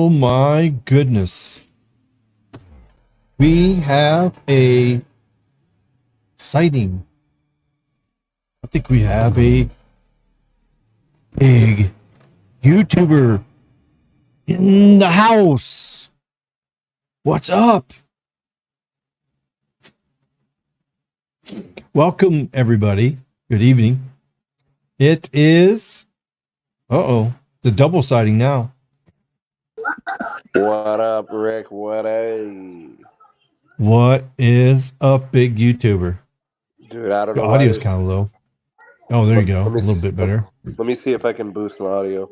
Oh my goodness. We have a sighting. I think we have a big YouTuber in the house. What's up? Welcome, everybody. Good evening. It is... Uh-oh. It's a double sighting now. What up, Rick? What is up, big YouTuber? Dude, I don't The know why audio's kind of low. Oh, there you go. A little bit better. Let me see if I can boost my audio.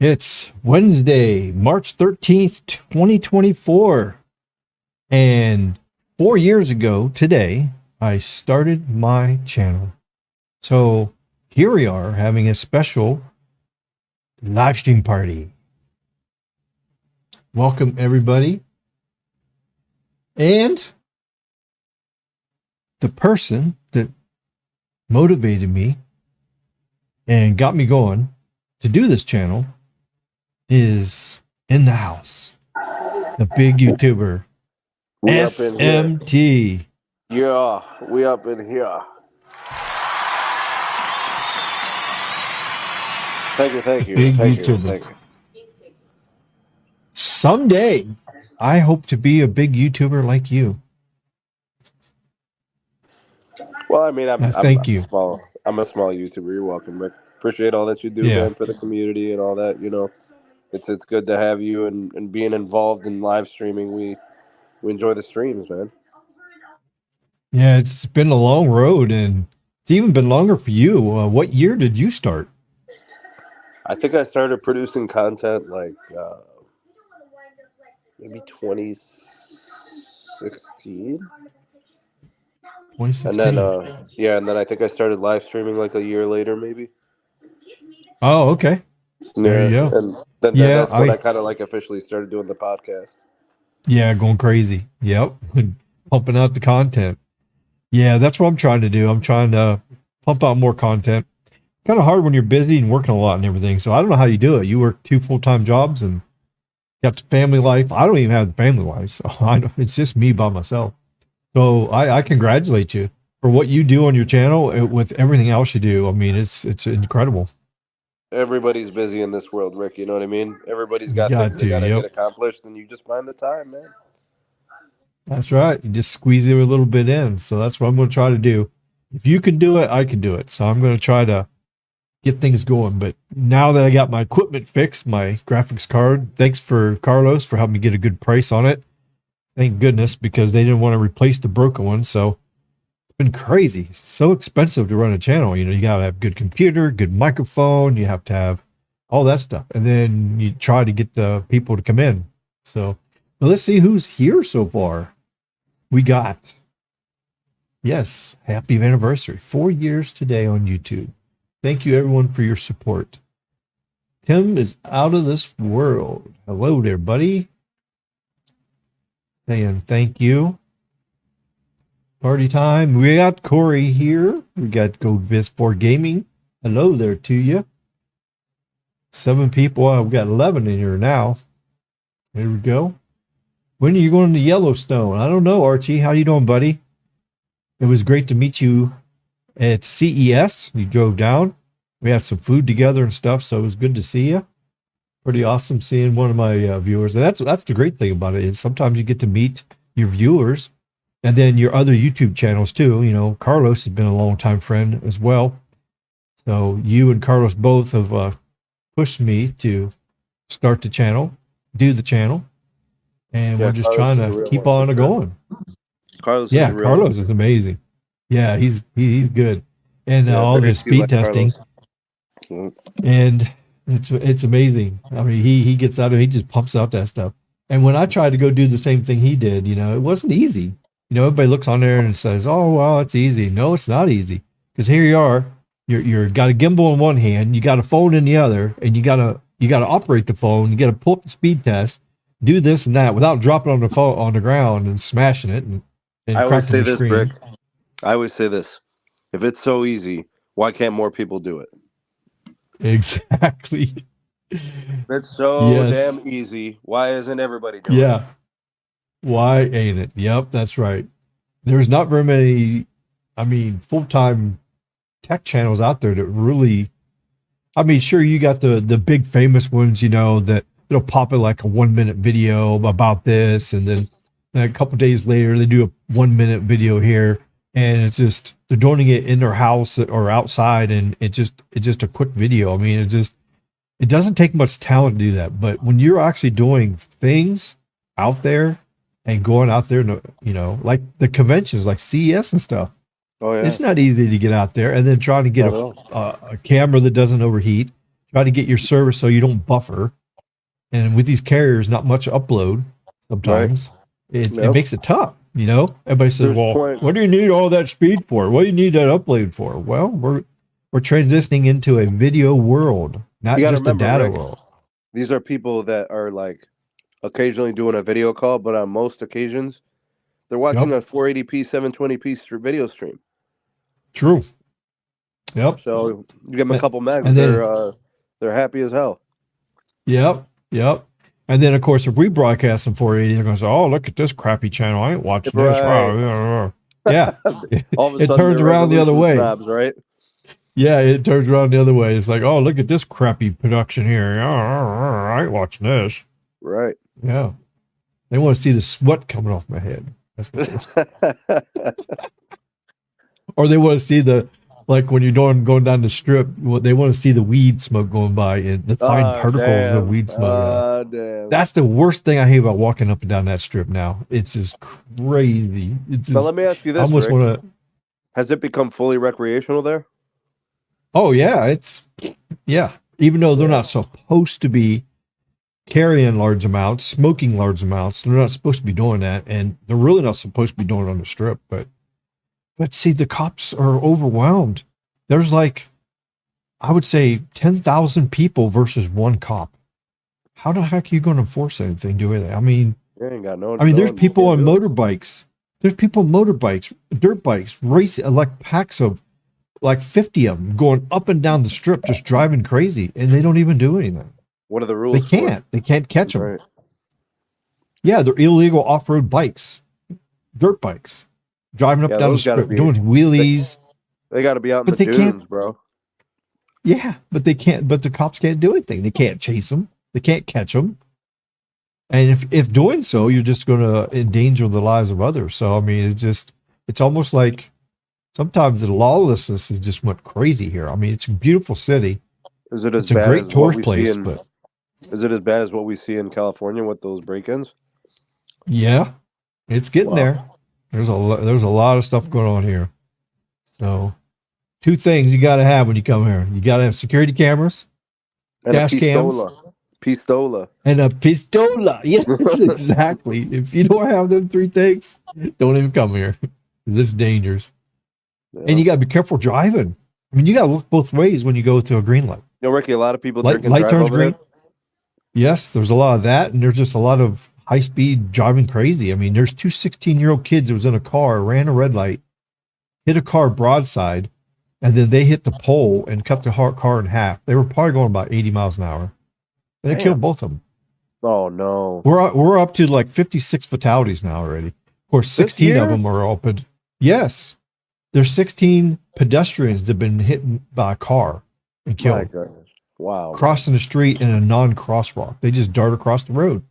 It's Wednesday, March 13th, 2024. And 4 years ago today, I started my channel. So here we are having a special live stream party. Welcome, everybody. And the person that motivated me and got me going to do this channel is in the house. The big YouTuber, SMT. Yeah, we up in here. Thank you. Big YouTuber. Someday, I hope to be a big YouTuber like you. Well, I mean, I'm a small YouTuber. You're welcome, Rick. Appreciate all that you do, man, for the community and all that. You know, it's good to have you and being involved in live streaming. We enjoy the streams, man. Yeah, it's been a long road, and it's even been longer for you. What year did you start? I think I started producing content like maybe 2016. 2016. And then I think I started live streaming like a year later, maybe. Oh, okay. There you go. And then that's when I kind of like officially started doing the podcast. Yeah, going crazy. Yep. Pumping out the content. Yeah, that's what I'm trying to do. I'm trying to pump out more content. Kind of hard when you're busy and working a lot and everything. So I don't know how you do it. You work 2 full-time jobs and got the family life. I don't even have the family life. So it's just me by myself. So I congratulate you for what you do on your channel with everything else you do. I mean, it's incredible. Everybody's busy in this world, Rick. You know what I mean? Everybody's got things they gotta get accomplished, and you just find the time, man. That's right. You just squeeze it a little bit in. So that's what I'm going to try to do. If you can do it, I can do it. So I'm going to try to get things going. But now that I got my equipment fixed, my graphics card, thanks for Carlos for helping me get a good price on it. Thank goodness, because they didn't want to replace the broken one. So it's been crazy. It's so expensive to run a channel. You know, you got to have good computer, good microphone. You have to have all that stuff. And then you try to get the people to come in. So well, let's see who's here so far. We got, yes, happy anniversary. 4 years today on YouTube. Thank you, everyone, for your support. Tim is out of this world. Hello there, buddy. Saying thank you. Party time. We got Corey here. We got GoldVis4 Gaming. Hello there to you. 7 people. We've got 11 in here now. There we go. When are you going to Yellowstone? I don't know, Archie. How you doing, buddy? It was great to meet you at CES. You drove down. We had some food together and stuff, so it was good to see you. Pretty awesome seeing one of my viewers. And that's the great thing about it is sometimes you get to meet your viewers and then your other YouTube channels too. You know, Carlos has been a long-time friend as well. So you and Carlos both have pushed me to start the channel, do the channel. And we're just trying to keep on going. Carlos is amazing. Yeah, he's good. And all the speed testing. And it's amazing. I mean, he gets out of it, he just pumps out that stuff. And when I tried to go do the same thing he did, you know, it wasn't easy. You know, everybody looks on there and says, "Oh, well, it's easy." No, it's not easy. Because here you are, you're got a gimbal in one hand, you got a phone in the other, and you gotta operate the phone, you gotta pull up the speed test, do this and that without dropping on the phone on the ground and smashing it and cracking the screen. Rick, I always say this: if it's so easy, why can't more people do it? Exactly. It's so damn easy. Why isn't everybody doing it? Yeah. Why ain't it? Yep, that's right. There's not very many, I mean, full-time tech channels out there that really, I mean, sure, you got the big famous ones, you know, that it'll pop in like a 1-minute video about this, and then a couple days later they do a 1-minute video here, and it's just they're doing it in their house or outside, and it's just a quick video. I mean, it doesn't take much talent to do that, but when you're actually doing things out there and going out there, you know, like the conventions, like CES and stuff. Oh yeah, it's not easy to get out there, and then trying to get a camera that doesn't overheat. Try to get your service so you don't buffer. And with these carriers, not much upload. Sometimes it makes it tough. You know, everybody says, "Well, what do you need all that speed for? What do you need that upload for?" Well, we're transitioning into a video world, not just a data world. These are people that are like occasionally doing a video call, but on most occasions, they're watching a 480p, 720p video stream. True. Yep. So you give them a couple megs, and they're happy as hell. Yep. Yep. And then, of course, if we broadcast in 480, they're going to say, "Oh, look at this crappy channel. I ain't watching this." Yeah. All of a it sudden, turns around the other way. Knobs, right? Yeah, it turns around the other way. It's like, "Oh, look at this crappy production here. I ain't watching this." Right. Yeah. They want to see the sweat coming off my head. That's what or they want to see like when you're going down the strip, they want to see the weed smoke going by and the fine particles of weed smoke. Damn. That's the worst thing I hate about walking up and down that strip now. It's just crazy. Now let me ask you this, Rick. Has it become fully recreational there? Oh yeah, even though they're not supposed to be carrying large amounts, smoking large amounts, they're not supposed to be doing that, and they're really not supposed to be doing it on the strip, but see, the cops are overwhelmed. There's like, I would say 10,000 people versus one cop. How the heck are you going to enforce anything doing that? I mean, there's people on motorbikes. There's people on motorbikes, dirt bikes, racing, like packs of like 50 of them going up and down the strip, just driving crazy, and they don't even do anything. What are the rules? They can't catch them. Right. Yeah, they're illegal off-road bikes, dirt bikes. Driving up down the strip, doing wheelies. They got to be out in the dunes, bro. Yeah, but they can't. But the cops can't do anything. They can't chase them. They can't catch them. And if doing so, you're just going to endanger the lives of others. So I mean, it's almost like sometimes the lawlessness has just went crazy here. I mean, it's a beautiful city. Is it as it's a great tourist place, but is it as bad as what we see in California with those break-ins? Yeah, it's getting there. There's a lot of stuff going on here. So, 2 things you got to have when you come here. You got to have security camovers, and dash cams, pistola, and a pistola. Yes, exactly. If you don't have them 3 things, don't even come here. This is dangerous. Yeah. And you got to be careful driving. I mean, you got to look both ways when you go to a green light. You know, Ricky, a lot of people light turns green. Yes, there's a lot of that, and there's just a lot of high-speed driving crazy. I mean, there's 2 16-year-old kids that was in a car, ran a red light, hit a car broadside, and then they hit the pole and cut the car in half. They were probably going about 80 miles an hour. And it killed both of them. Oh, no. We're up to like 56 fatalities now already. Of course, 16 of them are open. Yes. There's 16 pedestrians that have been hit by a car and killed. My goodness. Wow. Crossing the street in a non-crosswalk. They just dart across the road.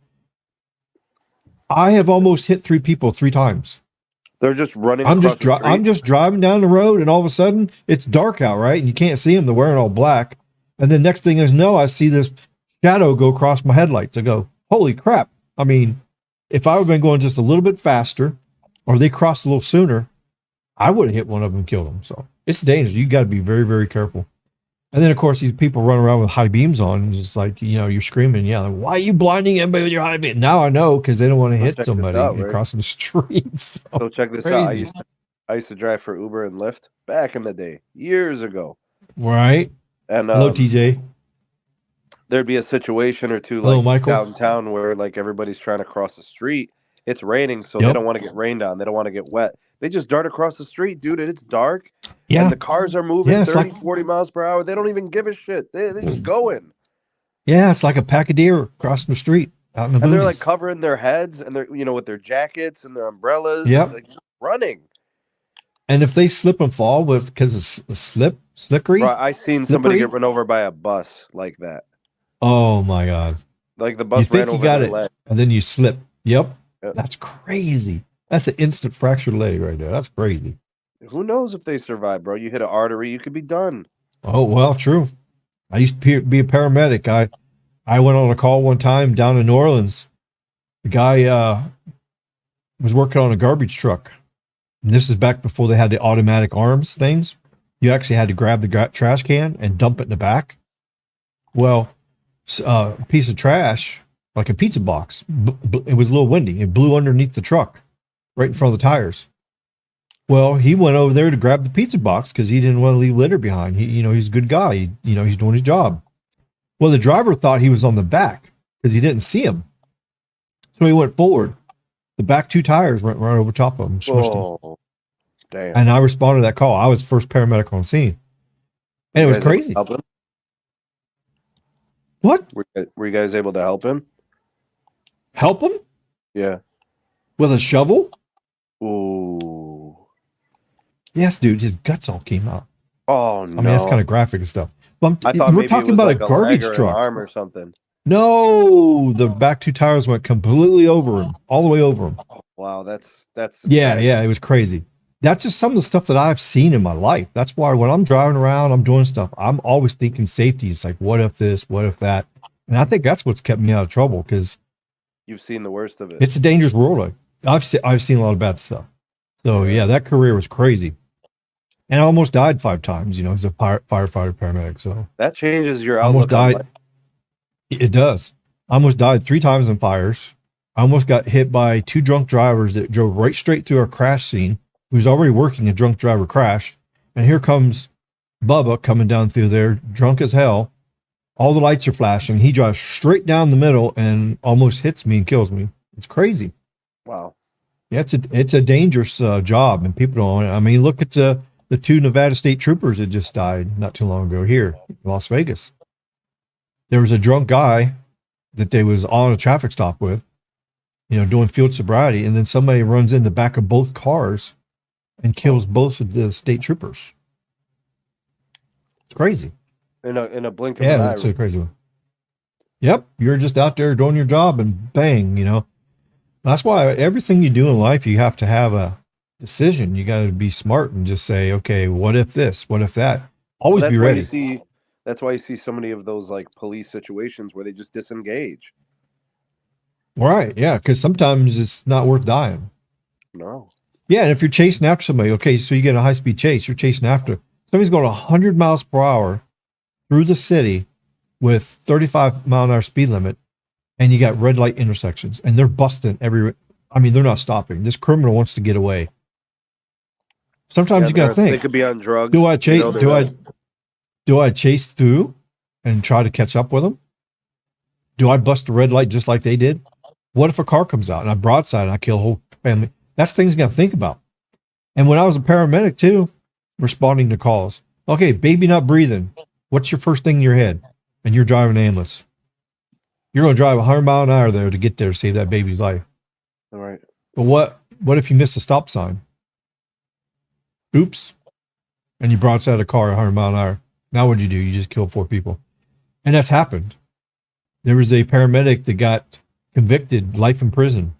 I have almost hit 3 people 3 times. They're just running. I'm just driving down the road, and all of a sudden it's dark out, right? And you can't see them. They're wearing all black. And the next thing is, I see this shadow go across my headlights. I go, holy crap. I mean, if I would have been going just a little bit faster, or they crossed a little sooner, I would have hit one of them and killed them. So it's dangerous. You got to be very, very careful. And then, of course, these people run around with high beams on, and just like, you're screaming, like, why are you blinding everybody with your high beam? Now I know, because they don't want to hit somebody across the streets. So check this out. I used to drive for Uber and Lyft back in the day, years ago. Right. And hello, TJ. There'd be a situation or two, like downtown, where like everybody's trying to cross the street. It's raining, so they don't want to get rained on. They don't want to get wet. They just dart across the street, dude, and it's dark. Yeah. And the cars are moving 30, 40 miles per hour. They don't even give a shit. They're just going. Yeah, it's like a pack of deer crossing the street out in the boonies. And they're like covering their heads and they're, with their jackets and their umbrellas. Yep. And like just running. And if they slip and fall because it's slippery. Bro, I seen somebody get run over by a bus like that. Oh my God. Like the bus ran over their leg. And then you slip. Yep. That's crazy. That's an instant fractured leg right there. That's crazy. Who knows if they survive, bro? You hit an artery, you could be done. Oh, well, true. I used to be a paramedic. I went on a call one time down in New Orleans. The guy was working on a garbage truck. And this is back before they had the automatic arms things. You actually had to grab the trash can and dump it in the back. Well, a piece of trash, like a pizza box, it was a little windy. It blew underneath the truck, right in front of the tires. Well, he went over there to grab the pizza box because he didn't want to leave litter behind. He's a good guy. He's doing his job. Well, the driver thought he was on the back because he didn't see him. So he went forward. The back two tires went right over top of him, smushed him. Damn. And I responded to that call. I was the first paramedic on scene. And it was crazy. Help him? What? Were you guys able to help him? Help him? Yeah. With a shovel? Ooh. Yes, dude. His guts all came out. Oh, no. I mean, that's kind of graphic and stuff. But I thought we're talking about like a garbage truck. Arm or something. No, the back two tires went completely over him, all the way over him. Oh, wow, that's yeah, it was crazy. That's just some of the stuff that I've seen in my life. That's why when I'm driving around, I'm doing stuff, I'm always thinking safety. It's like, what if this, what if that? And I think that's what's kept me out of trouble because you've seen the worst of it. It's a dangerous world. I've seen a lot of bad stuff. So yeah, that career was crazy. And I almost died 5 times, as a firefighter paramedic. So that changes your outlook. Almost died. It does. I almost died 3 times in fires. I almost got hit by 2 drunk drivers that drove right straight through our crash scene. He was already working a drunk driver crash. And here comes Bubba coming down through there, drunk as hell. All the lights are flashing. He drives straight down the middle and almost hits me and kills me. It's crazy. Wow. Yeah, it's a dangerous job, and people don't. I mean, look at the 2 Nevada state troopers that just died not too long ago here in Las Vegas. There was a drunk guy that they was on a traffic stop with, doing field sobriety, and then somebody runs in the back of both cars and kills both of the state troopers. It's crazy. In a blink of an eye. Yeah, it's a crazy one. Yep, you're just out there doing your job, and bang, That's why everything you do in life, you have to have a decision. You got to be smart and just say, okay, what if this? What if that? Always be ready. That's why you see so many of those like police situations where they just disengage. Right. Yeah. Because sometimes it's not worth dying. No. Yeah. And if you're chasing after somebody, okay, so you get a high speed chase, you're chasing after somebody's going 100 miles per hour through the city with 35-mile-an-hour speed limit. And you got red light intersections and they're busting they're not stopping. This criminal wants to get away. Sometimes you got to think. They could be on drugs. Do I chase? Do I chase through and try to catch up with them? Do I bust a red light just like they did? What if a car comes out and I broadside and I kill a whole family? That's things you got to think about. And when I was a paramedic too, responding to calls. Okay, baby not breathing. What's your first thing in your head? And you're driving an ambulance. You're going to drive 100 miles an hour there to get there to save that baby's life. All right. But what if you miss a stop sign? Oops. And you broadside a car 100 miles an hour. Now what'd you do? You just killed 4 people. And that's happened. There was a paramedic that got convicted, life in prison.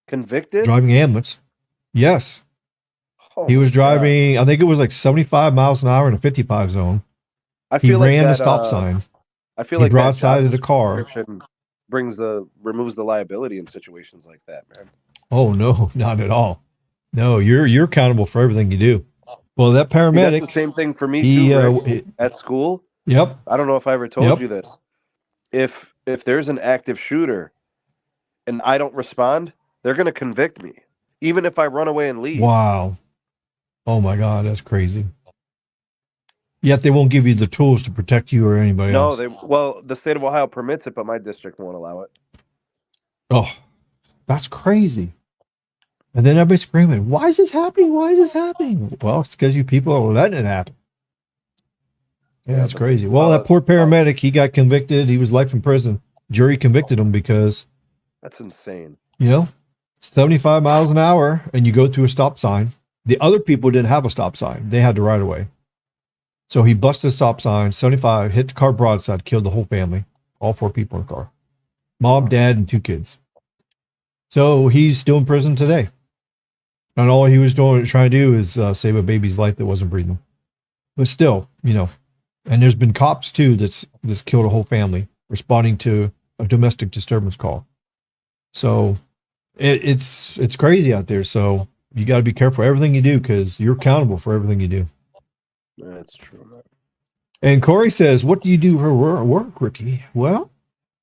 Convicted? Driving ambulance. Yes. Oh, he was driving, God. I think it was like 75 miles an hour in a 55 zone. He ran a stop sign. I feel like he broadsided a car. Removes the liability in situations like that, man. Oh no, not at all. No, you're accountable for everything you do. Well, that paramedic. That's the same thing for me too. Right? At school. Yep. I don't know if I ever told you this. If there's an active shooter, and I don't respond, they're going to convict me, even if I run away and leave. Wow. Oh my God, that's crazy. Yet they won't give you the tools to protect you or anybody else. No, the state of Ohio permits it, but my district won't allow it. Oh, that's crazy. And then everybody's screaming, why is this happening? Why is this happening? Well, it's because you people are letting it happen. Yeah, it's crazy. Well, that poor paramedic, he got convicted. He was life in prison. Jury convicted him because that's insane. 75 miles an hour, and you go through a stop sign. The other people didn't have a stop sign. They had the right of way. So he busted a stop sign, 75, hit the car broadside, killed the whole family, all 4 people in the car. Mom, dad, and 2 kids. So he's still in prison today. And all he was trying to do is save a baby's life that wasn't breathing. But still, and there's been cops too that's killed a whole family responding to a domestic disturbance call. So it's crazy out there. So you got to be careful everything you do because you're accountable for everything you do. That's true. And Corey says, what do you do for work, Ricky? Well,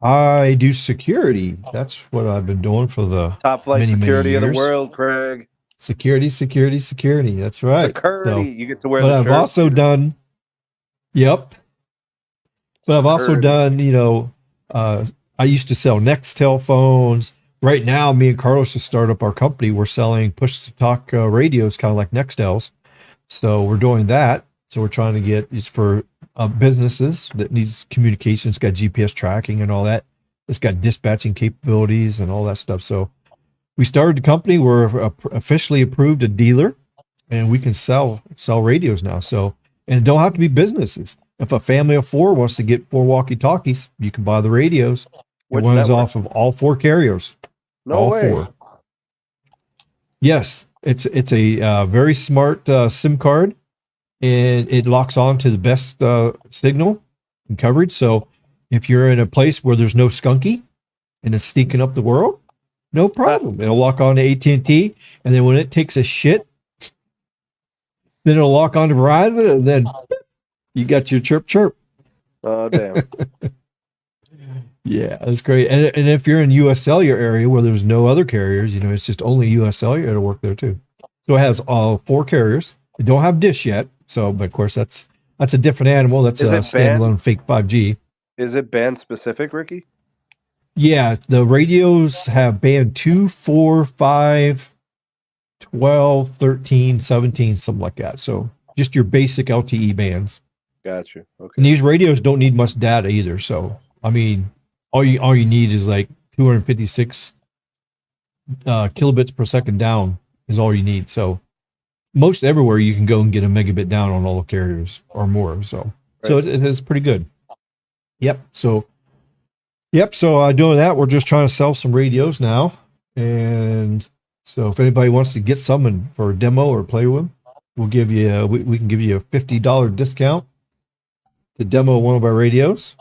I do security. That's what I've been doing for the top flight security of the world, Craig. Security. That's right. Security. So, you get to wear but the I've shirt. Also done, yep. But I've also done, I used to sell Nextel phones. Right now, me and Carlos just started up our company. We're selling push-to-talk radios, kind of like Nextels. So we're doing that. So we're trying to get it's for businesses that needs communication. It's got GPS tracking and all that. It's got dispatching capabilities and all that stuff. So we started the company. We're officially approved a dealer, and we can sell radios now. So, and it don't have to be businesses. If a family of 4 wants to get 4 walkie-talkies, you can buy the radios. It runs off of all 4 carriers. No way. 4. Yes, it's a very smart SIM card, and it locks on to the best signal and coverage. So if you're in a place where there's no skunky and it's stinking up the world, no problem. It'll lock on to AT&T, and then when it takes a shit, then it'll lock on to Verizon, and then you got your chirp. Oh, damn. Yeah, that's great. And if you're in US Cellular area where there's no other carriers, it's just only US Cellular, it'll work there too. So it has all 4 carriers. They don't have Dish yet. So, but of course, that's a different animal. That's a standalone fake 5G. Is it band specific, Ricky? Yeah, the radios have band 2, 4, 5, 12, 13, 17, something like that. So just your basic LTE bands. Gotcha. Okay. And these radios don't need much data either. So, I mean, all you need is like 256 kilobits per second down is all you need. So most everywhere you can go and get a megabit down on all the carriers or more. So, right. So it's pretty good. Yep. So doing that, we're just trying to sell some radios now. And so if anybody wants to get some for a demo or play with them, we'll give you, we can give you a $50 discount to demo one of our radios.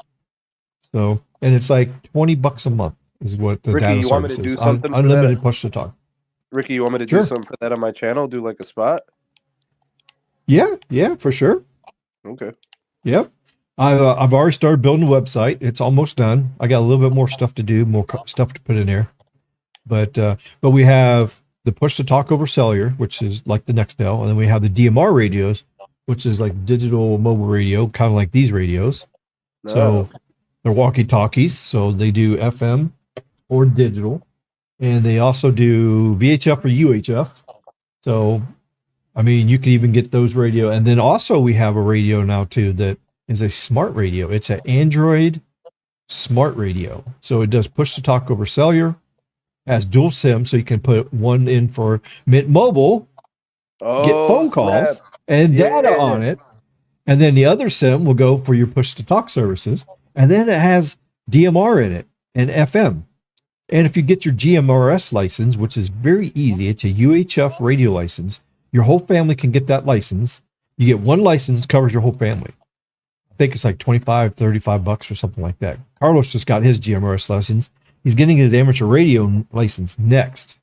So, and it's like $20 a month is what the Ricky, data you want me to do something for unlimited that? push to talk. Ricky, you want me to do something for that on my channel? Do like a spot? Yeah, for sure. Okay. Yep. I've already started building a website. It's almost done. I got a little bit more stuff to do, more stuff to put in there. But we have the push to talk over cellular, which is like the Nextel, and then we have the DMR radios, which is like digital mobile radio, kind of like these radios. No. So they're walkie-talkies, so they do FM or digital, and they also do VHF or UHF. So, I mean, you can even get those radio. And then also we have a radio now too that is a smart radio. It's an Android smart radio. So it does push to talk over cellular, has dual SIM, so you can put one in for Mint Mobile, get phone calls and data on it. And then the other SIM will go for your push to talk services. And then it has DMR in it and FM. And if you get your GMRS license, which is very easy, it's a UHF radio license. Your whole family can get that license. You get one license, covers your whole family. I think it's like $25, $35 or something like that. Carlos just got his GMRS license. He's getting his amateur radio license next,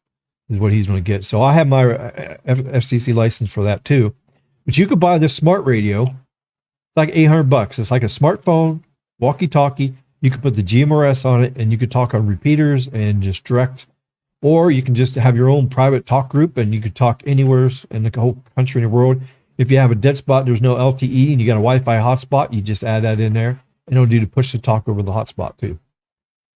is what he's going to get. So I have my FCC license for that too. But you could buy this smart radio. It's like $800. It's like a smartphone, walkie-talkie. You could put the GMRS on it, and you could talk on repeaters and just direct. Or you can just have your own private talk group, and you could talk anywhere in the whole country and the world. If you have a dead spot, there's no LTE, and you got a Wi-Fi hotspot, you just add that in there, and it'll do the push to talk over the hotspot too.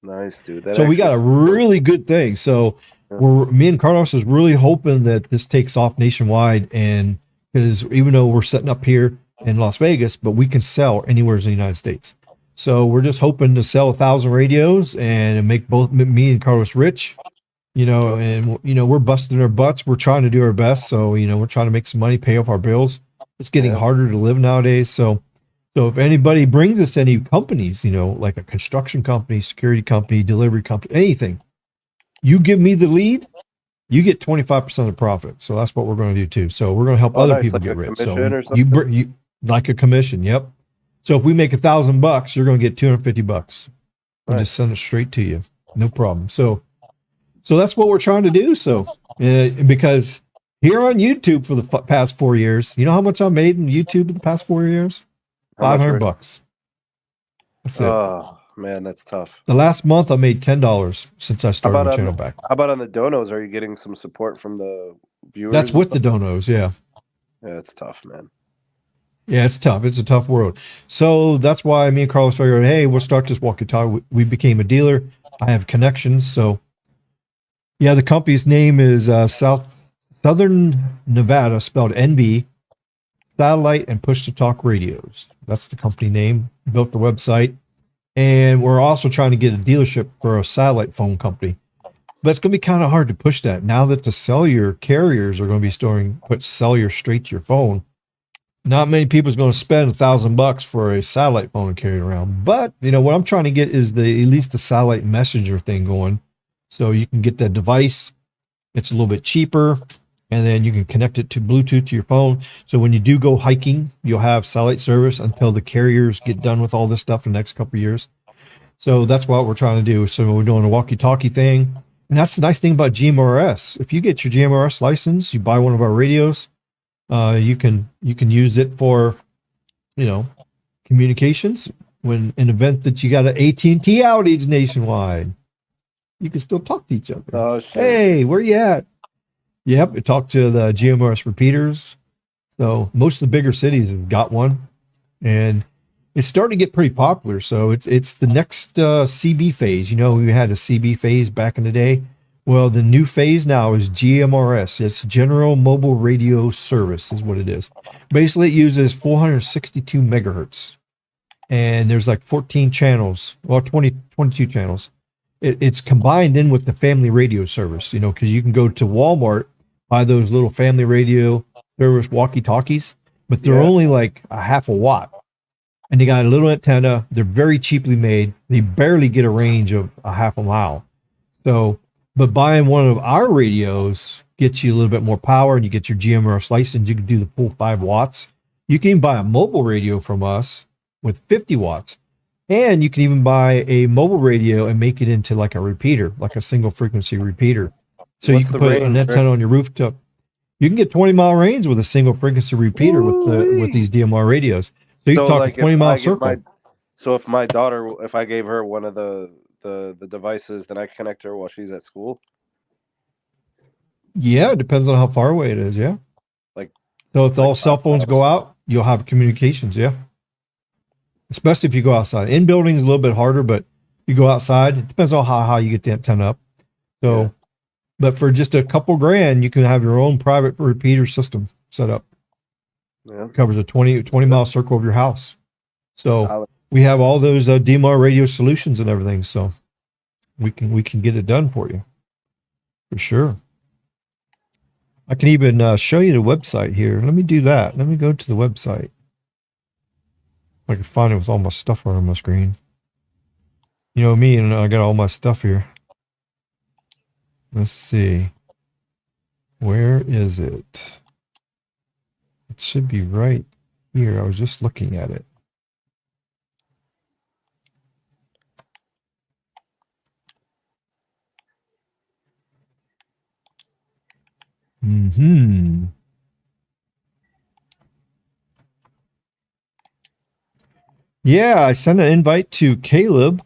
Nice, dude. So we got a really good thing. So me and Carlos is really hoping that this takes off nationwide, and because even though we're setting up here, in Las Vegas, but we can sell anywhere in the United States. So we're just hoping to sell 1,000 radios and make both me and Carlos rich, and, we're busting our butts. We're trying to do our best. So, we're trying to make some money, pay off our bills. It's getting harder to live nowadays. So if anybody brings us any companies, like a construction company, security company, delivery company, anything, you give me the lead, you get 25% of the profit. So that's what we're going to do too. So we're going to help other people get rich. So you like a commission. Yep. So if we make $1,000, you're going to get $250. We'll just send it straight to you. No problem. So that's what we're trying to do. So because here on YouTube for the past 4 years, you know how much I made in YouTube in the past 4 years? $500. That's it. Oh man, that's tough. The last month I made $10 since I started my channel back. How about on the donos? Are you getting some support from the viewers? That's with the donos, yeah. Yeah, it's tough, man. Yeah, it's tough. It's a tough world. So that's why me and Carlos figured, hey, we'll start this walkie-talkie. We became a dealer. I have connections. So, yeah, the company's name is Southern Nevada, spelled NB, Satellite and Push-to-Talk Radios. That's the company name. Built the website. And we're also trying to get a dealership for a satellite phone company. But it's going to be kind of hard to push that. Now that the cellular carriers are going to be put cellular straight to your phone, not many people is going to spend $1,000 for a satellite phone and carry it around. But, what I'm trying to get is at least the satellite messenger thing going. So you can get that device. It's a little bit cheaper. And then you can connect it to Bluetooth to your phone. So when you do go hiking, you'll have satellite service until the carriers get done with all this stuff in the next couple of years. So that's what we're trying to do. So we're doing a walkie-talkie thing. And that's the nice thing about GMRS. If you get your GMRS license, you buy one of our radios, you can use it for, communications. When an event that you got an AT&T outage nationwide, you can still talk to each other. Oh, shit. Hey, where you at? Yep, it talked to the GMRS repeaters. So most of the bigger cities have got one, and it's starting to get pretty popular. So it's the next CB phase. We had a CB phase back in the day. Well, the new phase now is GMRS. It's General Mobile Radio Service is what it is. Basically, it uses 462 megahertz, and there's like 14 channels, well, 22 channels. It's combined in with the family radio service, because you can go to Walmart, buy those little family radio service walkie-talkies, but they're only like a half a watt. And they got a little antenna. They're very cheaply made. They barely get a range of a half a mile. So, but buying one of our radios gets you a little bit more power, and you get your GMRS license. You can do the full 5 watts. You can even buy a mobile radio from us with 50 watts. And you can even buy a mobile radio and make it into like a repeater, like a single frequency repeater. So you can put an antenna on your rooftop. You can get 20-mile range with a single frequency repeater with these DMR radios. So you can talk like a 20-mile circle. So if my daughter, if I gave her one of the devices, then I connect her while she's at school? Yeah, it depends on how far away it is, yeah. So if all cell phones go out, you'll have communications, yeah. Especially if you go outside. In buildings, a little bit harder, but you go outside, it depends on how high you get the antenna up. So, but for just a couple grand, you can have your own private repeater system set up. Yeah. It covers a 20-mile circle of your house. So we have all those DMR radio solutions and everything. So we can get it done for you. For sure. I can even show you the website here. Let me do that. Let me go to the website. I can find it with all my stuff on my screen. You know me, and I got all my stuff here. Let's see. Where is it? It should be right here. I was just looking at it. Yeah, I sent an invite to Caleb.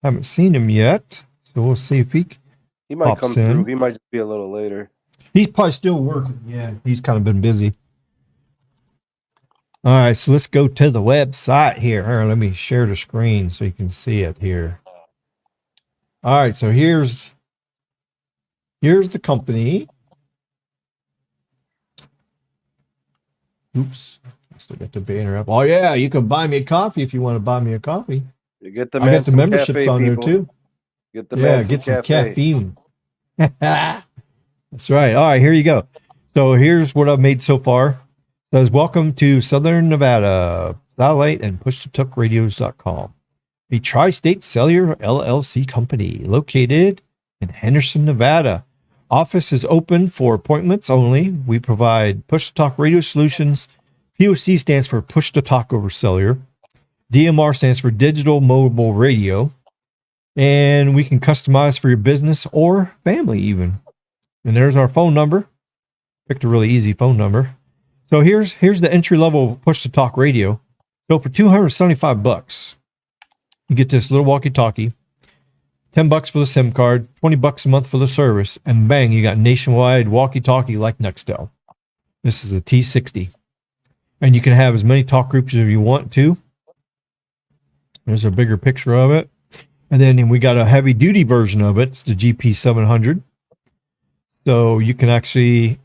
Haven't seen him yet, so we'll see if he might come through. He might just be a little later. He's probably still working. Yeah, he's kind of been busy. All right, so let's go to the website here. All right, let me share the screen so you can see it here. All right, so here's the company. Oops, Still got the banner up. Oh yeah, you can buy me a coffee if you want to buy me a coffee. You get the I got the memberships cafe, on people. there too. Get the get some caffeine. That's right. All right, here you go. So here's what I've made so far. It says, welcome to Southern Nevada, Satellite and push-to-talk-radios.com, a tri-state cellular LLC company located in Henderson, Nevada. Office is open for appointments only. We provide push-to-talk radio solutions. POC stands for push-to-talk over cellular. DMR stands for digital mobile radio. And we can customize for your business or family even. And there's our phone number. Picked a really easy phone number. So here's the entry-level push-to-talk radio. So for $275, you get this little walkie-talkie, $10 for the SIM card, $20 a month for the service, and bang, you got nationwide walkie-talkie like Nextel. This is a T60. And you can have as many talk groups as you want to. There's a bigger picture of it. And then we got a heavy-duty version of it. It's the GP700. So you can actually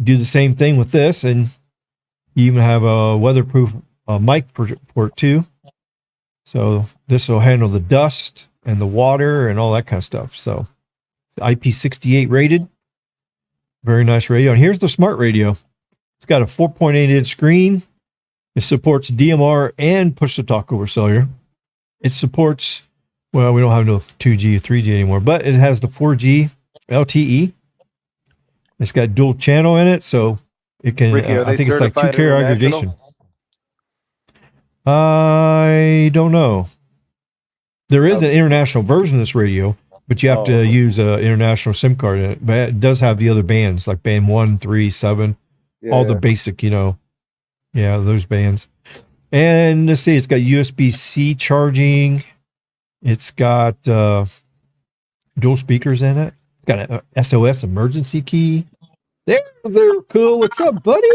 do the same thing with this, and you even have a weatherproof mic for it too. So this will handle the dust and the water and all that kind of stuff. So it's IP68 rated. Very nice radio. And here's the smart radio. It's got a 4.8-inch screen. It supports DMR and push-to-talk over cellular. It supports, well, we don't have no 2G or 3G anymore, but it has the 4G LTE. It's got dual channel in it, so it can, Ricky, I think it's like 2-carrier aggregation. I don't know. There is an international version of this radio, but you have to use an international SIM card in it. But it does have the other bands, like band 1, 3, 7, all the basic, those bands. And let's see, it's got USB-C charging. It's got dual speakers in it. It's got an SOS emergency key. They're cool. What's up, buddy?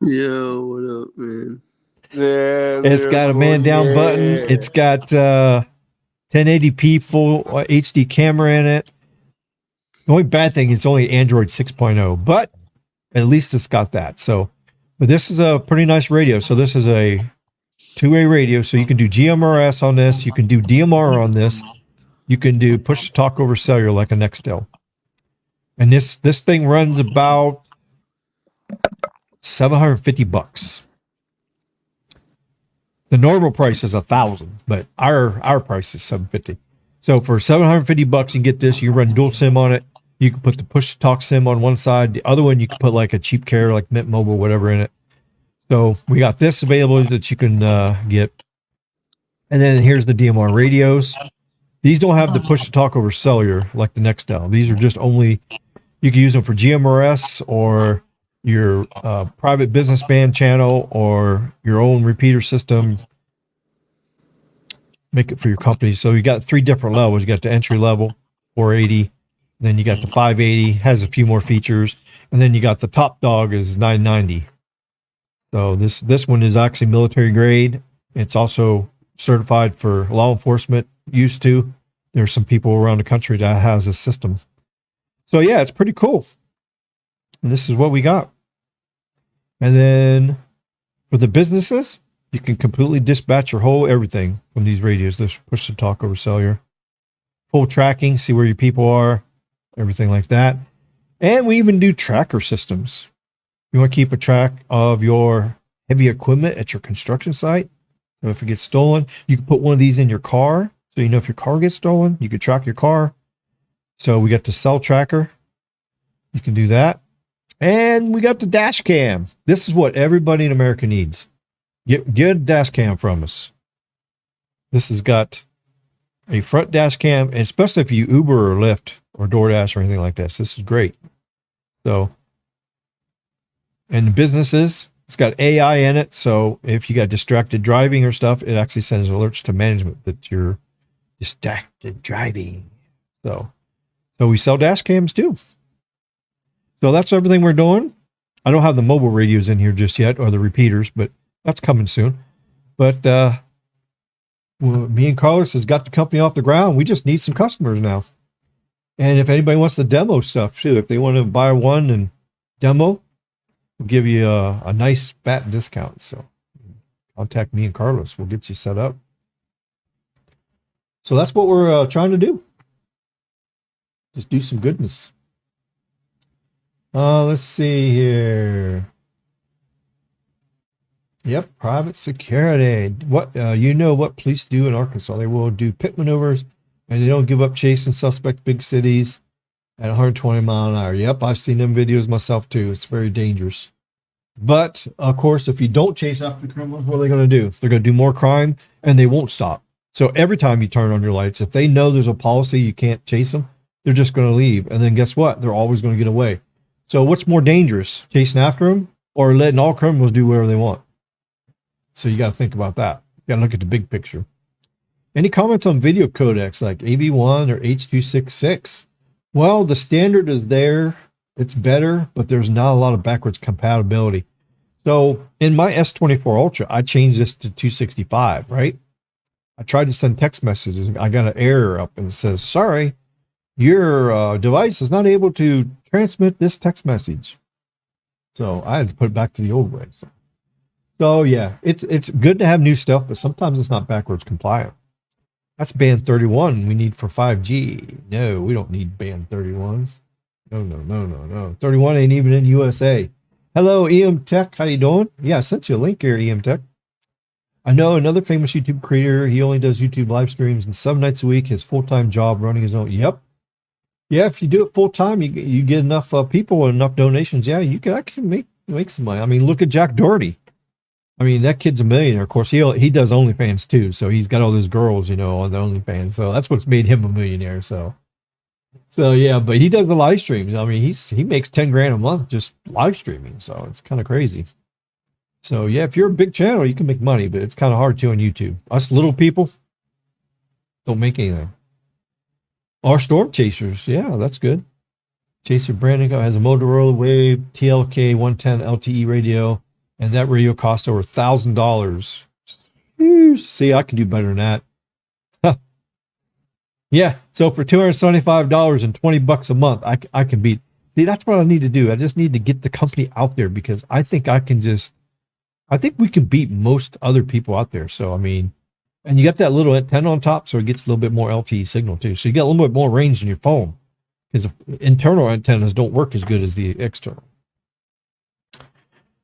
Yo, what up, man? Yeah, it's got a man down button. It's got 1080p full HD camera in it. The only bad thing is it's only Android 6.0, but at least it's got that. So, but this is a pretty nice radio. So this is a two-way radio. So you can do GMRS on this. You can do DMR on this. You can do push to talk over cellular like a Nextel. And this thing runs about $750. The normal price is $1,000, but our price is $750. So for $750, you can get this. You run dual SIM on it. You can put the push to talk SIM on one side. The other one, you can put like a cheap carrier like Mint Mobile, whatever in it. So we got this available that you can get. And then here's the DMR radios. These don't have the push to talk over cellular like the Nextel. These are just only, you can use them for GMRS or your private business band channel or your own repeater system. Make it for your company. So you got 3 different levels. You got the entry level, 480. Then you got the 580, has a few more features. And then you got the top dog is 990. So this one is actually military grade. It's also certified for law enforcement use too. There's some people around the country that has this system. So yeah, it's pretty cool. And this is what we got. And then for the businesses, you can completely dispatch your whole everything from these radios. This push to talk over cellular. Full tracking, see where your people are, everything like that. And we even do tracker systems. You want to keep a track of your heavy equipment at your construction site. So if it gets stolen, you can put one of these in your car. So you know if your car gets stolen, you can track your car. So we got the cell tracker. You can do that. And we got the dash cam. This is what everybody in America needs. Get a dash cam from us. This has got a front dash cam, and especially if you Uber or Lyft or DoorDash or anything like this. This is great. So, and the businesses, it's got AI in it. So if you got distracted driving or stuff, it actually sends alerts to management that you're distracted driving. So we sell dash cams too. So that's everything we're doing. I don't have the mobile radios in here just yet, or the repeaters, but that's coming soon. But me and Carlos has got the company off the ground. We just need some customers now. And if anybody wants to demo stuff too, if they want to buy one and demo, We'll give you a nice fat discount. So contact me and Carlos. We'll get you set up. So that's what we're trying to do. Just do some goodness. Let's see here. Yep, private security. What you know what police do in Arkansas? They will do pit maneuvers, and they don't give up chasing suspect big cities at 120 mile an hour. Yep, I've seen them videos myself too. It's very dangerous. But of course, if you don't chase after criminals, what are they going to do? They're going to do more crime, and they won't stop. So every time you turn on your lights, if they know there's a policy you can't chase them, they're just going to leave. And then guess what? They're always going to get away. So what's more dangerous, chasing after them or letting all criminals do whatever they want? So you got to think about that. You got to look at the big picture. Any comments on video codecs like AV1 or H.266? Well, the standard is there. It's better, but there's not a lot of backwards compatibility. So in my S24 Ultra, I changed this to 265, right? I tried to send text messages. I got an error up and it says, sorry, your device is not able to transmit this text message. So I had to put it back to the old way. So yeah, it's good to have new stuff, but sometimes it's not backwards compliant. That's band 31 we need for 5G. No, we don't need band 31. No. 31 ain't even in USA. Hello, EM Tech. How you doing? Yeah, I sent you a link here, EM Tech. I know another famous YouTube creator. He only does YouTube live streams and 7 nights a week. His full-time job running his own. Yep. Yeah, if you do it full-time, you get enough people and enough donations. Yeah, I can make some money. I mean, look at Jack Doherty. I mean, that kid's a millionaire. Of course, he does OnlyFans too. So he's got all those girls, on the OnlyFans. So that's what's made him a millionaire. So yeah, but he does the live streams. I mean, he makes 10 grand a month just live streaming. So it's kind of crazy. So yeah, if you're a big channel, you can make money, but it's kind of hard too on YouTube. Us little people don't make anything. Our Storm Chasers, yeah, that's good. Chaser Brandon has a Motorola Wave TLK 110 LTE radio, and that radio costs over $1,000. See, I can do better than that. Huh. Yeah, so for $275 and $20 a month, I can beat. See, that's what I need to do. I just need to get the company out there because I think we can beat most other people out there. So, I mean, and you got that little antenna on top, so it gets a little bit more LTE signal too. So you get a little bit more range in your phone because internal antennas don't work as good as the external.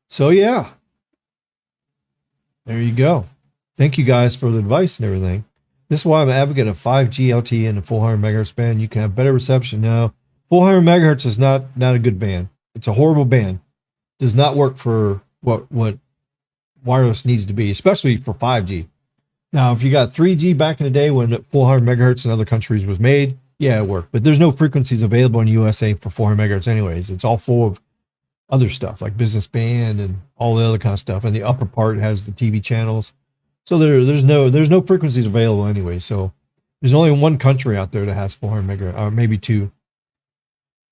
So yeah, there you go. Thank you guys for the advice and everything. This is why I'm an advocate of 5G LTE in the 400 megahertz band. You can have better reception now. 400 megahertz is not a good band. It's a horrible band. Does not work for what wireless needs to be, especially for 5G. Now, if you got 3G back in the day when 400 megahertz in other countries was made, yeah, it worked. But there's no frequencies available in USA for 400 megahertz anyways. It's all full of other stuff like business band and all the other kind of stuff. And the upper part has the TV channels. So there's no frequencies available anyway. So there's only one country out there that has 400 megahertz, or maybe two.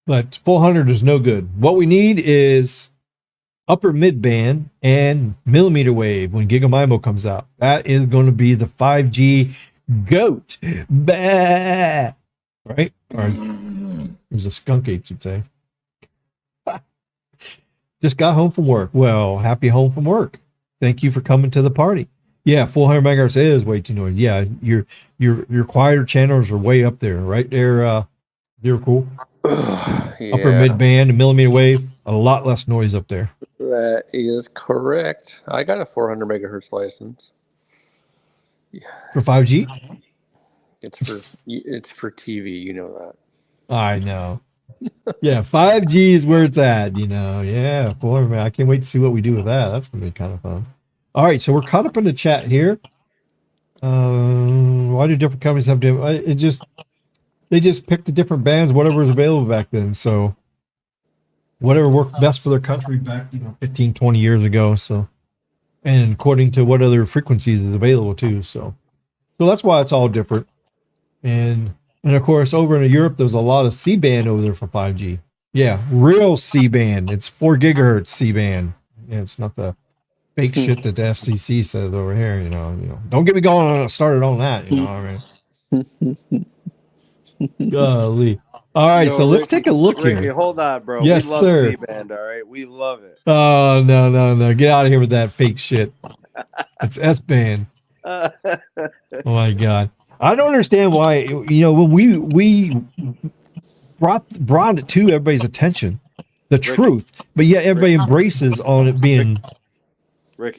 But 400 is no good. What we need is upper mid-band and millimeter wave when GigaMIMO comes out. That is going to be the 5G GOAT. Bah! Right? Or there's a skunk ape, you'd say. Just got home from work. Well, happy home from work. Thank you for coming to the party. Yeah, 400 megahertz is way too noisy. Yeah, your quieter channels are way up there, right there. They're cool. Yeah. Upper mid-band and millimeter wave, a lot less noise up there. That is correct. I got a 400 megahertz license. Yeah. For 5G? It's for TV, you know that. I know. Yeah, 5G is where it's at, Yeah, 400. I can't wait to see what we do with that. That's going to be kind of fun. All right, so we're caught up in the chat here. Why do different companies have different? They just picked the different bands, whatever was available back then. So whatever worked best for their country back, 15, 20 years ago. So, and according to what other frequencies is available too. So that's why it's all different. And of course, over in Europe, there's a lot of C-band over there for 5G. Yeah, real C-band. It's 4 gigahertz C-band. Yeah, it's not the fake shit that the FCC says over here. Don't get me started on that. I mean. Golly. All right, so let's take a look Ricky, here. hold on, bro. Yes, we love sir. C-band, all right? We love it. Oh, no. Get out of here with that fake shit. It's S-band. Oh, my God. I don't understand why, when we brought it to everybody's attention, the truth, but yet everybody embraces on it being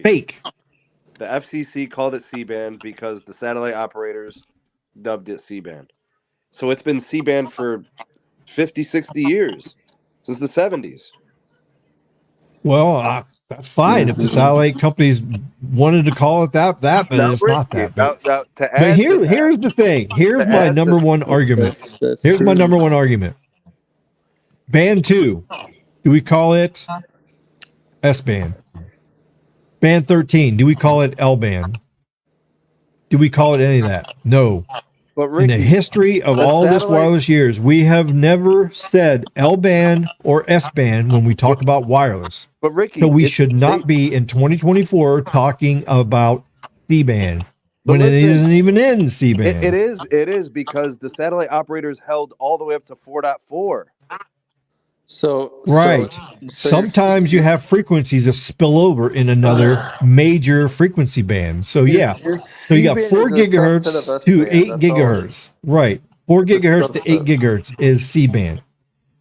fake. The FCC called it C-band because the satellite operators dubbed it C-band. So it's been C-band for 50, 60 years, since the 70s. Well, that's fine. If the satellite companies wanted to call it that, but it's not that. But here's the thing. Here's my number one argument. Here's my number one argument. Band 2. Do we call it S-band? Band 13. Do we call it L-band? Do we call it any of that? No. But Ricky, in the history of all this wireless years, we have never said L-band or S-band when we talk about wireless. But Ricky, so we should not be in 2024 talking about C-band when it isn't even in C-band. It is because the satellite operators held all the way up to 4.4. So sometimes you have frequencies that spill over in another major frequency band. So yeah, so you got 4 gigahertz to 8 gigahertz. Right, 4 gigahertz to 8 gigahertz is C-band.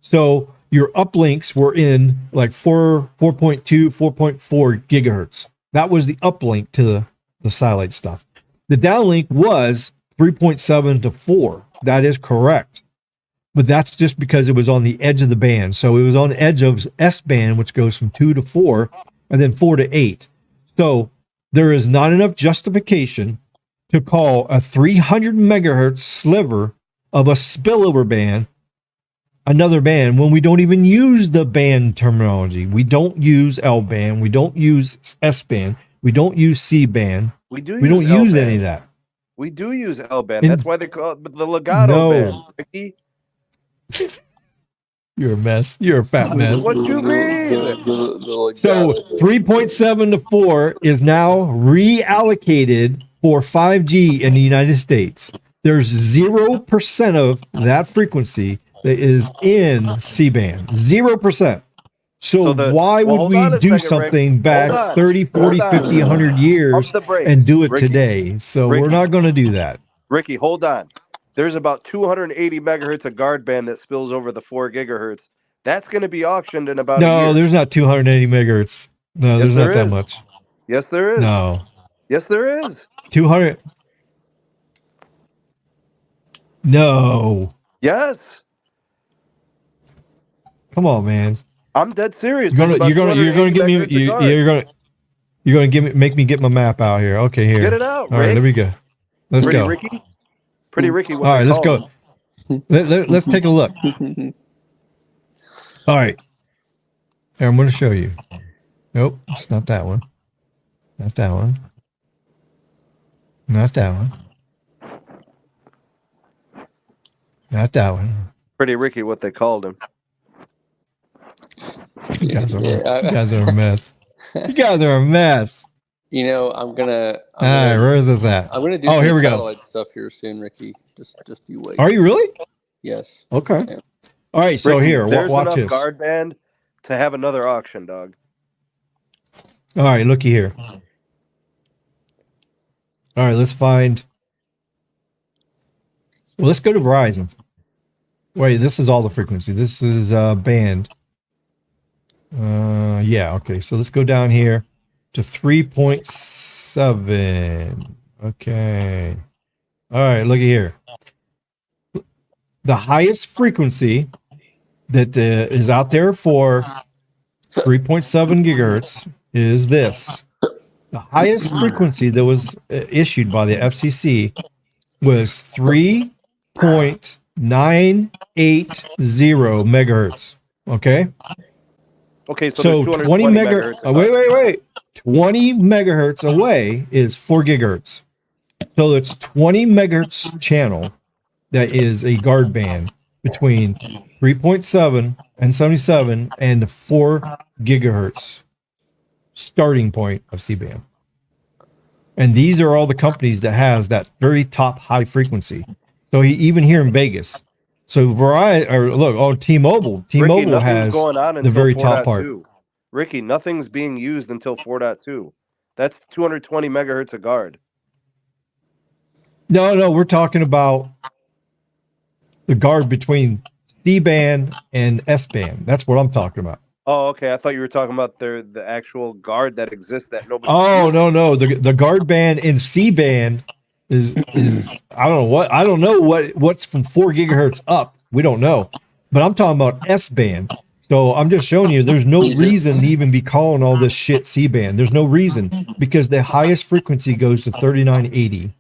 So your uplinks were in like 4.2, 4.4 gigahertz. That was the uplink to the satellite stuff. The downlink was 3.7 to 4. That is correct. But that's just because it was on the edge of the band. So it was on the edge of S-band, which goes from 2 to 4, and then 4 to 8. So there is not enough justification to call a 300 megahertz sliver of a spillover band another band when we don't even use the band terminology. We don't use L-band. We don't use S-band. We don't use C-band. We don't use any of that. We do use L-band. That's why they call it the legato band. Ricky. You're a mess. You're a fat mess. What you mean? So 3.7 to 4 is now reallocated for 5G in the United States. There's 0% of that frequency that is in C-band. 0%. So why would we do something back 30, 40, 50, 100 years and do it today? So we're not going to do that. Ricky, hold on. There's about 280 megahertz of guard band that spills over the 4 gigahertz. That's going to be auctioned in about a year. No, there's not 280 megahertz. No, there's not that much. Yes, there is. No. Yes, there is. 200. No. Yes. Come on, man. I'm dead serious. You're gonna make me get my map out here. Okay, here. Get it out. All right, there we go. Let's go. Pretty Ricky. All right, let's go. Let's take a look. All right. Here, I'm going to show you. Nope, it's not that one. Not that one. Not that one. Not that one. Pretty Ricky, what they called him. You guys are a mess. You guys are a mess. You know, I'm gonna. All right, where is this at? I'm gonna do here we satellite stuff here soon, Ricky. Just you wait. Are you really? Yes. Okay. Yeah. All right, so Ricky, here, watch this. Guard band to have another auction, dog. All right, looky here. All right, let's find. Well, let's go to Verizon. Wait, this is all the frequency. This is band. Yeah, okay. So let's go down here to 3.7. Okay. All right, look at here. The highest frequency that is out there for 3.7 gigahertz is this. The highest frequency that was issued by the FCC was 3.980 megahertz. Okay? Okay, so 20 megahertz. Wait. 20 megahertz away is 4 gigahertz. So it's 20 megahertz channel that is a guard band between 3.7 and 77 and the 4 gigahertz starting point of C-band. And these are all the companies that has that very top high frequency. So even here in Vegas, So Verizon, or look, on T-Mobile has going on the very top part. Ricky, nothing's being used until 4.2. That's 220 megahertz a guard. No, we're talking about the guard between C-band and S-band. That's what I'm talking about. Oh, okay. I thought you were talking about the actual guard that exists that nobody. Oh, no. The guard band in C-band is I don't know what's from 4 gigahertz up. We don't know. But I'm talking about S-band. So I'm just showing you there's no reason to even be calling all this shit C-band. There's no reason, because the highest frequency goes to 3980.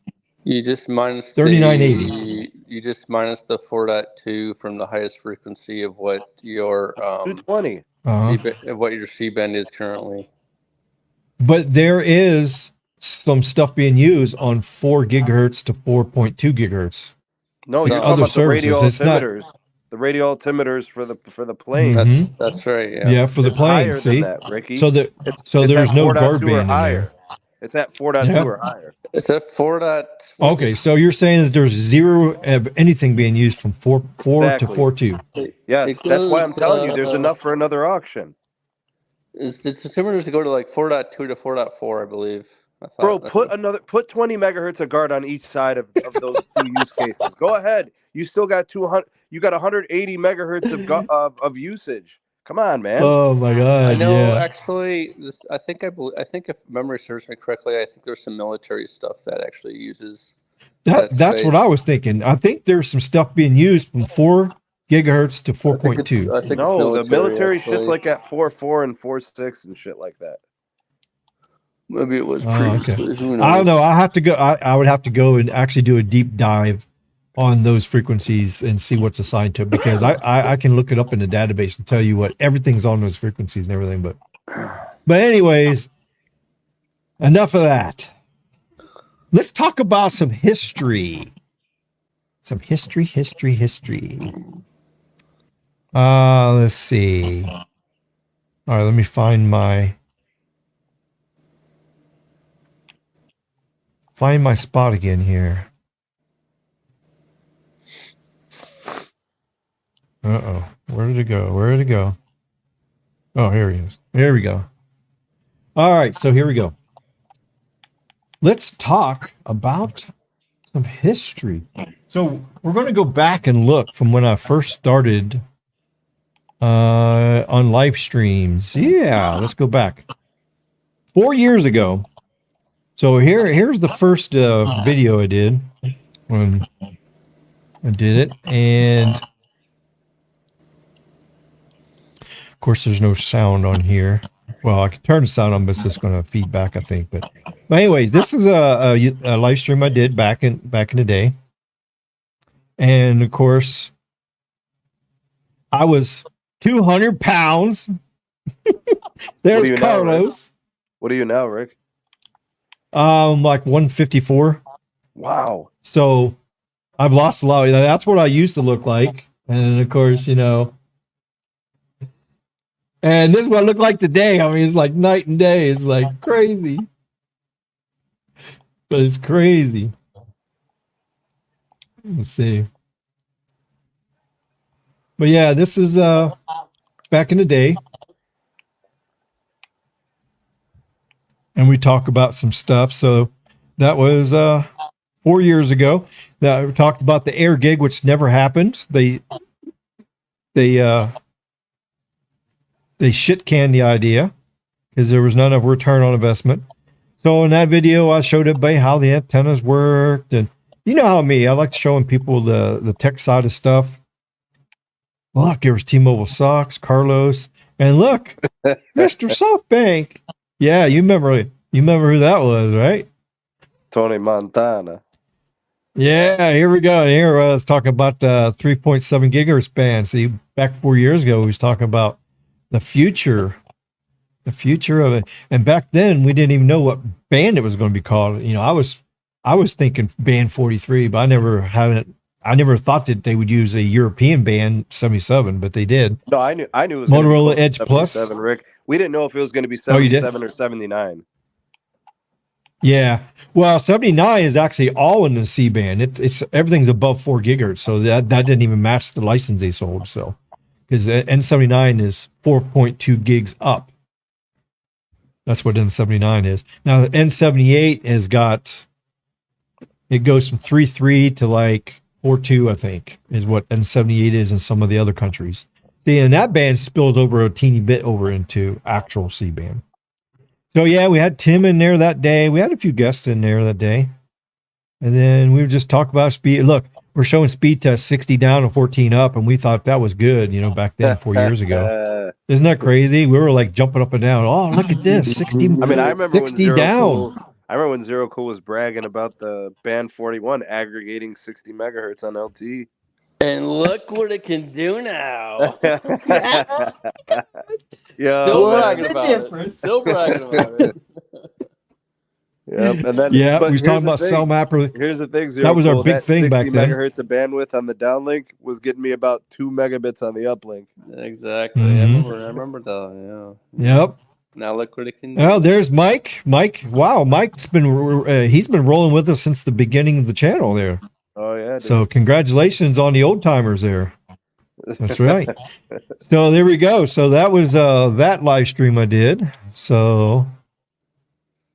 You just minus 3980. You just minus the 4.2 from the highest frequency of what your 220. What your C-band is currently. But there is some stuff being used on 4 gigahertz to 4.2 gigahertz. No, it's other services. It's not the radio altimeters for the plane. That's right. Yeah. Yeah, for the plane. See, that, Ricky. So there's no guard band in there. It's at 4.2 or higher. It's at 4. Okay, so you're saying that there's zero of anything being used from 4 to 4.2. Yeah, that's why I'm telling you there's enough for another auction. The altimeters to go to like 4.2 to 4.4, I believe. Bro, put 20 megahertz of guard on each side of those two use cases. Go ahead. You still got 200. You got 180 megahertz of usage. Come on, man. Oh my God! I know. Yeah. Actually, I think if memory serves me correctly, I think there's some military stuff that actually uses. That's what I was thinking. I think there's some stuff being used from 4 gigahertz to 4.2. I think no, the military shit's like at 4.4 and 4.6 and shit like that. Maybe it was previously. Okay. I don't know. I have to go. I would have to go and actually do a deep dive on those frequencies and see what's assigned to it, because I can look it up in the database and tell you what everything's on those frequencies and everything. But anyways, enough of that. Let's talk about some history. Some history. Let's see. All right, let me find my spot again here. Uh-oh. Where did it go? Oh, here he is. Here we go. All right, so here we go. Let's talk about some history. So we're going to go back and look from when I first started on live streams. Yeah, let's go back. 4 years ago. So here's the first video I did when I did it, and of course there's no sound on here. Well, I can turn the sound on, but it's just going to feed back, I think. But anyways, this is a live stream I did back in the day, and of course I was 200 pounds. There's Carlos. What are you now, Rick? Like 154. Wow. So I've lost a lot. That's what I used to look like. And of course, and this is what I look like today. I mean, it's like night and day. It's like crazy. But it's crazy. Let's see. But yeah, this is back in the day. And we talk about some stuff. So that was 4 years ago. That we talked about the air gig, which never happened. They shit canned the idea because there was none of return on investment. So in that video, I showed everybody how the antennas worked, and you know how I like showing people the tech side of stuff. Look, there was T-Mobile Sox, Carlos, and look, Mr. SoftBank. Yeah, you remember who that was, right? Tony Montana. Yeah, here we go. Here I was talking about the 3.7 gigahertz band. See, back 4 years ago, we was talking about the future of it. And back then, we didn't even know what band it was going to be called. I was thinking band 43, but I never thought that they would use a European band 77, but they did. No, I knew it was Motorola Edge Plus. Rick. We didn't know if it was going to be 77 or 79. Yeah. Well, 79 is actually all in the C band. It's everything's above 4 gigahertz, so that didn't even match the license they sold. So, because N79 is 4.2 gigs up. That's what N79 is. Now, N78 has got, it goes from 3.3 to like 4.2, I think, is what N78 is in some of the other countries. See, and that band spills over a teeny bit over into actual C band. So yeah, we had Tim in there that day. We had a few guests in there that day. And then we were just talking about speed. Look, we're showing speed test 60 down and 14 up, and we thought that was good, back then 4 years ago. Isn't that crazy? We were like jumping up and down. Oh, look at this, 60. I mean, I remember 60 down. I remember when Zero Cool was bragging about the Band 41 aggregating 60 megahertz on LTE. And look what it can do now. Yeah, Still bragging about it. Still bragging about it. Yep. And then we was talking about cell mapper. Here's the thing, Zero that was Cool, our big thing back then. 60 megahertz of bandwidth on the downlink was getting me about 2 megabits on the uplink. Exactly. Mm-hmm. I remember that. Yeah. Yep. Now look what it can do. Well, there's Mike. Wow, Mike's been he's been rolling with us since the beginning of the channel there. Oh yeah. Dude. So congratulations on the old timers there. That's right. So there we go. So that was that live stream I did. So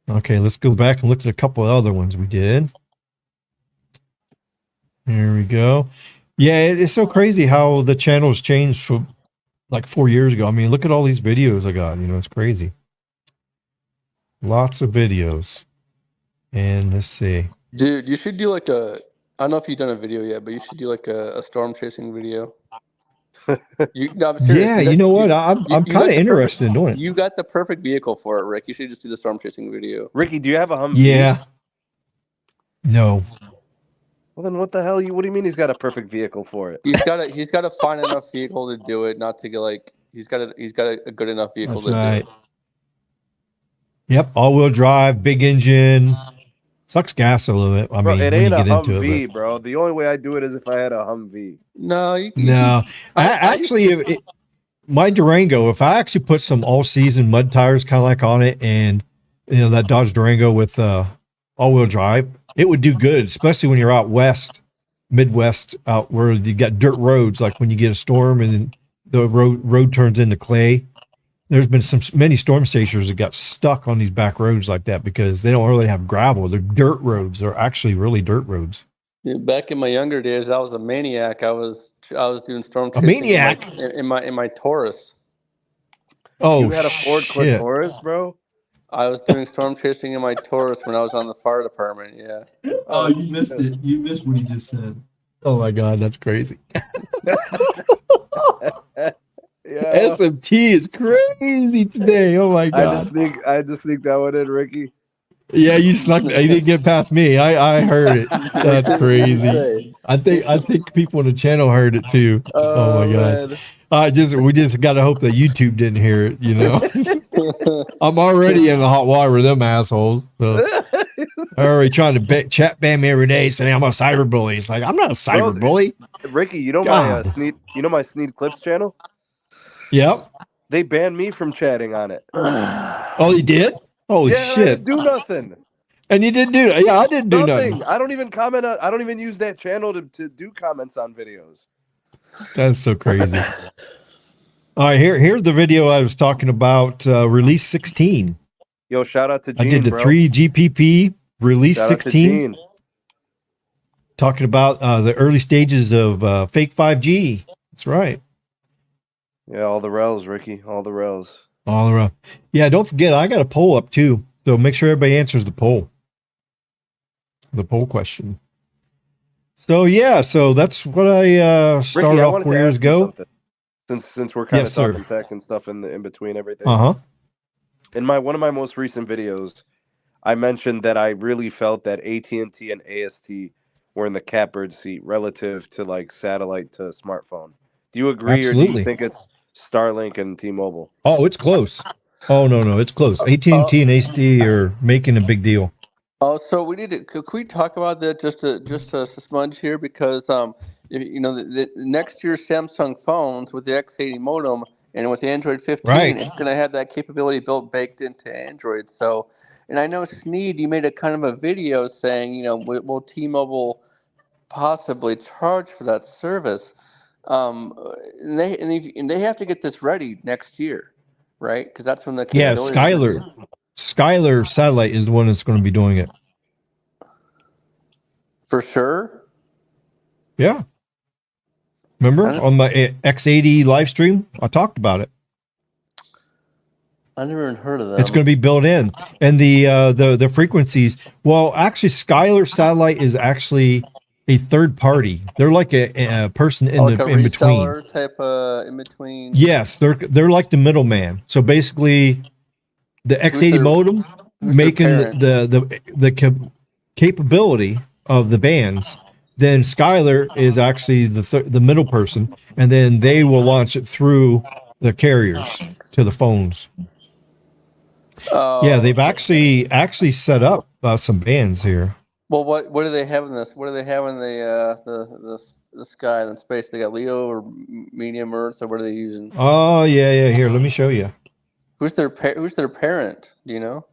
okay, let's go back and look at a couple of other ones we did. Here we go. Yeah, it's so crazy how the channel's changed from like 4 years ago. I mean, look at all these videos I got. It's crazy. Lots of videos. And let's see. Dude, you should do like I don't know if you've done a video yet, but you should do like a storm chasing video. Yeah, you know what? I'm kind of interested in doing it. You got the perfect vehicle for it, Rick. You should just do the storm chasing video. Ricky, do you have a Humvee? Yeah. No. Well, then what the hell? What do you mean he's got a perfect vehicle for it? He's got to find enough vehicle to do it, not to get like he's got a good enough vehicle That's to right. do it. Yep, all-wheel drive, big engine. Sucks gas a little bit. I mean, it when ain't you get a into Humvee, it, bro. The only way I do it is if I had a Humvee. No, my Durango, if I actually put some all-season mud tires kind of like on it, and that Dodge Durango with all-wheel drive, it would do good, especially when you're out west, Midwest, out where you got dirt roads, like when you get a storm and the road turns into clay. There's been many storm chasers that got stuck on these back roads like that because they don't really have gravel. They're dirt roads. They're actually really dirt roads. Yeah, back in my younger days, I was a maniac. I was doing storm chasing. A maniac in my Taurus. Oh, you had a Ford Cliff Taurus, bro? I was doing storm chasing in my Taurus when I was on the fire department. Yeah. Oh, you missed it. You missed what he just said. Oh my God, that's crazy. Yeah. SMT is crazy today. Oh my God. I just sneaked that one in, Ricky. Yeah, you snuck. You didn't get past me. I heard it. That's crazy. I think people on the channel heard it too. Oh my God. Man. We just got to hope that YouTube didn't hear it. I'm already in the hot water with them assholes. So. They're already trying to chat ban me every day, saying I'm a cyberbully. It's like I'm not a cyberbully. Ricky, you know my Sneed Clips channel? Yep. They banned me from chatting on it. Oh, he did? Holy shit! I didn't do nothing. And you didn't do that? Yeah, I didn't do nothing. I don't even comment on. I don't even use that channel to do comments on videos. That's so crazy. All right, here's the video I was talking about. Release 16. Yo, shout out to Gene, I did the 3GPP release 16. Talking about the early stages of fake 5G. That's right. Yeah, all the rels, Ricky. All the rels. All around. Yeah, don't forget, I got a poll up too. So make sure everybody answers the poll. The poll question. So yeah, so that's what I started Ricky, off 4 years ago. Since we're kind of talking tech and stuff in between everything. In one of my most recent videos, I mentioned that I really felt that AT&T and AST were in the catbird seat relative to like satellite to smartphone. Do you agree, Absolutely. Or do you think it's Starlink and T-Mobile? Oh, it's close. Oh no, it's close. AT&T and AST are making a big deal. Oh, so could we talk about that just a smudge here, because the next year's Samsung phones with the X80 modem and with the Android 15, it's going to have that capability baked into Android. So And I know Sneed, you made a kind of a video saying, you know, will T-Mobile possibly charge for that service? And they have to get this ready next year, right? Because that's when the capability. Skylar Satellite is the one that's going to be doing it. For sure. Yeah. Remember on my X80 live stream, I talked about it. I never even heard of that. It's going to be built in, and the frequencies. Well, actually, Skylar Satellite is actually a third party. They're like a person in in between. Type in between. Yes, they're like the middleman. So basically, the X80 modem making the capability of the bands. Then Skylar is actually the middle person, and then they will launch it through the carriers to the phones. Yeah, they've actually set up some bands here. Well, what do they have in this? What do they have in the sky and space? They got Leo or medium Earth, or what are they using? Oh yeah. Here, let me show you. Who's their parent? Do you know?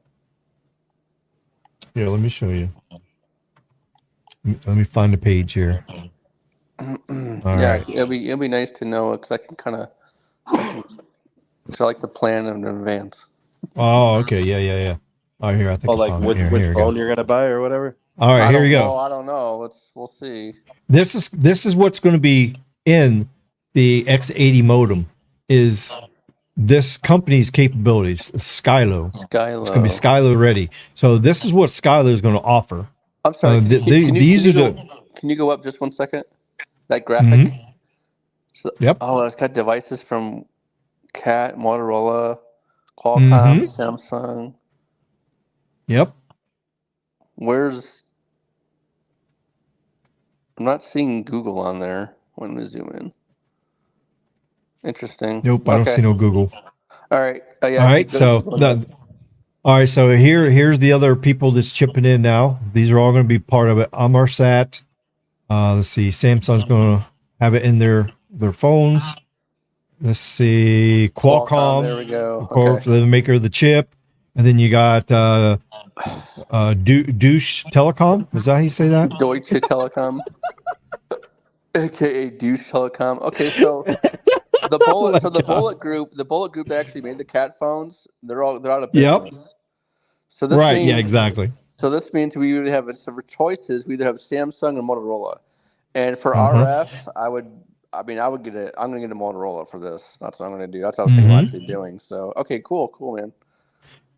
Here, let me show you. Let me find the page here. Right. It'll be nice to know because I can kind of. I like to plan in advance. Oh, okay, yeah. Oh, here I think. Oh, like which phone you're gonna buy or whatever. All right, here we go. I don't know. We'll see. This is what's going to be in the X80 modem. Is this company's capabilities? Skylo. It's going to be Skylo ready. So this is what Skylo is going to offer. I'm sorry. Can you go up just 1 second? That graphic. Mm-hmm. So, yep. Oh, it's got devices from Cat, Motorola, Qualcomm, Samsung. Yep. I'm not seeing Google on there. When we zoom in. Interesting. Nope, I don't see no Google. All right. All right. So here's the other people that's chipping in now. These are all going to be part of it. Amarsat. Let's see. Samsung's going to have it in their phones. Let's see. Qualcomm. There we go. Of course, the maker of the chip. And then you got Deutsche Telekom. Is that how you say that? Deutsche Telekom. AKA Douche Telecom. Okay, so the Bullet Group actually made the Cat phones. They're out of business. Yep. So this means, exactly. So this means we would have some choices. We either have Samsung or Motorola. And for RF, I would get it. I'm going to get a Motorola for this. That's what I'm going to do. That's what I was thinking about actually doing. So, okay, cool, man.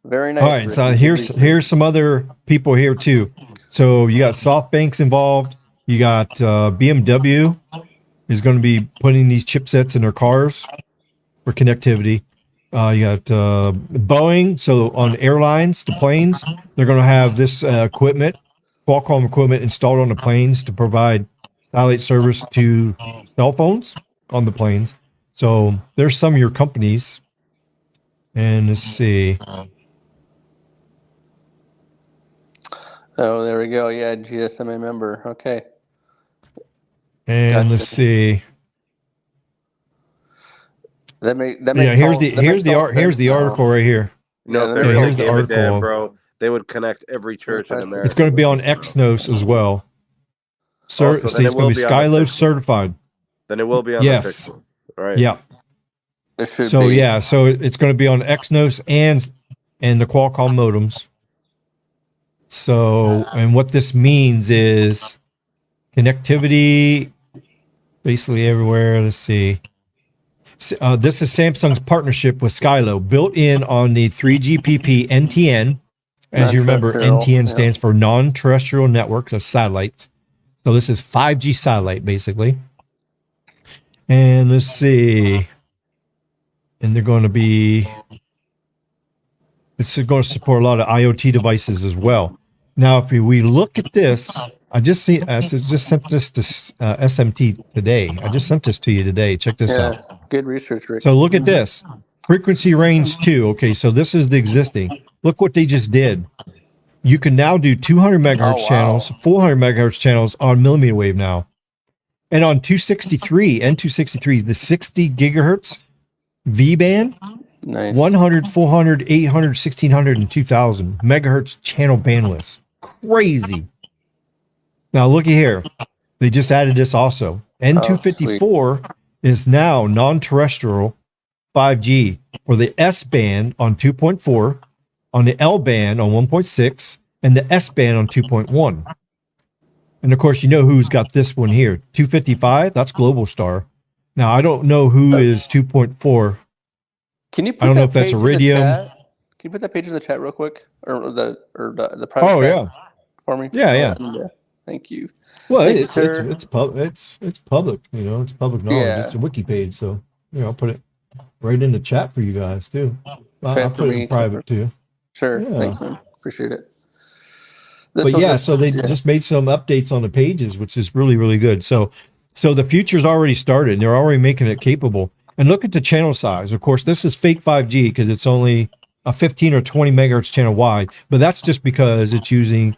Very nice. All right, so here's some other people here too. So you got SoftBank's involved. You got BMW is going to be putting these chipsets in their cars for connectivity. You got Boeing. So on airlines, the planes, they're going to have this equipment, Qualcomm equipment installed on the planes to provide satellite service to cell phones on the planes. So there's some of your companies. And let's see. Oh, there we go. Yeah, GSMA member. Okay. And let's see. That makes here's the article right here. No, here's the article, damn, bro. They would connect every church in America. It's going to be on Exynos as well. It's going to be Skylo certified. Then it will be on the Pixel. All right. Yeah. So it's going to be on Exynos and the Qualcomm modems. So, and what this means is connectivity basically everywhere. Let's see. This is Samsung's partnership with Skylo, built in on the 3GPP NTN. As you remember, NTN stands for non-terrestrial network, that's satellites. So this is 5G satellite, basically. And let's see. And they're going to be... It's going to support a lot of IoT devices as well. Now, if we look at this, I just sent this to SMT today. I just sent this to you today. Check this out. Good research, Rick. So look at this. Frequency range 2. Okay, so this is the existing. Look what they just did. You can now do 200 megahertz channels, 400 megahertz channels on millimeter wave now. And on 263, the 60 gigahertz V band, Nice. 100, 400, 800, 1600, and 2000 megahertz channel bandwidths. Crazy. Now, looky here. They just added this also. N254 is now non-terrestrial 5G for the S band on 2.4, on the L band on 1.6, and the S band on 2.1. And of course, you know who's got this one here. 255, that's Global Star. Now, I don't know who is 2.4. Can you put I don't that know if that's page Iridium. in the chat? Can you put that page in the chat real quick? Or the private Oh, chat yeah. for me? Yeah. Thank you. Well, Thank you, it's public, you know, it's public knowledge. Yeah. It's a wiki page, so you know, I'll put it right in the chat for you guys too. I'll put it in private too. Sure. Yeah. Thanks, man. Appreciate it. But yeah, so they just made some updates on the pages, which is really, really good. So the future's already started, and they're already making it capable. And look at the channel size. Of course, this is fake 5G because it's only a 15 or 20 megahertz channel wide, but that's just because it's using,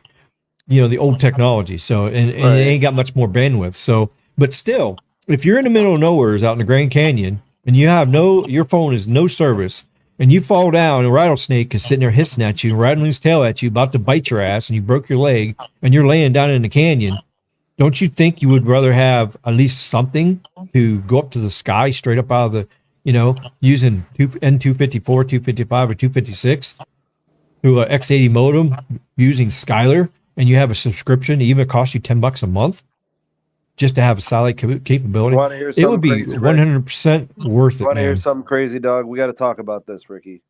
you know, the old technology. So, and it ain't got much more bandwidth. So, but still, if you're in the middle of nowhere out in the Grand Canyon and you have your phone is no service, and you fall down and a rattlesnake is sitting there hissing at you, rattling his tail at you, about to bite your ass, and you broke your leg, and you're laying down in the canyon, don't you think you would rather have at least something to go up to the sky straight up out of the, you know, using N254, 255, or 256 through an X80 modem using Skylar, and you have a subscription, even cost you $10 a month just to have a satellite capability? It would be 100% worth it. Want to hear something crazy, dog? We got to talk about this, Ricky.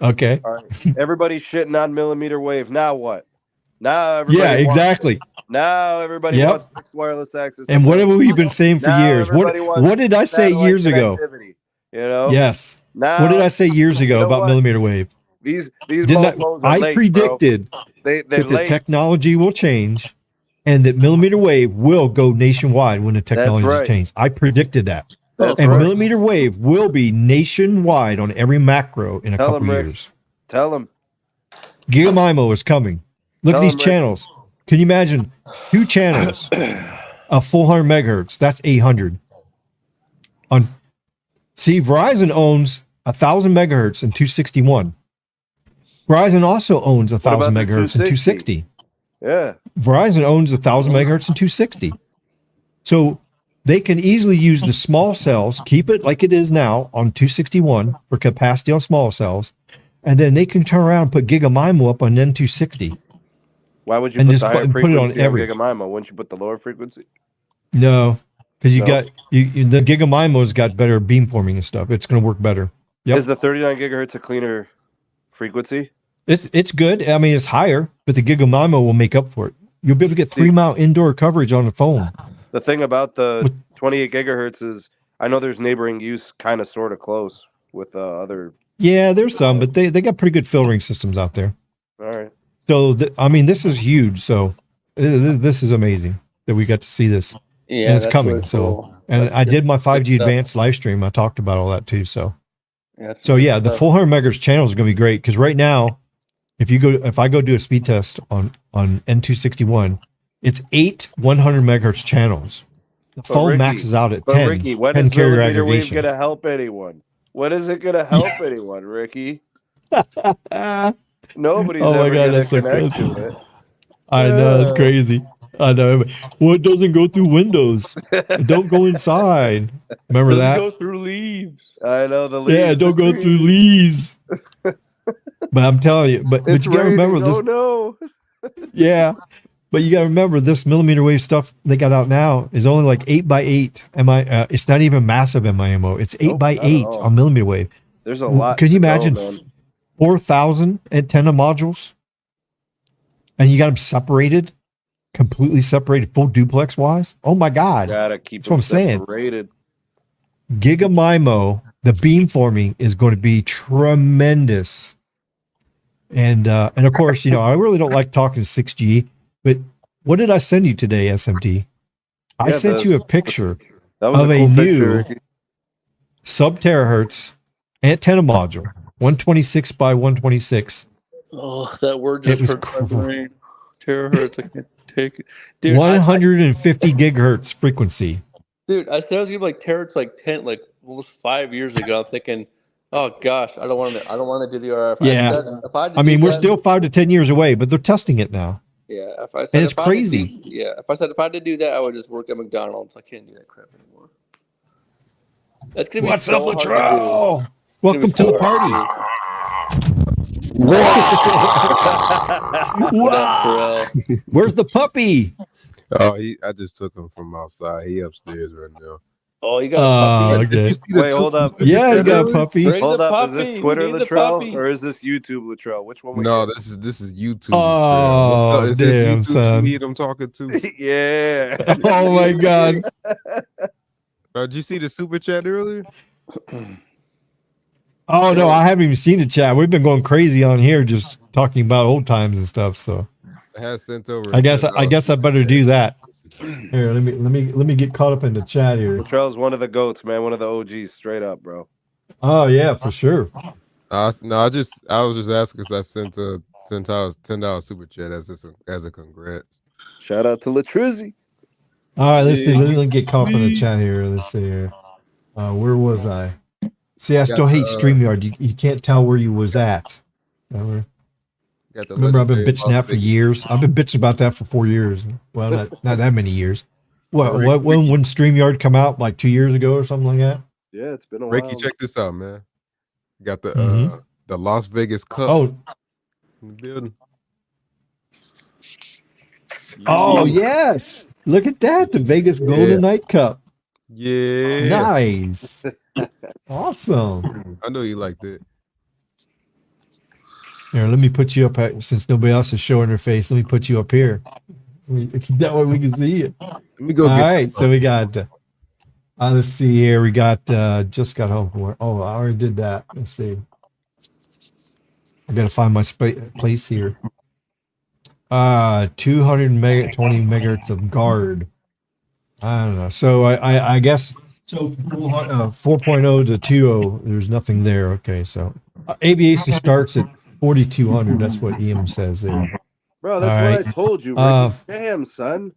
Okay. All right. Everybody's shitting on millimeter wave. Now what? Now everybody exactly. Now everybody wants fixed wireless access. And what have we been saying for years? What did I say years ago? You know? Yes. Now, what did I say years ago about millimeter wave? These mofos are late, predicted that the technology will change and that millimeter wave will go nationwide when the technology changes. I predicted that. Millimeter wave will be nationwide on every macro in a couple years. Tell them. GigaMIMO is coming. Look at these channels. Can you imagine 2 channels of 400 megahertz? That's 800. See, Verizon owns 1,000 megahertz and 261. Verizon also owns 1,000 megahertz and 260. Yeah. Verizon owns 1,000 megahertz and 260. So they can easily use the small cells, keep it like it is now on 261 for capacity on small cells, and then they can turn around and put GigaMIMO up on N260. Why would you put the higher frequency on GigaMIMO? Wouldn't you put the lower frequency? No, because the GigaMIMO's got better beamforming and stuff. It's going to work better. Is the 39 gigahertz a cleaner frequency? It's good. I mean, it's higher, but the GigaMIMO will make up for it. You'll be able to get 3-mile indoor coverage on the phone. The thing about the 28 gigahertz is, I know there's neighboring use kind of sort of close with other. Yeah, there's some, but they got pretty good filtering systems out there. All right. So, I mean, this is huge. So this is amazing that we got to see this. Yeah, and it's coming. Really so, cool. and I did my 5G advanced live stream. I talked about all that too. So, the 400 megahertz channel is going to be great. Cause right now, if I go do a speed test on N261, it's 8 100 megahertz channels. The phone maxes out at 10. Ricky, when is millimeter wave going to help anyone? When is it going to help anyone, Ricky? Nobody's ever going to connect to it. I know, it's crazy. I know. Well, it doesn't go through windows. It don't go inside. Remember that? It doesn't go through leaves. I know the leaves. Yeah, it don't go through leaves. But I'm telling you, but you got to remember this. Oh no. Yeah, but you got to remember this millimeter wave stuff they got out now is only like 8x8 it's not even massive MIMO. It's 8x8 on millimeter wave. There's a lot. Can you imagine 4,000 antenna modules? And you got them separated, completely separated, full duplex wise. Oh my God! Gotta keep that's what I'm separated. saying. GigaMIMO, the beamforming is going to be tremendous. And of course, you know, I really don't like talking 6G, but what did I send you today, SMT? I sent you a picture of a new sub-terahertz antenna module, 126 by 126. Oh, that word just hurt my brain. Terahertz, I can't take it. Dude, 150 gigahertz frequency. Dude, I said I was gonna be like terahertz like 10, like almost 5 years ago. I'm thinking Oh gosh, I don't want to do the RF. Yeah. I mean, we're still 5 to 10 years away, but they're testing it now. Yeah, if I said and it's crazy. If I had to do that, I would just work at McDonald's. I can't do that crap anymore. That's gonna be What's so up, hard to Latrell? do. Welcome to the party. Wow. Where's the puppy? Oh, I just took him from outside. He upstairs right now. Oh, you got a puppy? Okay. Wait, hold up. Yeah, you got a puppy. Hold up. Is this Twitter Latrell or is this YouTube Latrell? Which one? No, this is YouTube. Oh, is damn, this YouTube son. Sneed I'm talking to? Yeah. Oh my God. Did you see the super chat earlier? Oh no, I haven't even seen the chat. We've been going crazy on here, just talking about old times and stuff. So I had sent over. I guess I better do that. Here, let me get caught up in the chat here. Latrell's one of the goats, man. One of the OGs, straight up, bro. Oh yeah, for sure. No, I was just asking because I sent out $10 super chat as a congrats. Shout out to Latrizzi. All right, let's see. Let me get caught up in the chat here. Let's see here. Where was I? See, I still hate StreamYard. You can't tell where you was at. Remember, I've been bitching that for years. I've been bitching about that for 4 years. Well, not that many years. When StreamYard come out, like 2 years ago or something like that? Yeah, it's been a while. Ricky, check this out, man. Got the Las Vegas Cup. Oh, in the building. Oh yes! Look at that, the Vegas Golden Night Cup. Yeah, nice, awesome. I know you liked it. Here, let me put you up since nobody else is showing their face. Let me put you up here. That way we can see it. Let me go. All right, so we got. Let's see here. We got. Just got home from work. Oh, I already did that. Let's see. I gotta find my place here. 220 megahertz of guard. I don't know. So I guess so. 4.0 to 2.0. There's nothing there. Okay, so aviation starts at 4,200. That's what EM says there. Bro, that's what I told you. Ricky. Damn, son.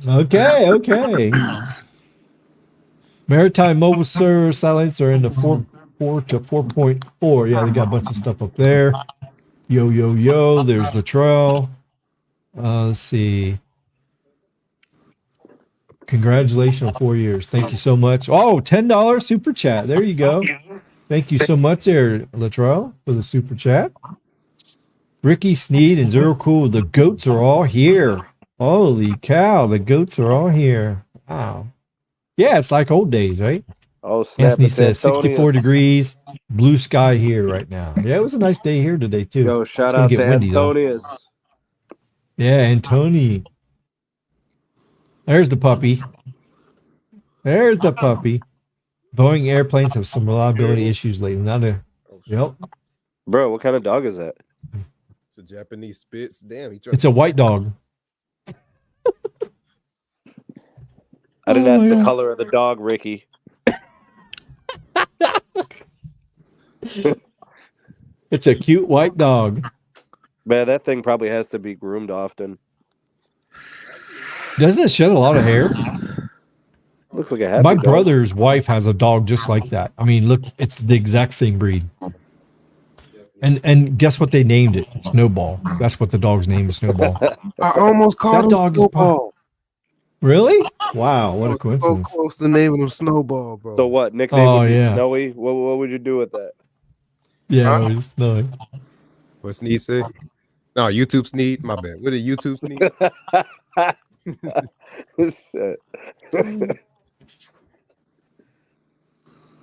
Okay. Maritime mobile service satellites are in the 4 to 4.4. Yeah, they got a bunch of stuff up there. Yo. There's the trail. Let's see. Congratulations on 4 years. Thank you so much. Oh, $10 super chat. There you go. Thank you so much there, Latrell, for the super chat. Ricky, Sneed, and Zero Cool. The goats are all here. Holy cow, the goats are all here. Wow. Yeah, it's like old days, right? Oh, snap. Anthony says 64 degrees, blue sky here right now. Yeah, it was a nice day here today, too. Yo, shout out to Antonius. Yeah, Antony. There's the puppy. Boeing airplanes have some reliability issues lately. Yep. Bro, what kind of dog is that? It's a Japanese Spitz. Damn, it's a white dog. I didn't ask the color of the dog, Ricky. It's a cute white dog. Man, that thing probably has to be groomed often. Doesn't it shed a lot of hair? Looks like a happy My dog. brother's wife has a dog just like that. I mean, look, it's the exact same breed. And guess what they named it? Snowball. That's what the dog's name is, Snowball. I almost called him Snowball. Really? Wow, what a coincidence. So close to naming him Snowball, bro. So what? Nickname would be Snowy? What would you do with that? Yeah, it was Snowy. What Sneed say? No, YouTube Sneed. My bad. What did YouTube Sneed?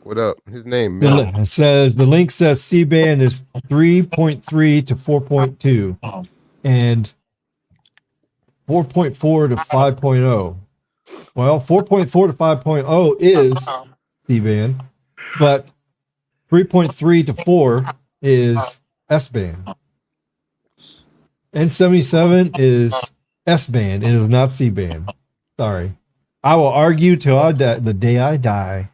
What up? His name. It says the link says C-band is 3.3 to 4.2 and 4.4 to 5.0. Well, 4.4 to 5.0 is C-band, but 3.3 to 4 is S-band. N77 is S-band. It is not C-band. Sorry. I will argue till the day I die.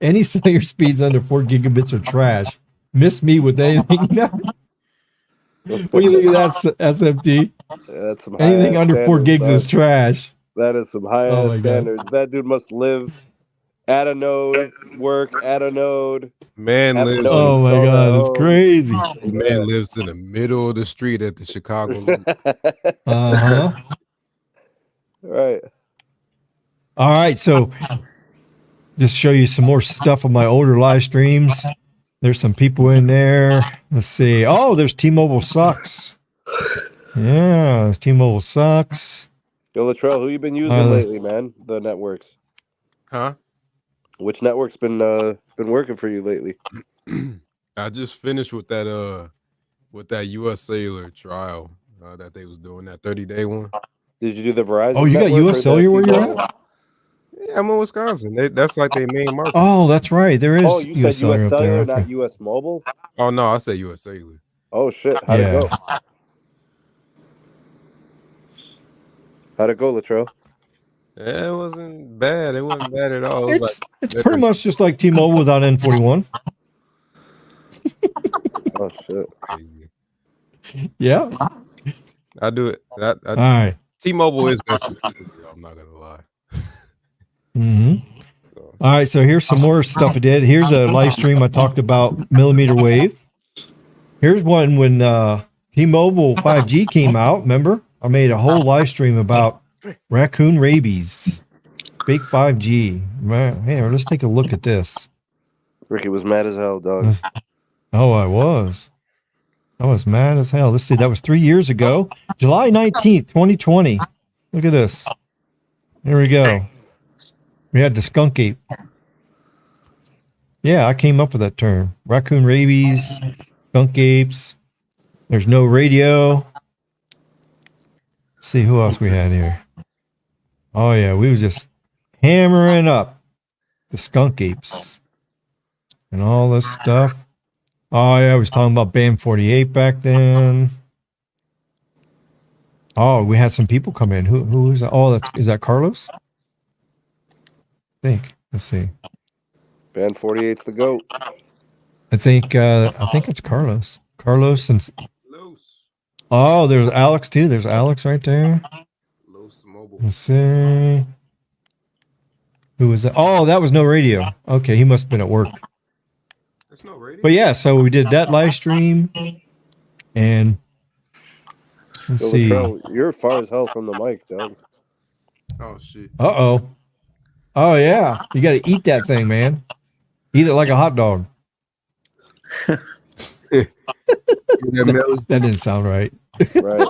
Any cellular speeds under 4 gigabits are trash. Miss me with anything. What do you think of that, SMT? That's some anything under 4 gigs is trash. That is some high-ass standards. That dude must live Add a node, work, add a node. Man lives. Oh my God, it's crazy. Man lives in the middle of the street at the Chicago Loop. Right. All right, so just show you some more stuff of my older live streams. There's some people in there. Let's see. Oh, there's T-Mobile sucks. Yeah, T-Mobile sucks. Yo, Latrell, who you been using lately, man? The networks. Huh? Which network's been working for you lately? I just finished with that US Cellular trial that they was doing, that 30-day one. Did you do the Verizon? Oh, you got US Cellular where you're at? Yeah, I'm in Wisconsin. That's like their main market. Oh, that's right. There is. Oh, you US said US Cellular, there. not US Mobile? Oh no, I said US Cellular. Oh shit! How'd it go? How'd it go, Latrell? Yeah, it wasn't bad. It wasn't bad at all. It's pretty much just like T-Mobile without N41. Oh shit! Crazy. Yeah, I do it. All right. T-Mobile is best. I'm not gonna lie. So. All right, so here's some more stuff I did. Here's a live stream I talked about millimeter wave. Here's one when T-Mobile 5G came out. Remember, I made a whole live stream about raccoon rabies, fake 5G. Man, here, let's take a look at this. Ricky was mad as hell, dog. Oh, I was mad as hell. Let's see, that was 3 years ago, July 19th, 2020. Look at this. Here we go. We had the skunk ape. Yeah, I came up with that term. Raccoon rabies, skunk apes. There's no radio. Let's see who else we had here. Oh yeah, we was just hammering up the skunk apes and all this stuff. Oh yeah, I was talking about Band 48 back then. Oh, we had some people come in. Who is that? Oh, is that Carlos? I think. Let's see. Band 48's the GOAT. I think it's Carlos. Carlos and oh, there's Alex too. There's Alex right there. Let's see. Who was that? Oh, that was no radio. Okay, he must have been at work. There's no radio. But yeah, so we did that live stream, and let's see. You're far as hell from the mic, dog. Oh shit. Uh-oh. Oh yeah, you got to eat that thing, man. Eat it like a hot dog. That didn't sound right. Right.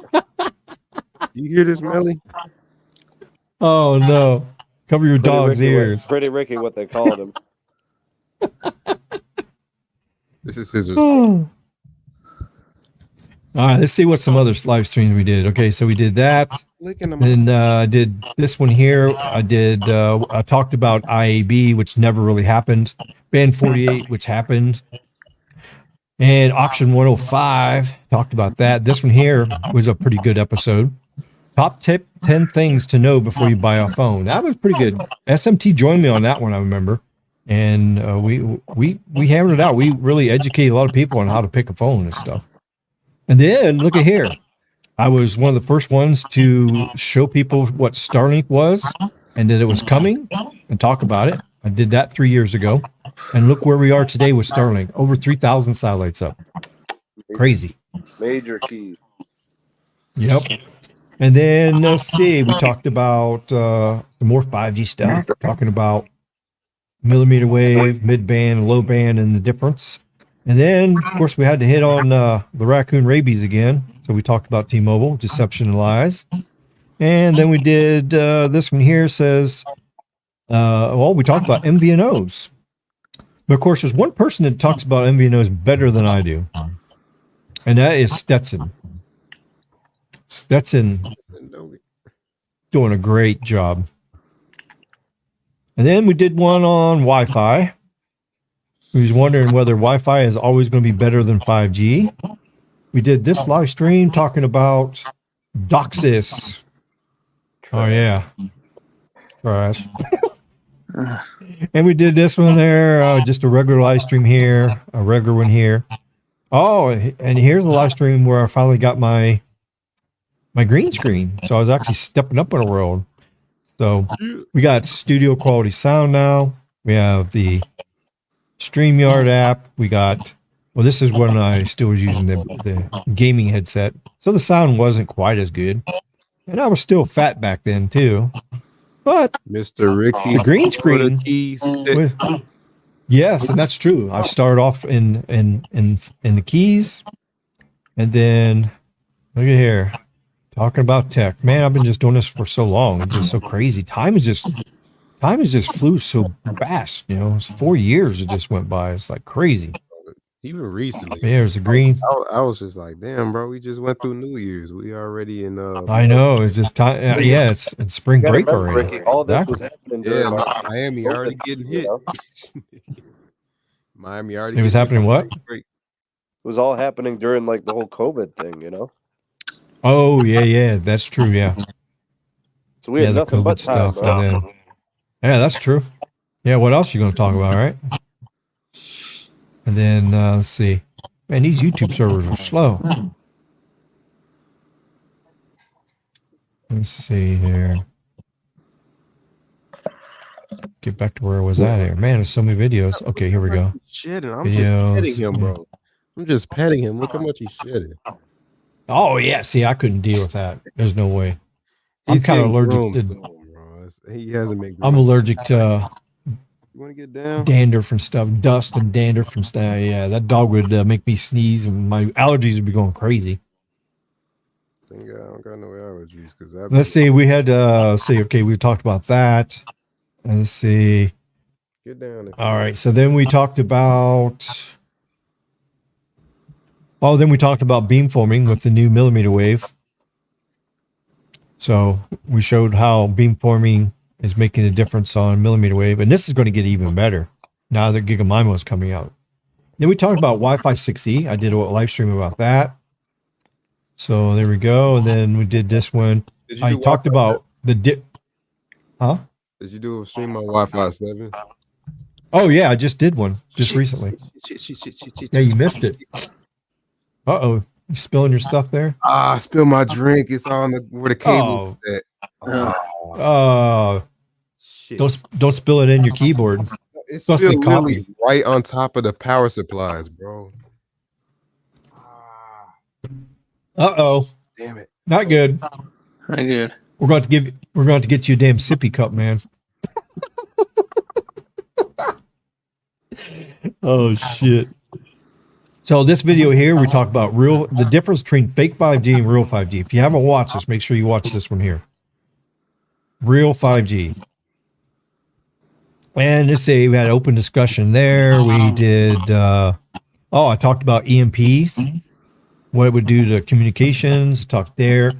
You hear this, Melly? Oh no! Cover your dog's ears. Pretty Ricky, what they called him. This is his. All right, let's see what some other live streams we did. Okay, so we did that. Then I did this one here. I talked about IAB, which never really happened. Band 48, which happened. And Auction 105, talked about that. This one here was a pretty good episode. Top 10 things to know before you buy a phone. That was pretty good. SMT joined me on that one, I remember. And we hammered it out. We really educated a lot of people on how to pick a phone and stuff. And then look at here. I was one of the first ones to show people what Starlink was and that it was coming and talk about it. I did that 3 years ago. And look where we are today with Starlink. Over 3,000 satellites up. Crazy. Major keys. Yep. And then let's see. We talked about some more 5G stuff. Talking about millimeter wave, mid-band, low band, and the difference. And then, of course, we had to hit on the raccoon rabies again. So we talked about T-Mobile, deception and lies. And then we did this one here says, well, we talked about MVNOs. But of course, there's one person that talks about MVNOs better than I do. And that is Stetson. Stetson doing a great job. And then we did one on Wi-Fi. We was wondering whether Wi-Fi is always going to be better than 5G. We did this live stream talking about DOCSIS. Oh, yeah. Trash. And we did this one there, just a regular live stream here, a regular one here. Oh, and here's the live stream where I finally got my green screen. So I was actually stepping up in the world. So we got studio quality sound now. We have the StreamYard app. We got, well, this is when I still was using the gaming headset. So the sound wasn't quite as good. And I was still fat back then too. But Mr. Ricky, the green screen was, yes, and that's true. I started off in the keys, and then look at here, talking about tech. Man, I've been just doing this for so long. It's just so crazy. Time is just flew so fast. You know, it's 4 years it just went by. It's like crazy. Even recently. Yeah, there's a green. I was just like, damn, bro, we just went through New Year's. We already in I know, it's just time. Yeah, it's spring break already. Ricky, all this was happening during Miami COVID, already getting hit. Miami already. It was happening what? It was all happening during like the whole COVID thing, you know. Oh yeah, that's true. Yeah. So we had nothing but time, stuff. And then, yeah, that's true. Yeah, what else are you going to talk about, right? And then let's see. Man, these YouTube servers are slow. Let's see here. Get back to where I was at here. Man, there's so many videos. Okay, here we go. Shitting. I'm just petting him, bro. I'm just petting him. Look how much he's shitting. Oh yeah, see, I couldn't deal with that. There's no way. I'm kind of allergic to. He hasn't made. I'm allergic to. You want to get down? Dandruff and stuff, dust and dandruff and stuff. Yeah, that dog would make me sneeze, and my allergies would be going crazy. I don't got no allergies because let's see. We had okay, we talked about that. And let's see. Get down. All right. So then we talked about. Oh, then we talked about beamforming with the new millimeter wave. So we showed how beamforming is making a difference on millimeter wave, and this is going to get even better now that GigaMimo is coming out. Then we talked about Wi-Fi 6E. I did a live stream about that. So there we go. And then we did this one. I talked about the dip. Huh? Did you do a stream on Wi-Fi 7? Oh yeah, I just did one just recently. Yeah, you missed it. Uh-oh. You spilling your stuff there? I spilled my drink. It's on where the cable is at. Oh. Shit. Don't spill it in your keyboard. It's spilled really right on top of the power supplies, bro. Uh-oh. Damn it. Not good. Not good. We're going to get you a damn sippy cup, man. Oh shit. So this video here, we talk about the difference between fake 5G and real 5G. If you haven't watched this, make sure you watch this one here. Real 5G. And let's say we had an open discussion there. We did, I talked about EMPs, what it would do to communications, talked there.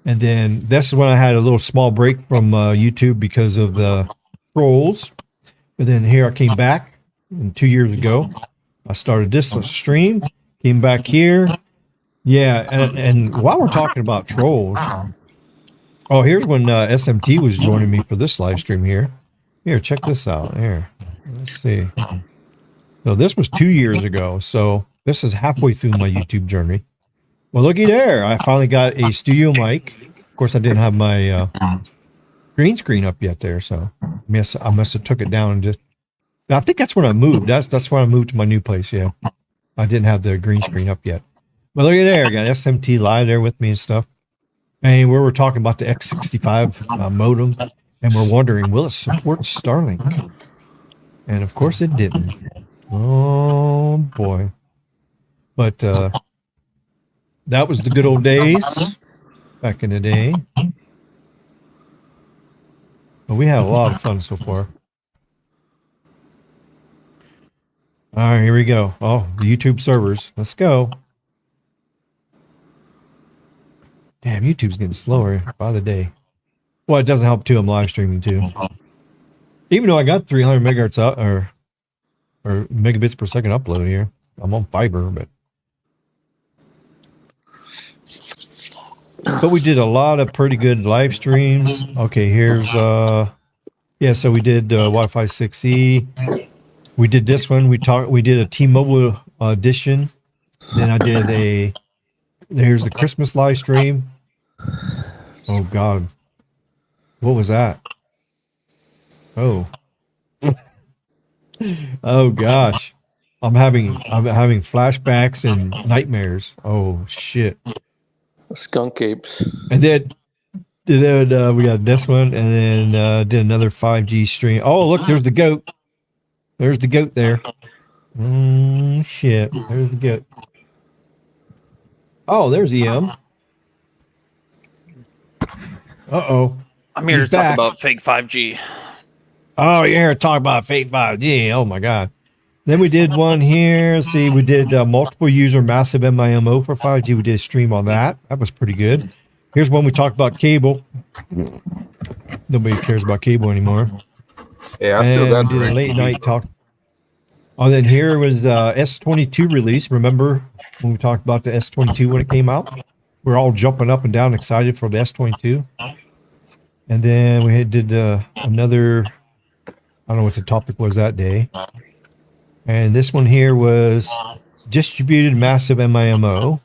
And then this is when I had a little small break from YouTube because of the trolls. But then here I came back 2 years ago. I started this stream, came back here. Yeah, and while we're talking about trolls, oh, here's when SMT was joining me for this live stream here. Here, check this out. Here, let's see. So this was 2 years ago. So this is halfway through my YouTube journey. Well, looky there. I finally got a studio mic. Of course, I didn't have my green screen up yet there. So I must have took it down and just. I think that's when I moved. That's when I moved to my new place. Yeah, I didn't have the green screen up yet. But look at there. I got SMT live there with me and stuff. And we were talking about the X65 modem, and we're wondering, will it support Starlink? And of course, it didn't. Oh boy! But that was the good old days back in the day. But we had a lot of fun so far. All right, here we go. Oh, the YouTube servers. Let's go. Damn, YouTube's getting slower by the day. Well, it doesn't help too. I'm live streaming too. Even though I got 300 megahertz out or megabits per second upload here. I'm on fiber, but we did a lot of pretty good live streams. Okay, here's yeah, so we did Wi-Fi 6E. We did this one. We did a T-Mobile edition. Then I did here's the Christmas live stream. Oh God. What was that? Oh. Oh gosh. I'm having flashbacks and nightmares. Oh shit. Skunk apes. And then we got this one, and then did another 5G stream. Oh, look, there's the goat. There's the goat there. Shit. There's the goat. Oh, there's EM. Uh-oh. I'm here to talk about fake 5G. Oh, you're here to talk about fake 5G. Oh, my God. Then we did one here. See, we did multiple user massive MIMO for 5G. We did a stream on that. That was pretty good. Here's one we talked about cable. Nobody cares about cable anymore. Yeah, I still got did a late night talk. Oh, then here was S22 release. Remember when we talked about the S22 when it came out? We're all jumping up and down excited for the S22. And then we did another, I don't know what the topic was that day. And this one here was distributed massive MIMO.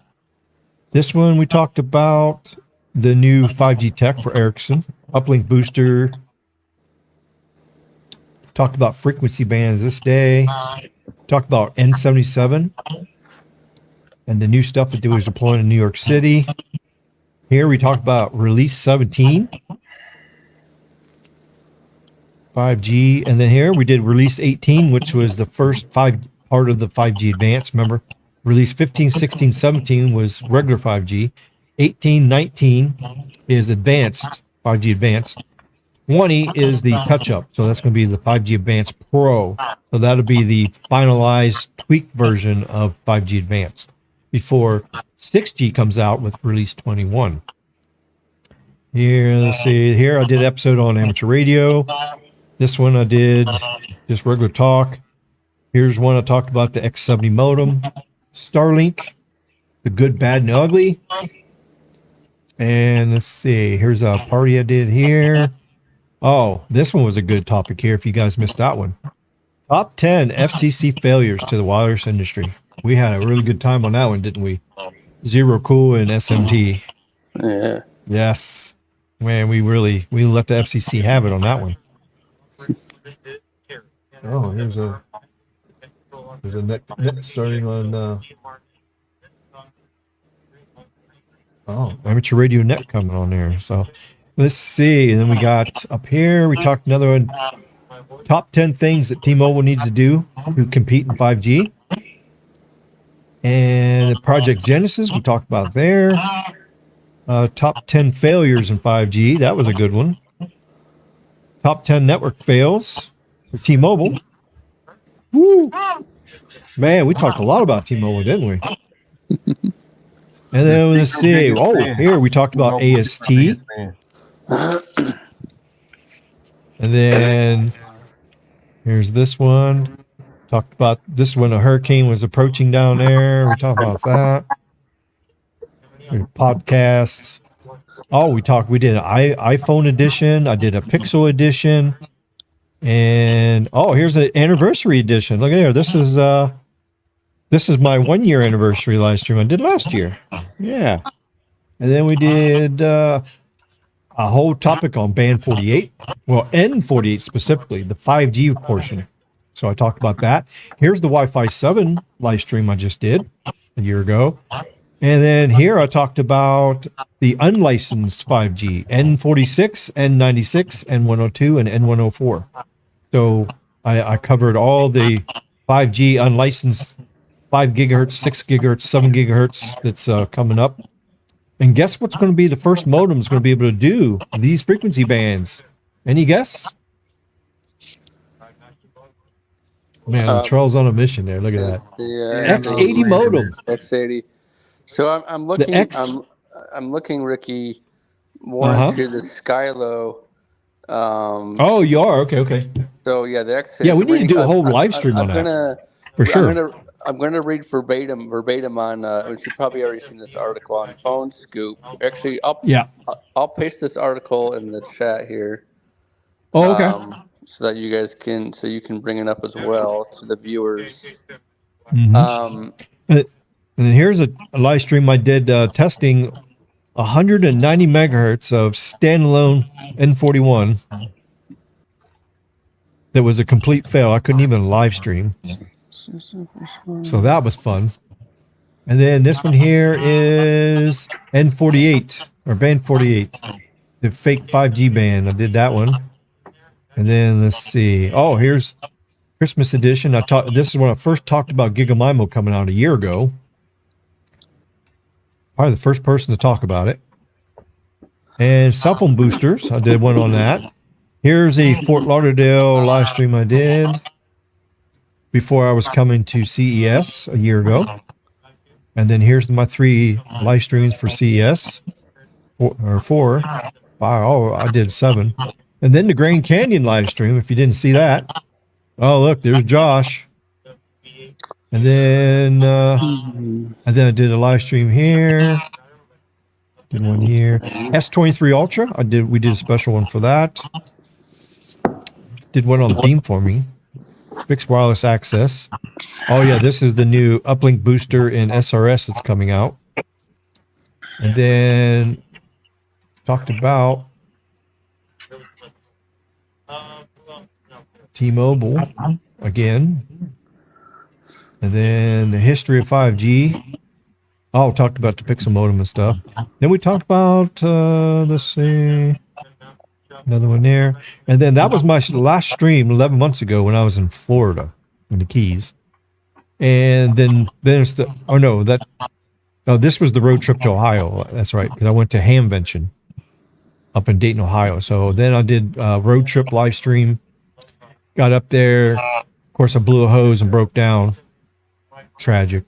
This one we talked about the new 5G tech for Ericsson, uplink booster. Talked about frequency bands this day. Talked about N77 and the new stuff that they was deploying in New York City. Here we talked about release 17. 5G, and then here we did release 18, which was the first part of the 5G advanced. Remember, release 15, 16, 17 was regular 5G. 18, 19 is advanced, 5G advanced. 20 is the touch-up, so that's going to be the 5G advanced Pro. So that'll be the finalized tweaked version of 5G advanced before 6G comes out with release 21. Here, let's see. Here I did an episode on amateur radio. This one I did just regular talk. Here's one I talked about the X70 modem, Starlink, the good, bad, and ugly. And let's see. Here's a party I did here. Oh, this one was a good topic here if you guys missed that one. Top 10 FCC failures to the wireless industry. We had a really good time on that one, didn't we? Zero Cool and SMT. Yeah. Yes. Man, we let the FCC have it on that one. Oh, there's a net starting on amateur radio net coming on there. So let's see. And then we got up here, we talked another one. Top 10 things that T-Mobile needs to do to compete in 5G. And Project Genesis, we talked about there. Top 10 failures in 5G. That was a good one. Top 10 network fails for T-Mobile. Woo! Man, we talked a lot about T-Mobile, didn't we? And then let's see. Oh, here we talked about AST. And then here's this one. Talked about this when a hurricane was approaching down there. We talked about that. Podcast. Oh, we did an iPhone edition. I did a Pixel edition. And oh, here's an anniversary edition. Look at here. This is my 1 year anniversary live stream I did last year. Yeah. And then we did a whole topic on band 48. Well, N48 specifically, the 5G portion. So I talked about that. Here's the Wi-Fi 7 live stream I just did a year ago. And then here I talked about the unlicensed 5G, N46, N96, N102, and N104. So I covered all the 5G unlicensed 5 gigahertz, 6 gigahertz, 7 gigahertz that's coming up. And guess what's going to be the first modem is going to be able to do these frequency bands? Any guess? Man, the Charles on a mission there. Look at that. The X80 modem. X80. So I'm looking. I'm looking, Ricky, more into the Skylo. Oh, you are okay. So yeah, the X80. Yeah, we need to do a whole live stream on that. For sure. I'm gonna read verbatim on. Which you've probably already seen this article on Phone Scoop. Actually, I'll paste this article in the chat here. Oh, okay. So that you can bring it up as well to the viewers. Mm-hmm. And then here's a live stream I did testing 190 megahertz of standalone N41. that was a complete fail. I couldn't even live stream. So that was fun. And then this one here is N48 or Band 48, the fake 5G band. I did that one. And then let's see. Oh, here's Christmas edition. This is when I first talked about Gigamimo coming out a year ago. Probably the first person to talk about it. And cell phone boosters. I did one on that. Here's a Fort Lauderdale live stream I did before I was coming to CES a year ago. And then here's my 3 live streams for CES. 4. Oh, I did 7. And then the Grand Canyon live stream, if you didn't see that. Oh, look, there's Josh. And then I did a live stream here. Did one here. S23 Ultra. We did a special one for that. Did one on beamforming. Fixed wireless access. Oh yeah, this is the new uplink booster in SRS that's coming out. And then talked about T-Mobile again. And then the history of 5G. Oh, talked about the Pixel modem and stuff. Then we talked about, let's see, another one there. And then that was my last stream 11 months ago when I was in Florida, in the Keys. And then it's the, this was the road trip to Ohio. That's right, because I went to Hamvention up in Dayton, Ohio. So then I did a road trip live stream. Got up there. Of course, I blew a hose and broke down. Tragic.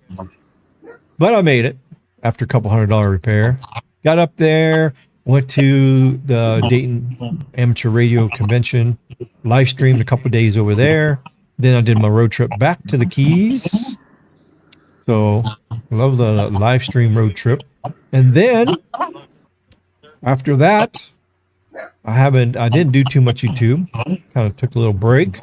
But I made it after a couple $100 repair. Got up there, went to the Dayton Amateur Radio Convention, live streamed a couple days over there. Then I did my road trip back to the Keys. So I love the live stream road trip. And then after that, I didn't do too much YouTube. Kind of took a little break.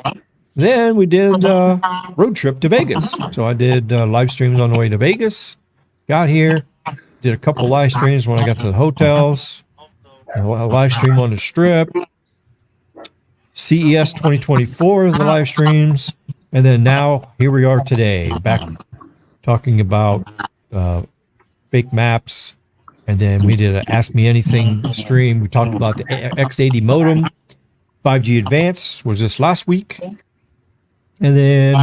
Then we did a road trip to Vegas. So I did live streams on the way to Vegas. Got here, did a couple live streams when I got to the hotels. A live stream on the Strip. CES 2024, the live streams. And then now, here we are today, back talking about fake maps. And then we did an Ask Me Anything stream. We talked about the X80 modem. 5G Advance was this last week. And then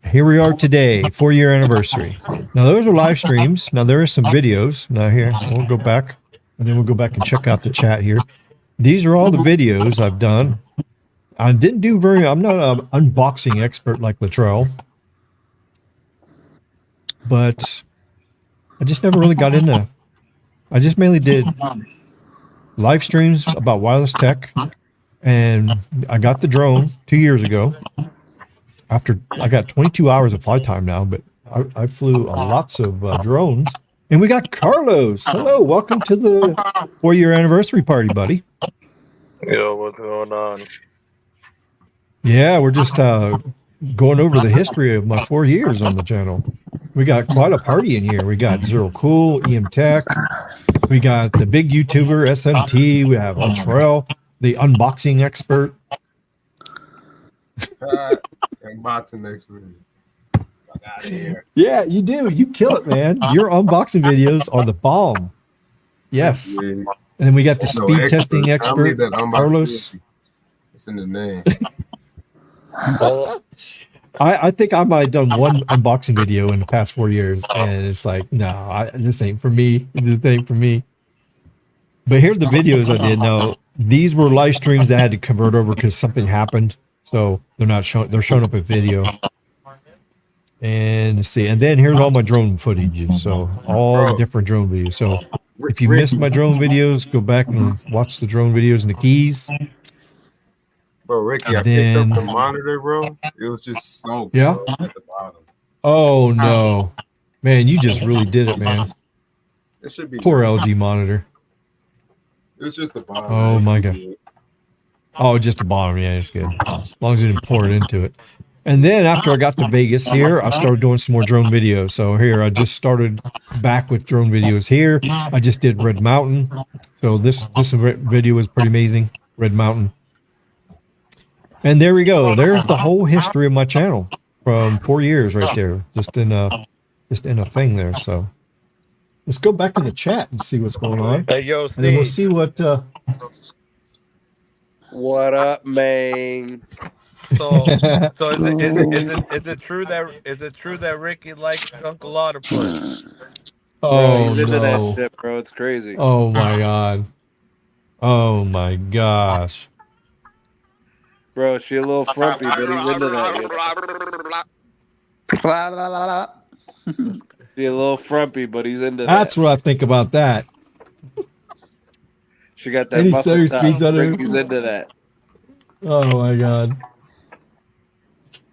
here we are today, 4-year anniversary. Now, those are live streams. Now, there are some videos. Now, here, we'll go back. And then we'll go back and check out the chat here. These are all the videos I've done. I didn't do I'm not an unboxing expert like Latrell. But I just never really got into. I just mainly did live streams about wireless tech. And I got the drone 2 years ago. After I got 22 hours of flight time now, but I flew lots of drones. And we got Carlos. Hello, welcome to the 4-year anniversary party, buddy. Yo, what's going on? Yeah, we're just going over the history of my 4 years on the channel. We got quite a party in here. We got Zero Cool, EM Tech. We got the big YouTuber, SMT. We have Latrell, the unboxing expert. Unboxing expert. Yeah, you do. You kill it, man. Your unboxing videos are the bomb. Yes. And then we got the speed testing expert, Carlos. It's in the name. I think I might have done one unboxing video in the past 4 years, and it's like, no, this ain't for me. This ain't for me. But here's the videos I did. Now, these were live streams that I had to convert over because something happened. So they're not showing. They're showing up in video. And let's see. And then here's all my drone footage. So all the different drone videos. So if you missed my drone videos, go back and watch the drone videos in the Keys. Bro, Ricky, I picked up the monitor, bro. It was just so at the bottom. Oh no, man! You just really did it, man. It should be poor LG monitor. It was just the bottom. Oh my god. Oh, just the bottom. Yeah, it's good. As long as you didn't pour it into it. And then after I got to Vegas here, I started doing some more drone videos. So here, I just started back with drone videos here. I just did Red Mountain. So this video was pretty amazing. Red Mountain. And there we go. There's the whole history of my channel from 4 years right there, just in a thing there. So let's go back in the chat and see what's going on. Hey, yo, and then we'll Steve. see what. What up, man? So is it true that Ricky likes Uncle Octopus? Bro, he's into that no! shit, bro. It's crazy. Oh my god! Oh my gosh! Bro, she a little frumpy, but he's into that. She a little frumpy, but he's into that. That's what I think about that. She got that Any muscle series top. speeds under. Ricky's into that. Oh my god!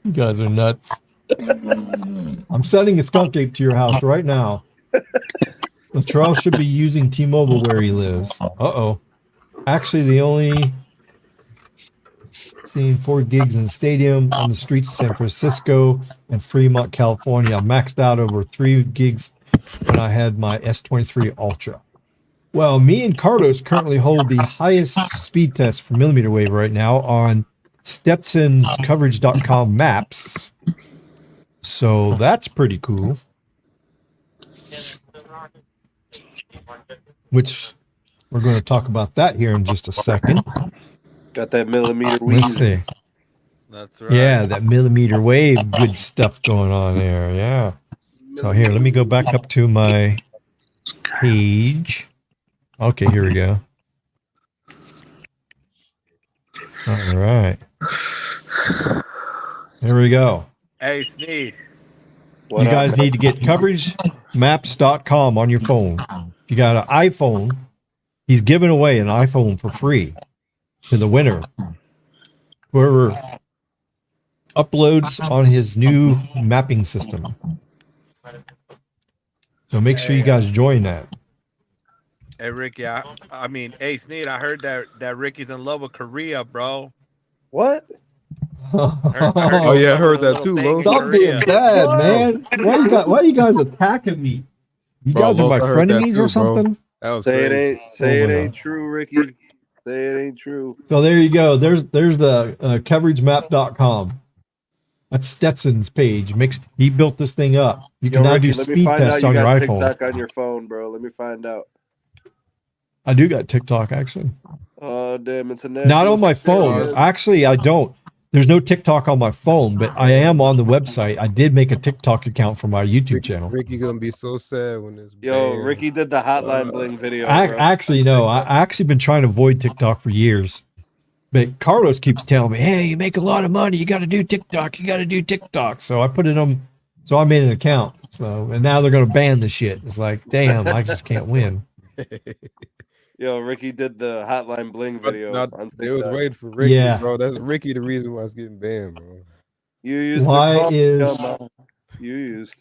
You guys are nuts. I'm sending a skunk ape to your house right now. Latrell should be using T-Mobile where he lives. Uh-oh. Actually, the only seeing 4 gigs in the stadium on the streets of San Francisco and Fremont, California. I maxed out over 3 gigs when I had my S23 Ultra. Well, me and Carlos currently hold the highest speed test for millimeter wave right now on StetsonsCoverage.com maps. So that's pretty cool. Which we're going to talk about that here in just a second. Got that millimeter wave. Let's see. That's right. Yeah, that millimeter wave, good stuff going on there. Yeah. So here, let me go back up to my page. Okay, here we go. All right. Here we go. Hey, Steve. You guys need to get coveragemaps.com on your phone. If you got an iPhone, he's giving away an iPhone for free to the winner. Whoever uploads on his new mapping system. So make sure you guys join that. Hey, Ricky. Hey, Sneed. I heard that Ricky's in love with Korea, bro. What? Oh yeah, I heard that too, Lo. Stop being bad, man. Why you guys attacking me? You guys are my frenemies or something? That was Say crazy. it ain't true, Ricky. Say it ain't true. So there you go. There's the coveragemap.com. That's Stetson's page. He built this thing up. You can now Ricky, do speed tests on your iPhone. TikTok on your phone, bro. Let me find out. I do got TikTok actually. Oh damn, it's a not on my phone. Actually, I don't. There's no TikTok on my phone, but I am on the website. I did make a TikTok account for my YouTube channel. Ricky gonna be so sad when this. Ricky did the Hotline Bling video. Actually, no. I actually been trying to avoid TikTok for years. But Carlos keeps telling me, hey, you make a lot of money. You got to do TikTok. You got to do TikTok. So I put it on. So I made an account. And now they're going to ban the shit. It's like, damn, I just can't win. Ricky did the Hotline Bling video. They was waiting for Ricky, bro. That's Ricky the reason why it's getting banned, bro. You used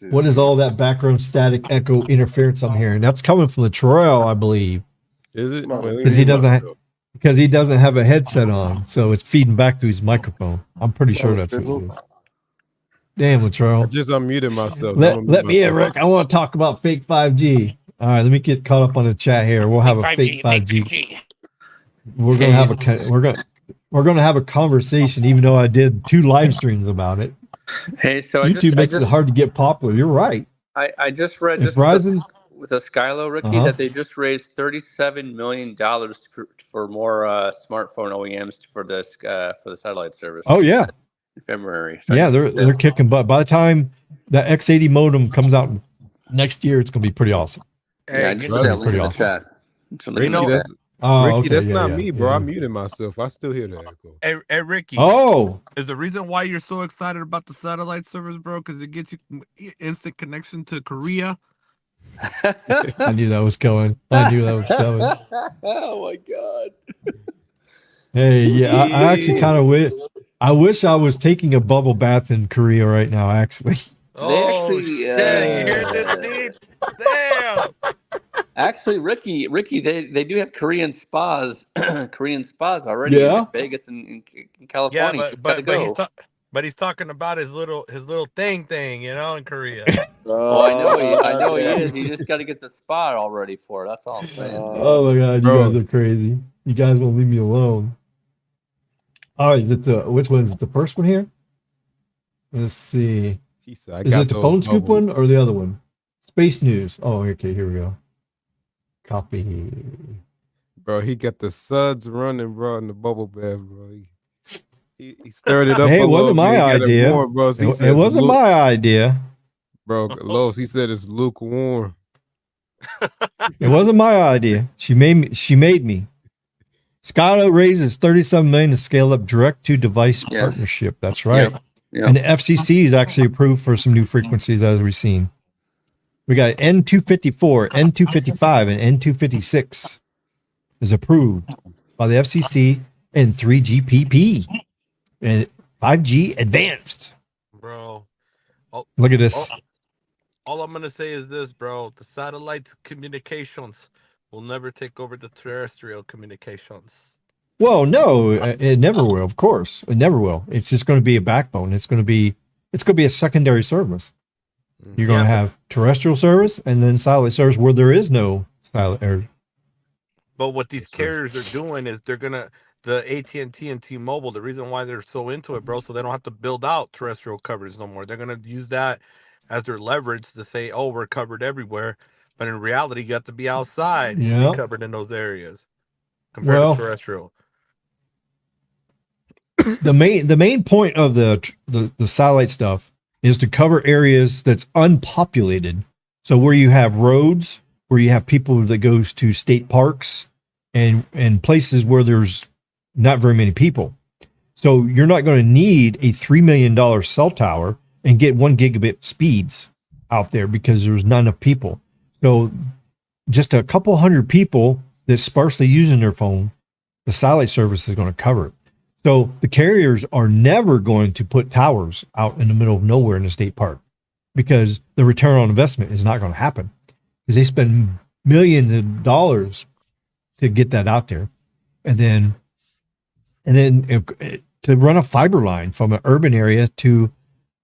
to. What is all that background static echo interference I'm hearing? That's coming from the trail, I believe. Is it? Because he doesn't have a headset on, so it's feeding back to his microphone. I'm pretty sure that's what it is. Damn, Latrell. I just unmuted myself. Let me in, Rick. I want to talk about fake 5G. All right, let me get caught up on the chat here. We'll have a fake 5G. We're gonna have a conversation, even though I did 2 live streams about it. Hey, so YouTube makes it hard to get popular. You're right. I just read with a Skylo, Ricky, that they just raised $37 million for more smartphone OEMs for the satellite service. Oh yeah, in February. Yeah, they're kicking butt. By the time that X80 modem comes out next year, it's gonna be pretty awesome. Hey, I just put that link in the chat. Ricky, that's not me, bro. I muted myself. I still hear the echo. Hey, Ricky. Oh, is the reason why you're so excited about the satellite service, bro? Because it gets you instant connection to Korea. I knew that was coming. Oh my god. Hey, yeah, I actually kind of wish I was taking a bubble bath in Korea right now. Actually. Oh, you hear this, Steve? Damn. Actually, Ricky, they do have Korean spas already in Vegas and in California. Yeah, but he's talking about his little thing, in Korea. I know he is. You just got to get the spot all ready for it. That's all I'm saying. Oh my god, you guys are crazy. You guys won't leave me alone. Oh, is it which one is it? The first one here? Let's see. He said, I Is got it the those phone scoop bubbles. one or the other one? Space News. Oh, okay, here we go. Copy. Bro, he got the suds running, bro, in the bubble bath, bro. He stirred it up Hey, a it little wasn't bit. my He got it idea. warm, bro. He It said it's wasn't my idea. Bro, Los, he said it's lukewarm. It wasn't my idea. She made me. Skylo raises 37 million to scale up direct-to-device partnership. That's right. Yep. And the FCC is actually approved for some new frequencies, as we've seen. We got N254, N255, and N256 is approved by the FCC and 3GPP and 5G advanced. Bro. Look at this. All I'm gonna say is this, bro. The satellite communications will never take over the terrestrial communications. Well, no, it never will. Of course, it never will. It's just going to be a backbone. It's going to be a secondary service. You're going to have terrestrial service and then satellite service where there is no satellite. But what these carriers are doing is they're gonna the AT&T and T-Mobile. The reason why they're so into it, bro, so they don't have to build out terrestrial coverage no more. They're gonna use that as their leverage to say, "Oh, we're covered everywhere," but in reality, you have to be outside to be covered in those areas compared to terrestrial. The main point of the satellite stuff is to cover areas that's unpopulated. So where you have roads, where you have people that goes to state parks and places where there's not very many people. So you're not going to need a $3 million cell tower and get 1 gigabit speeds out there because there's not enough people. So just a couple hundred people that's sparsely using their phone, the satellite service is going to cover it. So the carriers are never going to put towers out in the middle of nowhere in a state park because the return on investment is not going to happen because they spend millions of dollars to get that out there. And then to run a fiber line from an urban area to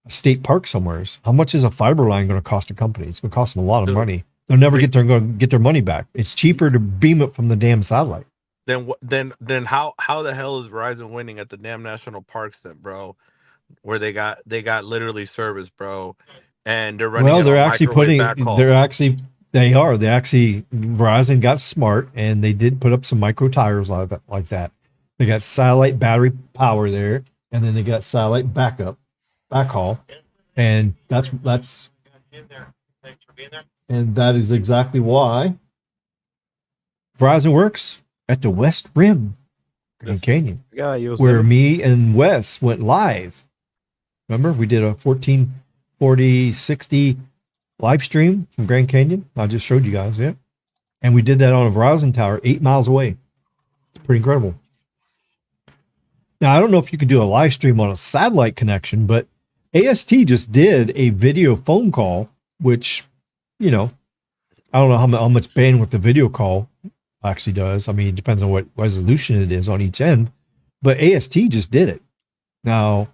a state park somewhere, how much is a fiber line going to cost a company? It's going to cost them a lot of money. They'll never get their money back. It's cheaper to beam it from the damn satellite. Then how the hell is Verizon winning at the damn national parks then, bro? Where they got literally service, bro, and they're running. Well, they're actually Verizon got smart and they did put up some micro tires like that. They got satellite battery power there, and then they got satellite backhaul, and that's and that is exactly why Verizon works at the West Rim, Grand Canyon, where me and Wes went live. Remember, we did a 1440-60 live stream from Grand Canyon. I just showed you guys, yeah. And we did that on a Verizon tower 8 miles away. It's pretty incredible. Now, I don't know if you could do a live stream on a satellite connection, but AST just did a video phone call, which, I don't know how much bandwidth the video call actually does. I mean, it depends on what resolution it is on each end, but AST just did it. Now,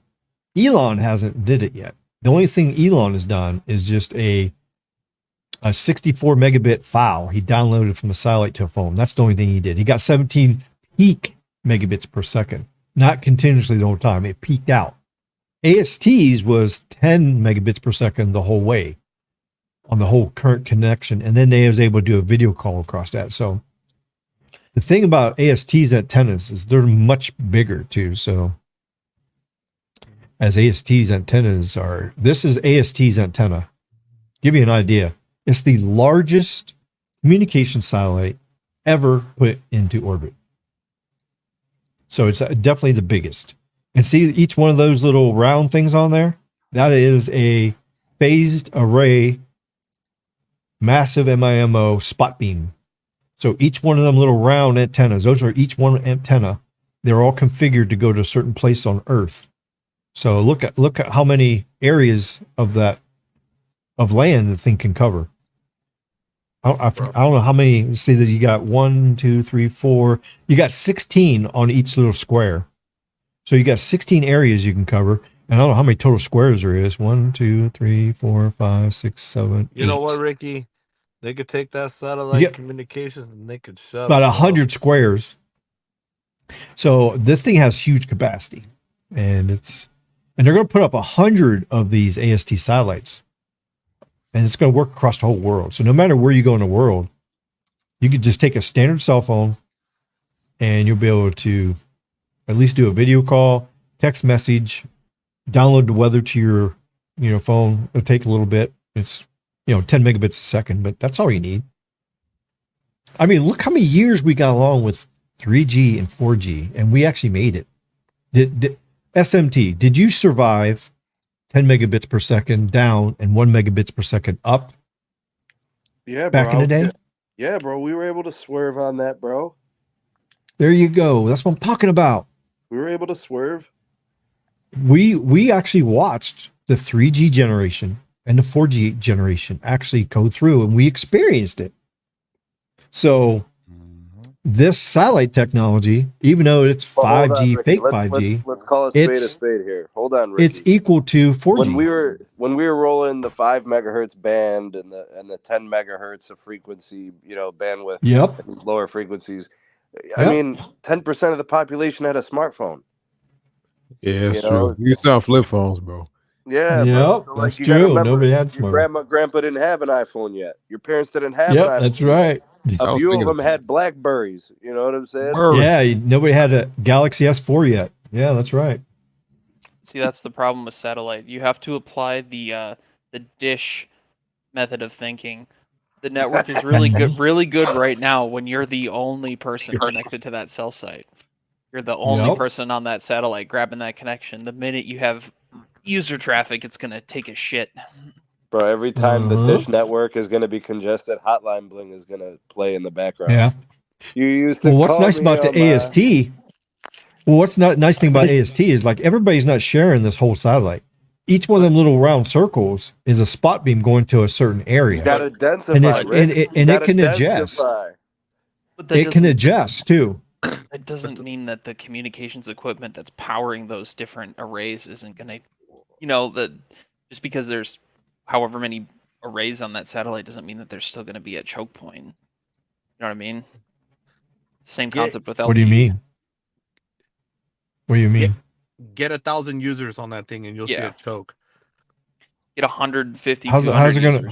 Elon hasn't did it yet. The only thing Elon has done is just a 64 megabit file he downloaded from the satellite to a phone. That's the only thing he did. He got 17 peak megabits per second, not continuously the whole time. It peaked out. AST's was 10 megabits per second the whole way on the whole current connection, and then they was able to do a video call across that. So the thing about AST's antennas is they're much bigger too. So as AST's antennas are, this is AST's antenna. Give you an idea. It's the largest communication satellite ever put into orbit. So it's definitely the biggest. And see each one of those little round things on there? That is a phased array massive MIMO spot beam. So each one of them little round antennas, those are each one antenna. They're all configured to go to a certain place on Earth. So look at how many areas of land the thing can cover. I don't know how many. You see that you got 1, 2, 3, 4. You got 16 on each little square. So you got 16 areas you can cover. And I don't know how many total squares there is. 1, 2, 3, 4, 5, 6, 7, 8. You know what, Ricky? They could take that satellite communications and they could shove about 100 squares. So this thing has huge capacity, and they're going to put up 100 of these AST satellites, and it's going to work across the whole world. So no matter where you go in the world, you could just take a standard cell phone, and you'll be able to at least do a video call, text message, download the weather to your phone. It'll take a little bit. It's 10 megabits a second, but that's all you need. I mean, look how many years we got along with 3G and 4G, and we actually made it. Did SMT, did you survive 10 megabits per second down and 1 megabits per second up? Yeah, back in the day? Yeah, bro. We were able to swerve on that, bro. There you go. That's what I'm talking about. We were able to swerve. We actually watched the 3G generation and the 4G generation actually go through, and we experienced it. So this satellite technology, even though it's 5G, fake 5G, let's call a spade here. Hold on, Ricky. It's equal to 4G. When we were rolling the 5 megahertz band and the 10 megahertz of frequency, bandwidth. Yep. And these lower frequencies. I mean, 10% of the population had a smartphone. Yeah, it's true. You used to have flip phones, bro. Yeah, yep, so, that's true. Nobody had smartphones. Your grandpa didn't have an iPhone yet. Your parents didn't have an iPhone. That's right. A few of them had Blackberries. You know what I'm saying? Yeah, nobody had a Galaxy S4 yet. Yeah, that's right. See, that's the problem with satellite. You have to apply the dish method of thinking. The network is really good right now when you're the only person connected to that cell site. You're the only person on that satellite grabbing that connection. The minute you have user traffic, it's going to take a shit. Bro, every time the dish network is going to be congested, Hotline Bling is going to play in the background. Yeah. You used to what's nice about the AST? Well, what's not nice thing about AST is like everybody's not sharing this whole satellite. Each one of them little round circles is a spot beam going to a certain area. You got to densify, and it can adjust. It can adjust too. It doesn't mean that the communications equipment that's powering those different arrays isn't going to, just because there's however many arrays on that satellite doesn't mean that there's still going to be a choke point. You know what I mean? Same concept with LTE. What do you mean? What do you mean? Get 1,000 users on that thing and you'll see a choke. Get 150. How's it gonna?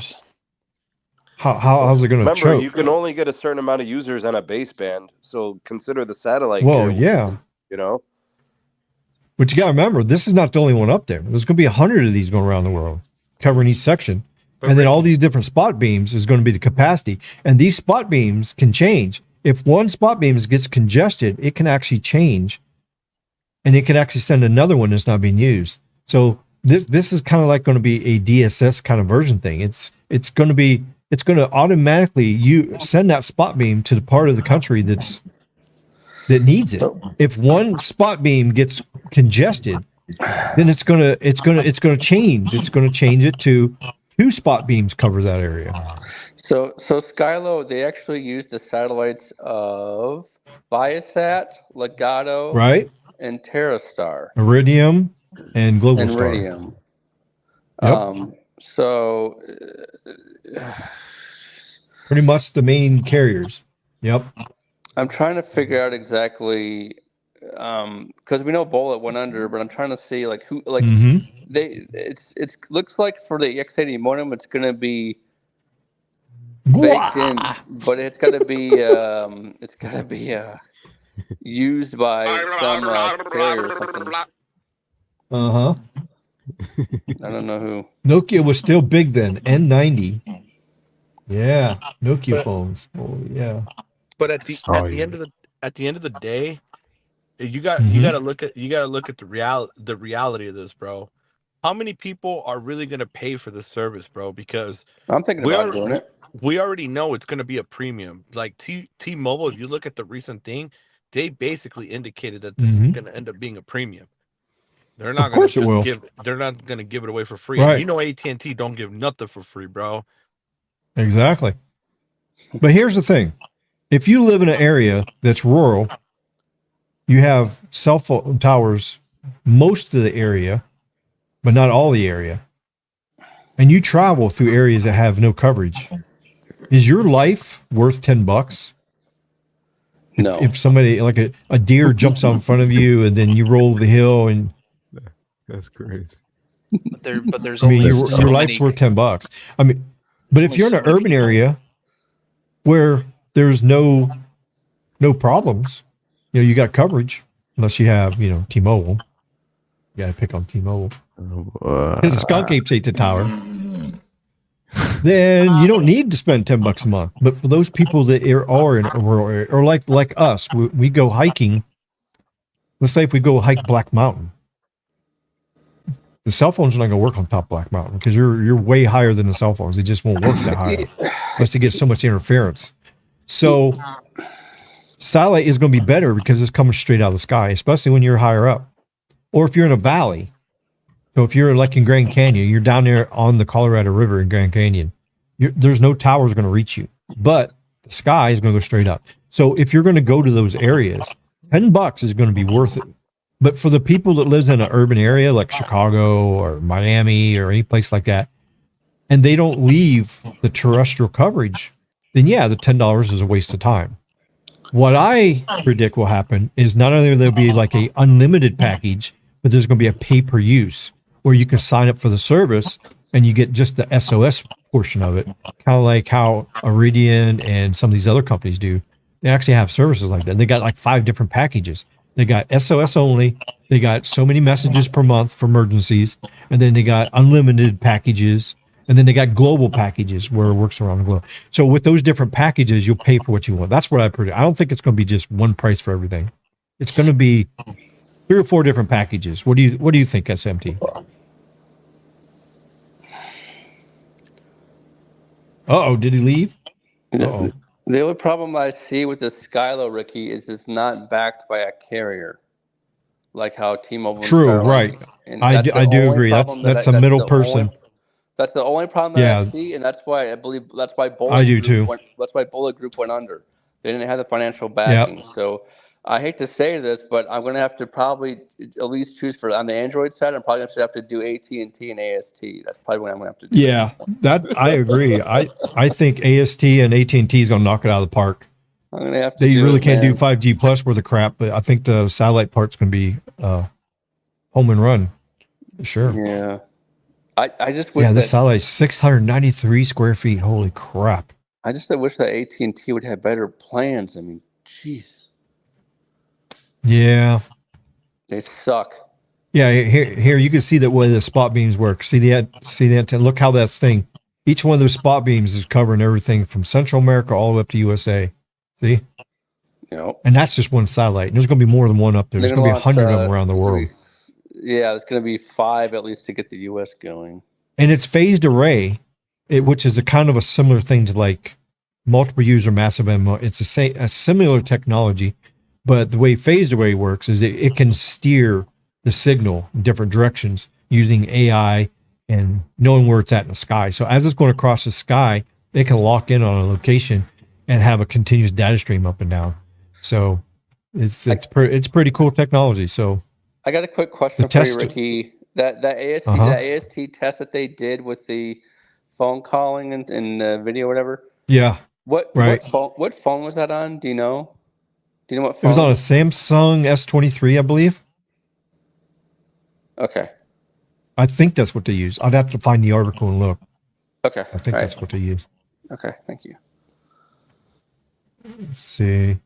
How's it gonna choke? You can only get a certain amount of users on a baseband, so consider the satellite. Well, yeah. But you got to remember, this is not the only one up there. There's going to be 100 of these going around the world, covering each section, and then all these different spot beams is going to be the capacity, and these spot beams can change. If one spot beam gets congested, it can actually change. And it can actually send another one that's not being used. So this is kind of like going to be a DSS kind of version thing. It's going to automatically send that spot beam to the part of the country that needs it. If one spot beam gets congested, then it's going to change. It's going to change it to 2 spot beams cover that area. So Skylo, they actually use the satellites of Viasat, Legato, right, and TerraStar, Iridium, and Globalstar. Iridium. Yep. So pretty much the main carriers. Yep. I'm trying to figure out exactly because we know Bullet went under, but I'm trying to see like who it looks like for the X80 modem it's going to be baked in, but it's got to be used by some carrier or something. I don't know who. Nokia was still big then. N90. Yeah, Nokia phones. Oh yeah. But at the end of the day, you got to look at the reality of this, bro. How many people are really going to pay for this service, bro? Because I'm thinking about doing it. We already know it's going to be a premium. Like T-Mobile, if you look at the recent thing, they basically indicated that this is going to end up being a premium. They're not going to give it away for free. Right. And AT&T don't give nothing for free, bro. Exactly. But here's the thing. If you live in an area that's rural, you have cell phone towers most of the area, but not all the area. And you travel through areas that have no coverage. Is your life worth $10? No. If somebody like a deer jumps out in front of you and then you roll over the hill and that's crazy. But there's I mean, only your life's worth $10. I mean, but if you're in an urban area where there's no problems, you know, you got coverage, unless you have, you know, T-Mobile. You got to pick on T-Mobile. Because the skunk apes ate the tower. Then you don't need to spend $10 a month. But for those people that are in a rural area, or like us, we go hiking. Let's say if we go hike Black Mountain, the cell phones are not going to work on top of Black Mountain because you're way higher than the cell phones. They just won't work that high unless they get so much interference. So satellite is going to be better because it's coming straight out of the sky, especially when you're higher up, or if you're in a valley. So if you're like in Grand Canyon, you're down there on the Colorado River in Grand Canyon, there's no towers going to reach you, but the sky is going to go straight up. So if you're going to go to those areas, $10 is going to be worth it. But for the people that lives in an urban area like Chicago or Miami or any place like that, and they don't leave the terrestrial coverage, then yeah, the $10 is a waste of time. What I predict will happen is not only will there be like a unlimited package, but there's going to be a pay-per-use where you can sign up for the service and you get just the SOS portion of it, kind of like how Iridium and some of these other companies do. They actually have services like that. They got like 5 different packages. They got SOS only. They got so many messages per month for emergencies. And then they got unlimited packages. And then they got global packages where it works around the globe. So with those different packages, you'll pay for what you want. That's what I predict. I don't think it's going to be just one price for everything. It's going to be 3 or 4 different packages. What do you think, SMT? Uh-oh, did he leave? Uh-oh. The only problem I see with the Skylo, Ricky, is it's not backed by a carrier, like how T-Mobile. True, right. I do agree. That's a middle person. That's the only problem that I see, and that's why I believe that's why Bullet Group went under. They didn't have the financial backing. Yep. So I hate to say this, but I'm going to have to probably at least choose for on the Android side. I'm probably going to have to do AT&T and AST. That's probably what I'm going to have to do. Yeah, that I agree. I think AST and AT&T is going to knock it out of the park. I'm going to have to. They really can't do 5G plus worth of crap, but I think the satellite part's going to be home and run for sure. Yeah, I just wish. Yeah, this satellite 693 square feet. Holy crap! I just wish that AT&T would have better plans. I mean, jeez. Yeah, they suck. Yeah, here you can see that way the spot beams work. See that? Look how that's thing. Each one of those spot beams is covering everything from Central America all the way up to USA. See? Yep. And that's just one satellite. And there's going to be more than one up there. There's going to be 100 of them around the world. Yeah, it's going to be 5 at least to get the US going. And it's phased array, which is a kind of a similar thing to like multiple user massive MMO. It's a similar technology. But the way phased array works is it can steer the signal in different directions using AI and knowing where it's at in the sky. So as it's going across the sky, it can lock in on a location and have a continuous data stream up and down. So it's pretty cool technology. So I got a quick question for you, Ricky. That AST test that they did with the phone calling and video, whatever. Yeah. What phone was that on? Do you know? Do you know what phone? It was on a Samsung S23, I believe. Okay. I think that's what they use. I'd have to find the article and look. Okay. I think that's what they use. Okay, thank you. Let's see.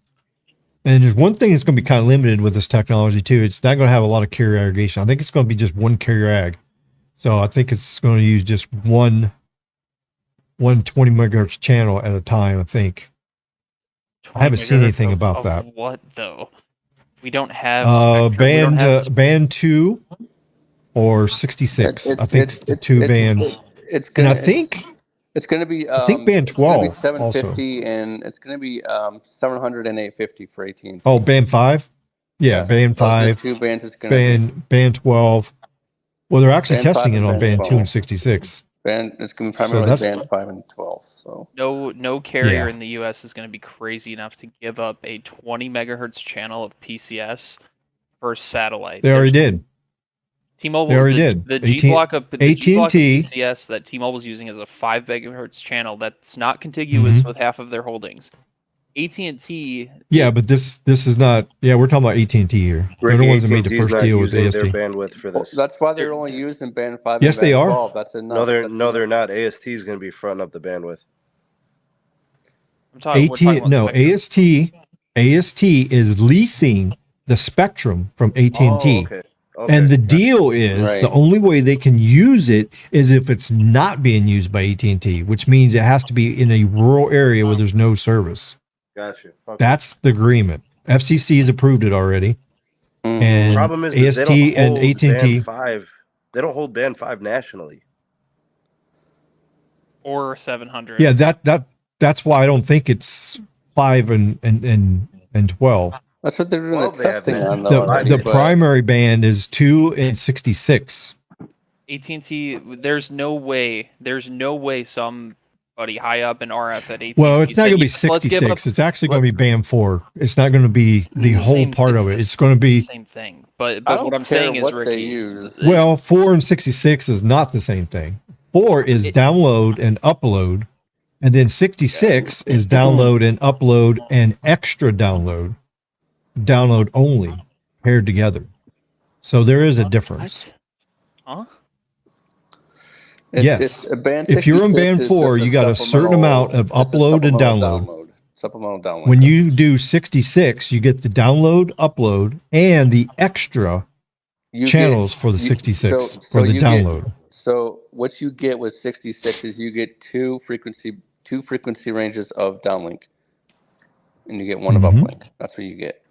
And there's one thing that's going to be kind of limited with this technology too. It's not going to have a lot of carrier aggregation. I think it's going to be just one carrier ag. So I think it's going to use just one 20 megahertz channel at a time, I think. I haven't seen anything about that. What though? We don't have band 2 or 66. I think it's the 2 bands. It's going to be I think band 12 750 also. And it's going to be 700 and 850 for AT&T. Oh, band 5? Yeah, band 5. 2 bands is going to band 12. Well, they're actually testing it on band 2 and 66. It's going to be primarily band 5 and 12. So no carrier in the US is going to be crazy enough to give up a 20 megahertz channel of PCS for satellite. They already did. T-Mobile. They already did. The G block of AT&T PCS that T-Mobile's using is a 5 megahertz channel that's not contiguous with half of their holdings. AT&T. Yeah, but this is not. Yeah, we're talking about AT&T here. They're the ones that made the first deal with AST. Their bandwidth for this. That's why they're only using band 5 Yes, and band they are. 12. That's enough. They're not. AST is going to be fronting up the bandwidth. AST is leasing the spectrum from AT&T. Oh, okay. And the deal is the only way they can use it is if it's not being used by AT&T, which means it has to be in a rural area where there's no service. Gotcha. Okay. That's the agreement. FCC's approved it already. And the problem is AST and AT&T. They don't hold band 5 nationally. Or 700. Yeah, that's why I don't think it's 5 and 12. That's what they're doing the testing on. The primary band is 2 and 66. AT&T, there's no way somebody high up in RF at AT&T. Well, it's not going to be 66. It's actually going to be band 4. It's not going to be the whole part of it. It's going to be the same thing. But what I'm saying is, Ricky, well, 4 and 66 is not the same thing. 4 is download and upload, and then 66 is download and upload and extra download only paired together. So there is a difference. Huh? Yes. If you're in band 4, you got a certain amount of upload and download. Supplemental download. When you do 66, you get the download, upload, and the extra channels for the 66 for the download. So what you get with 66 is you get two frequency ranges of downlink, and you get one of uplink. That's what you get.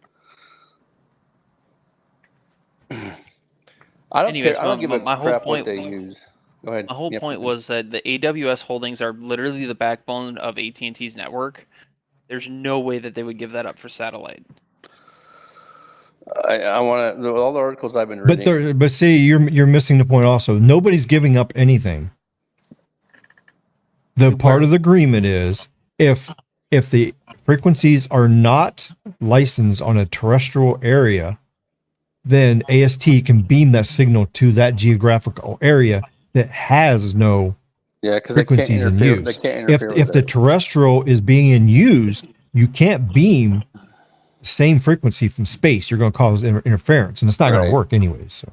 I don't care. I don't give a crap what they use. Go ahead. My whole point was that the AWS holdings are literally the backbone of AT&T's network. There's no way that they would give that up for satellite. I want to. All the articles I've been reading. But see, you're missing the point. Also, nobody's giving up anything. The part of the agreement is if the frequencies are not licensed on a terrestrial area, then AST can beam that signal to that geographical area that has no frequencies in use. If the terrestrial is being used, you can't beam the same frequency from space. You're going to cause interference, and it's not going to work anyways.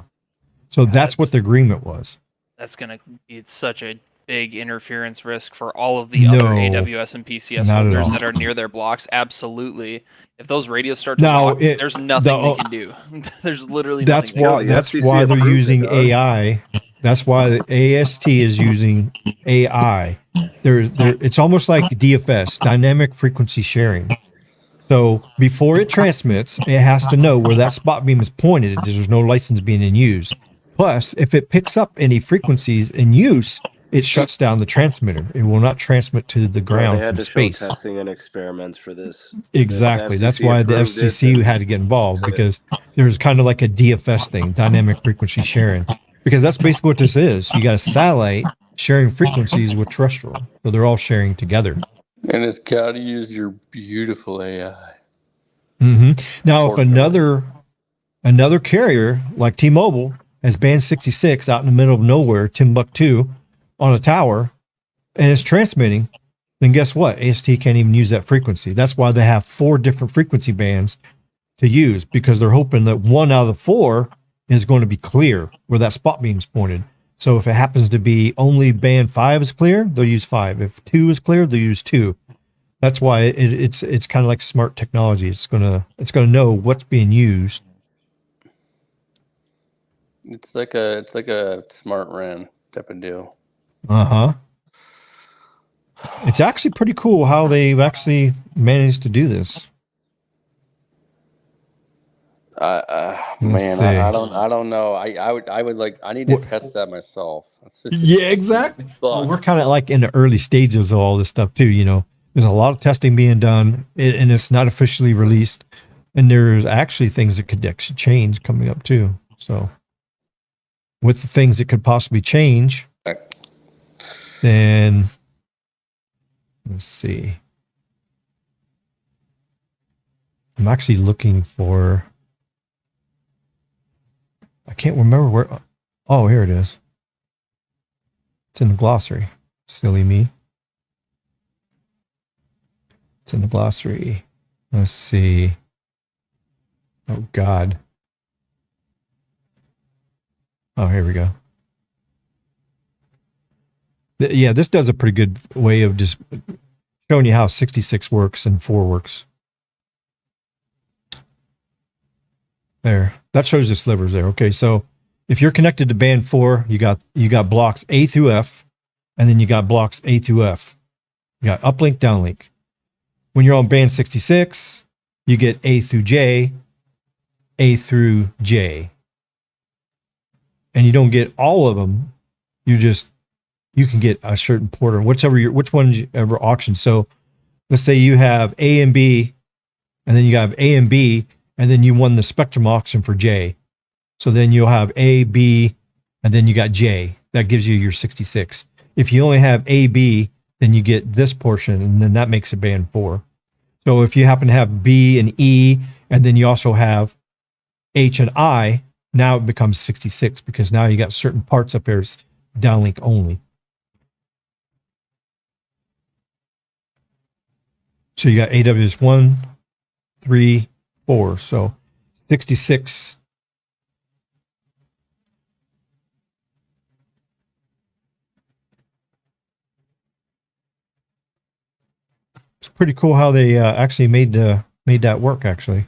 So that's what the agreement was. That's going to be such a big interference risk for all of the other AWS and PCS holders that are near their blocks. Absolutely. If those radios start to talk, there's nothing they can do. There's literally nothing. That's why they're using AI. That's why the AST is using AI. It's almost like DFS, dynamic frequency sharing. So before it transmits, it has to know where that spot beam is pointed. There's no license being in use. Plus, if it picks up any frequencies in use, it shuts down the transmitter. It will not transmit to the ground from space. Show testing and experiments for this. Exactly. That's why the FCC had to get involved, because there's kind of like a DFS thing, dynamic frequency sharing. Because that's basically what this is. You got a satellite sharing frequencies with terrestrial. So they're all sharing together. And it's got to use your beautiful AI. Now, if another carrier like T-Mobile has band 66 out in the middle of nowhere, Timbuktu, on a tower, and it's transmitting, then guess what? AST can't even use that frequency. That's why they have 4 different frequency bands to use, because they're hoping that 1 out of the 4 is going to be clear where that spot beam's pointed. So if it happens to be only band 5 is clear, they'll use 5. If 2 is clear, they'll use 2. That's why it's kind of like smart technology. It's gonna know what's being used. It's like a smart RAN type of deal. It's actually pretty cool how they've actually managed to do this. Man, I don't know. I need to test that myself. Yeah, exactly. Well, we're kind of like in the early stages of all this stuff too. You know, there's a lot of testing being done, and it's not officially released. And there's actually things that could actually change coming up too. So, with the things that could possibly change, then let's see. I'm actually looking for. I can't remember where. Oh, here it is. It's in the glossary. Silly me. It's in the glossary. Let's see. Oh, God. Oh, here we go. Yeah, this does a pretty good way of just showing you how 66 works and 4 works. There. That shows the slivers there. Okay, so if you're connected to band 4, you got blocks A through F, and then you got blocks A through F. You got uplink, downlink. When you're on band 66, you get A through J, A through J. And you don't get all of them. You can get a certain port or which one you ever auction. So let's say you have A and B, and then you have A and B, and then you won the Spectrum auction for J. So then you'll have A, B, and then you got J. That gives you your 66. If you only have A, B, then you get this portion, and then that makes it band 4. So if you happen to have B and E, and then you also have H and I, now it becomes 66 because now you got certain parts up there downlink only. So you got AWS 1, 3, 4. So 66. It's pretty cool how they actually made that work, actually.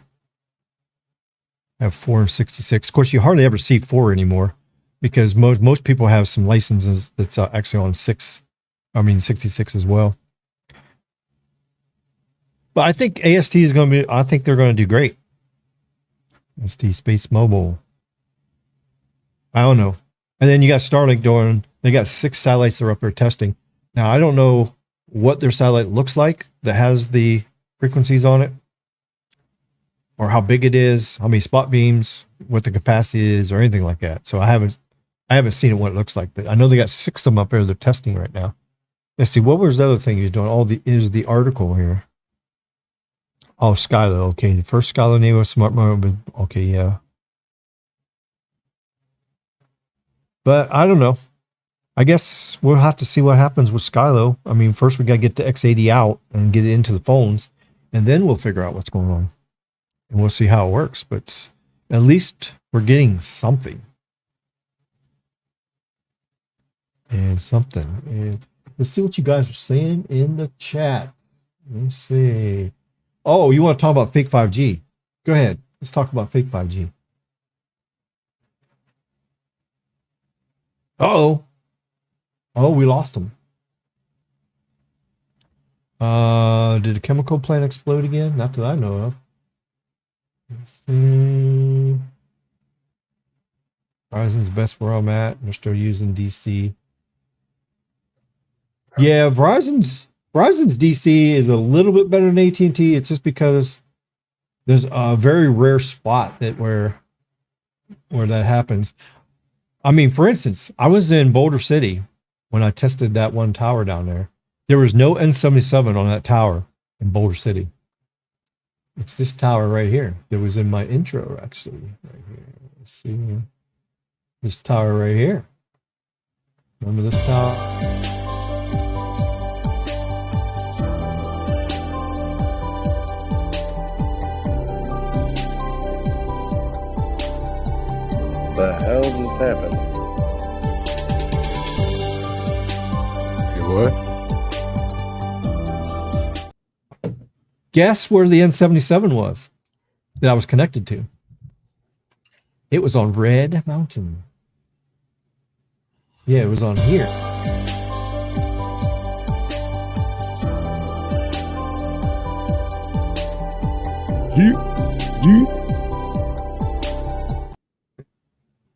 I have 4 and 66. Of course, you hardly ever see 4 anymore because most people have some licenses that's actually on 66 as well. But I think AST is going to be, I think they're going to do great. AST Space Mobile. I don't know. And then you got Starlink doing, they got 6 satellites that are up there testing. Now, I don't know what their satellite looks like that has the frequencies on it, or how big it is, how many spot beams, what the capacity is, or anything like that. So I haven't seen it, what it looks like, but I know they got 6 of them up there they're testing right now. Let's see, what was the other thing you're doing? Is the article here. Oh, Skylo. Okay, the first Skylo name was smart mobile. Okay, yeah. But I don't know. I guess we'll have to see what happens with Skylo. I mean, first we got to get the X80 out and get it into the phones, and then we'll figure out what's going on. And we'll see how it works. But at least we're getting something. And something. And let's see what you guys are saying in the chat. Let me see. Oh, you want to talk about fake 5G? Go ahead. Let's talk about fake 5G. Uh-oh. Oh, we lost him. Did a chemical plant explode again? Not that I know of. Let's see. Verizon's best where I'm at. They're still using DC. Yeah, Verizon's DC is a little bit better than AT&T. It's just because there's a very rare spot where that happens. I mean, for instance, I was in Boulder City when I tested that one tower down there. There was no N77 on that tower in Boulder City. It's this tower right here that was in my intro, actually. Right here. Let's see. This tower right here. Remember this tower? The hell just happened? What? Guess where the N77 was that I was connected to? It was on Red Mountain. Yeah, it was on here.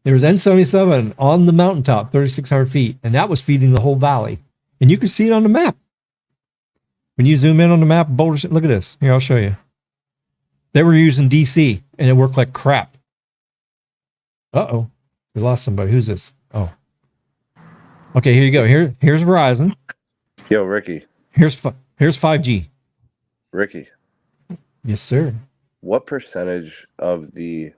There was N77 on the mountaintop, 3,600 feet, and that was feeding the whole valley. And you can see it on the map. When you zoom in on the map, Boulder, look at this. Here, I'll show you. They were using DC, and it worked like crap. Uh-oh. We lost somebody. Who's this? Oh. Okay, here you go. Here's Verizon. Yo, Ricky. Here's 5G. Ricky. Yes, sir. What percentage of the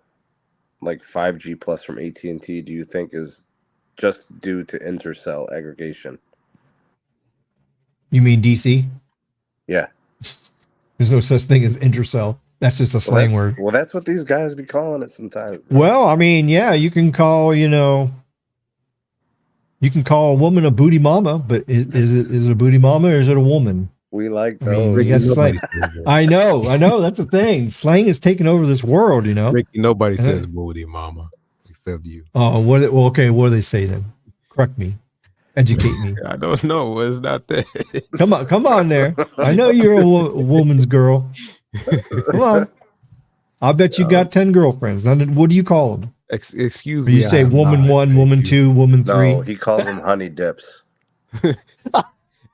5G plus from AT&T do you think is just due to intercell aggregation? You mean DC? Yeah. There's no such thing as intercell. That's just a slang word. Well, that's what these guys be calling it sometimes. Well, I mean, yeah, you can call, you can call a woman a booty mama, but is it a booty mama or is it a woman? We like I mean, those. yes, slang. I know. That's the thing. Slang is taking over this world, Ricky, nobody says booty mama except you. Oh, okay. What do they say then? Correct me. Educate me. I don't know. It's not that. Come on there. I know you're a woman's girl. Come on. I bet you got 10 girlfriends. What do you call them? Excuse me. You say woman 1, woman 2, woman 3. No, he calls them honey dips.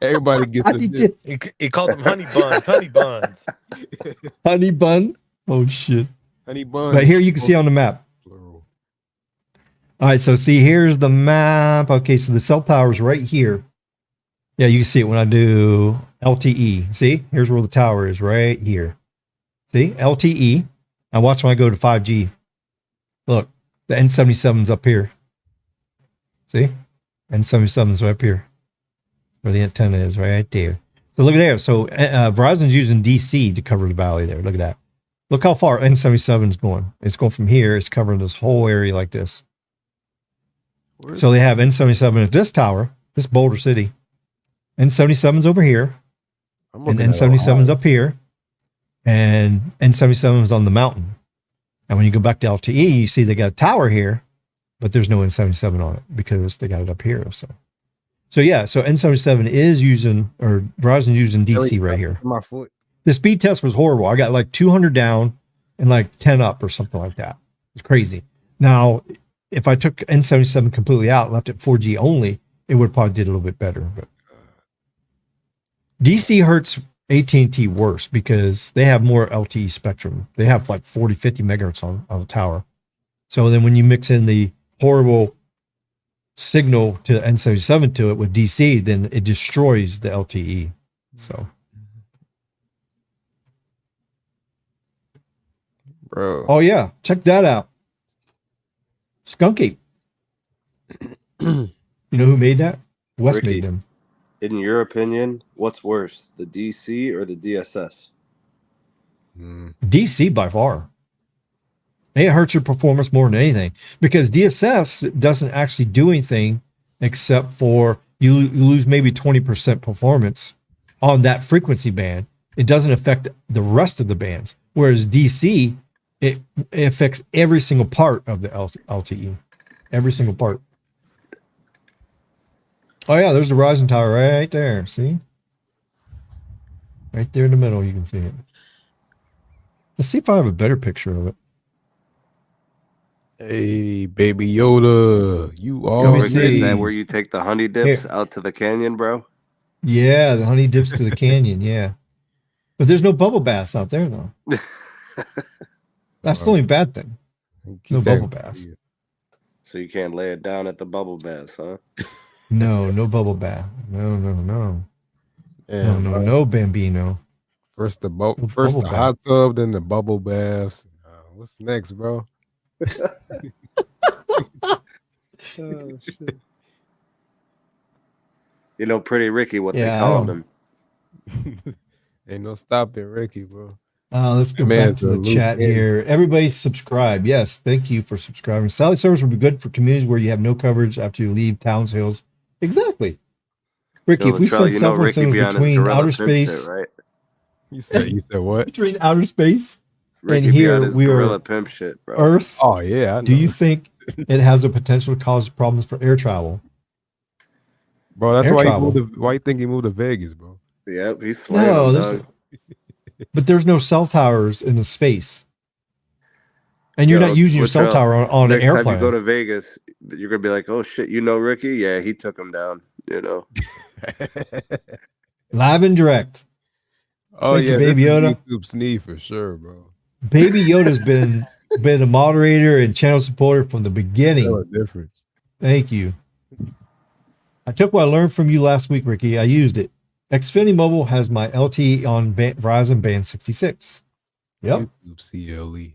Everybody gets a dip. He called them honey buns. Honey buns. Honey bun? Oh, shit. Honey buns. Right here you can see on the map. All right, so see, here's the map. Okay, so the cell tower is right here. Yeah, you can see it when I do LTE. See, here's where the tower is, right here. See, LTE. Now watch when I go to 5G. Look, the N77's up here. See, N77's right up here, where the antenna is, right there. So look at there. So Verizon's using DC to cover the valley there. Look at that. Look how far N77 is going. It's going from here. It's covering this whole area like this. So they have N77 at this tower, this Boulder City. N77's over here. And N77's up here. And N77's on the mountain. And when you go back to LTE, you see they got a tower here, but there's no N77 on it because they got it up here. So yeah, so N77 is using, or Verizon's using DC right here. My foot. The speed test was horrible. I got like 200 down and like 10 up or something like that. It's crazy. Now, if I took N77 completely out, left it 4G only, it would probably did a little bit better. But DC hurts AT&T worse because they have more LTE spectrum. They have like 40, 50 megahertz on the tower. So then when you mix in the horrible signal to N77 to it with DC, then it destroys the LTE. So, bro. Oh yeah, check that out. Skunky. You know who made that? Wes Ricky, made them. In your opinion, what's worse, the DC or the DSS? DC by far. It hurts your performance more than anything because DSS doesn't actually do anything except for you lose maybe 20% performance on that frequency band. It doesn't affect the rest of the bands. Whereas DC, it affects every single part of the LTE. Every single part. Oh yeah, there's the Verizon tower right there. See? Right there in the middle, you can see it. Let's see if I have a better picture of it. Hey, baby Yoda, you always Is that where you take the honey dips out to the canyon, bro? Yeah, the honey dips to the canyon, yeah. But there's no bubble baths out there, though. That's the only bad thing. No bubble baths. So you can't lay it down at the bubble baths, huh? No bubble bath. No. Yeah, No, Bambino. First the hot tub, then the bubble baths. What's next, bro? Oh, shit. You know, Pretty Ricky, what they called him. Ain't no stopping Ricky, bro. Let's go back to the chat here. Everybody subscribe. Yes, thank you for subscribing. Satellite service would be good for communities where you have no coverage after you leave towns, hills. Exactly. Ricky, if we send cell phone signals between outer space, shit, right? You said what? Between outer space Ricky and here we are gorilla pimp shit, bro. Earth. Oh yeah. Do you think it has the potential to cause problems for air travel? Bro, that's why you think he moved to Vegas, bro? Yep, he's slaying but there's no cell towers in the space. And you're not using your cell tower on an airplane. Next time you go to Vegas, you're going to be like, oh, shit, you know Ricky? Yeah, he took him down, you know. Live and direct. Oh, Thank you, Baby Yoda. YouTube Sneeze for sure, bro. Baby Yoda's been a moderator and channel supporter from the beginning. No difference. Thank you. I took what I learned from you last week, Ricky. I used it. Xfinity Mobile has my LTE on Verizon Band 66. Yep. YouTube CLE.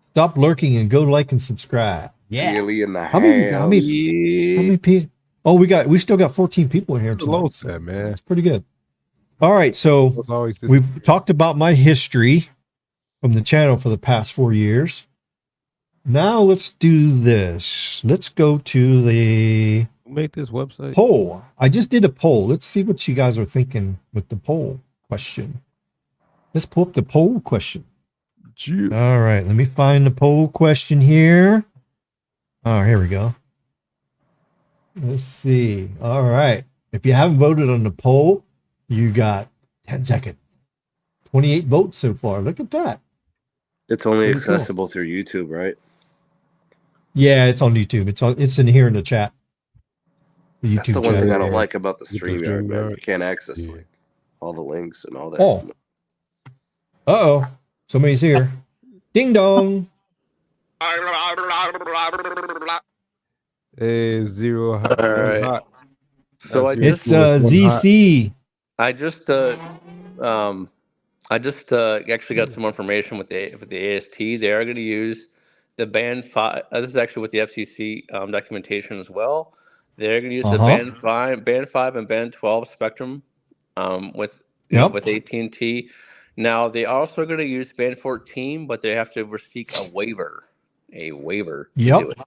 Stop lurking and go like and subscribe. Yeah. Really in the how many people? Oh, we still got 14 people in here. Low set, man. It's pretty good. All right, so we've talked about my history from the channel for the past 4 years. Now let's do this. Let's go to the make this website poll. I just did a poll. Let's see what you guys are thinking with the poll question. Let's pull up the poll question. All right, let me find the poll question here. Oh, here we go. Let's see. All right. If you haven't voted on the poll, you got 10 seconds. 28 votes so far. Look at that. It's only Pretty accessible through YouTube, right? Yeah, it's on YouTube. It's in here in the chat. The YouTube That's the one chat. thing I don't like about the StreamYard, man. You can't access like all the links and all that. Oh. Uh-oh. Somebody's here. Ding dong. Hey, zero hot. All right. Hot. So it's ZC. I just actually got some information with the AST. They are going to use the band 5. This is actually with the FCC documentation as well. They're going to use the band 5 and band 12 spectrum with AT&T. Now they also going to use band 14, but they have to seek a waiver to do it.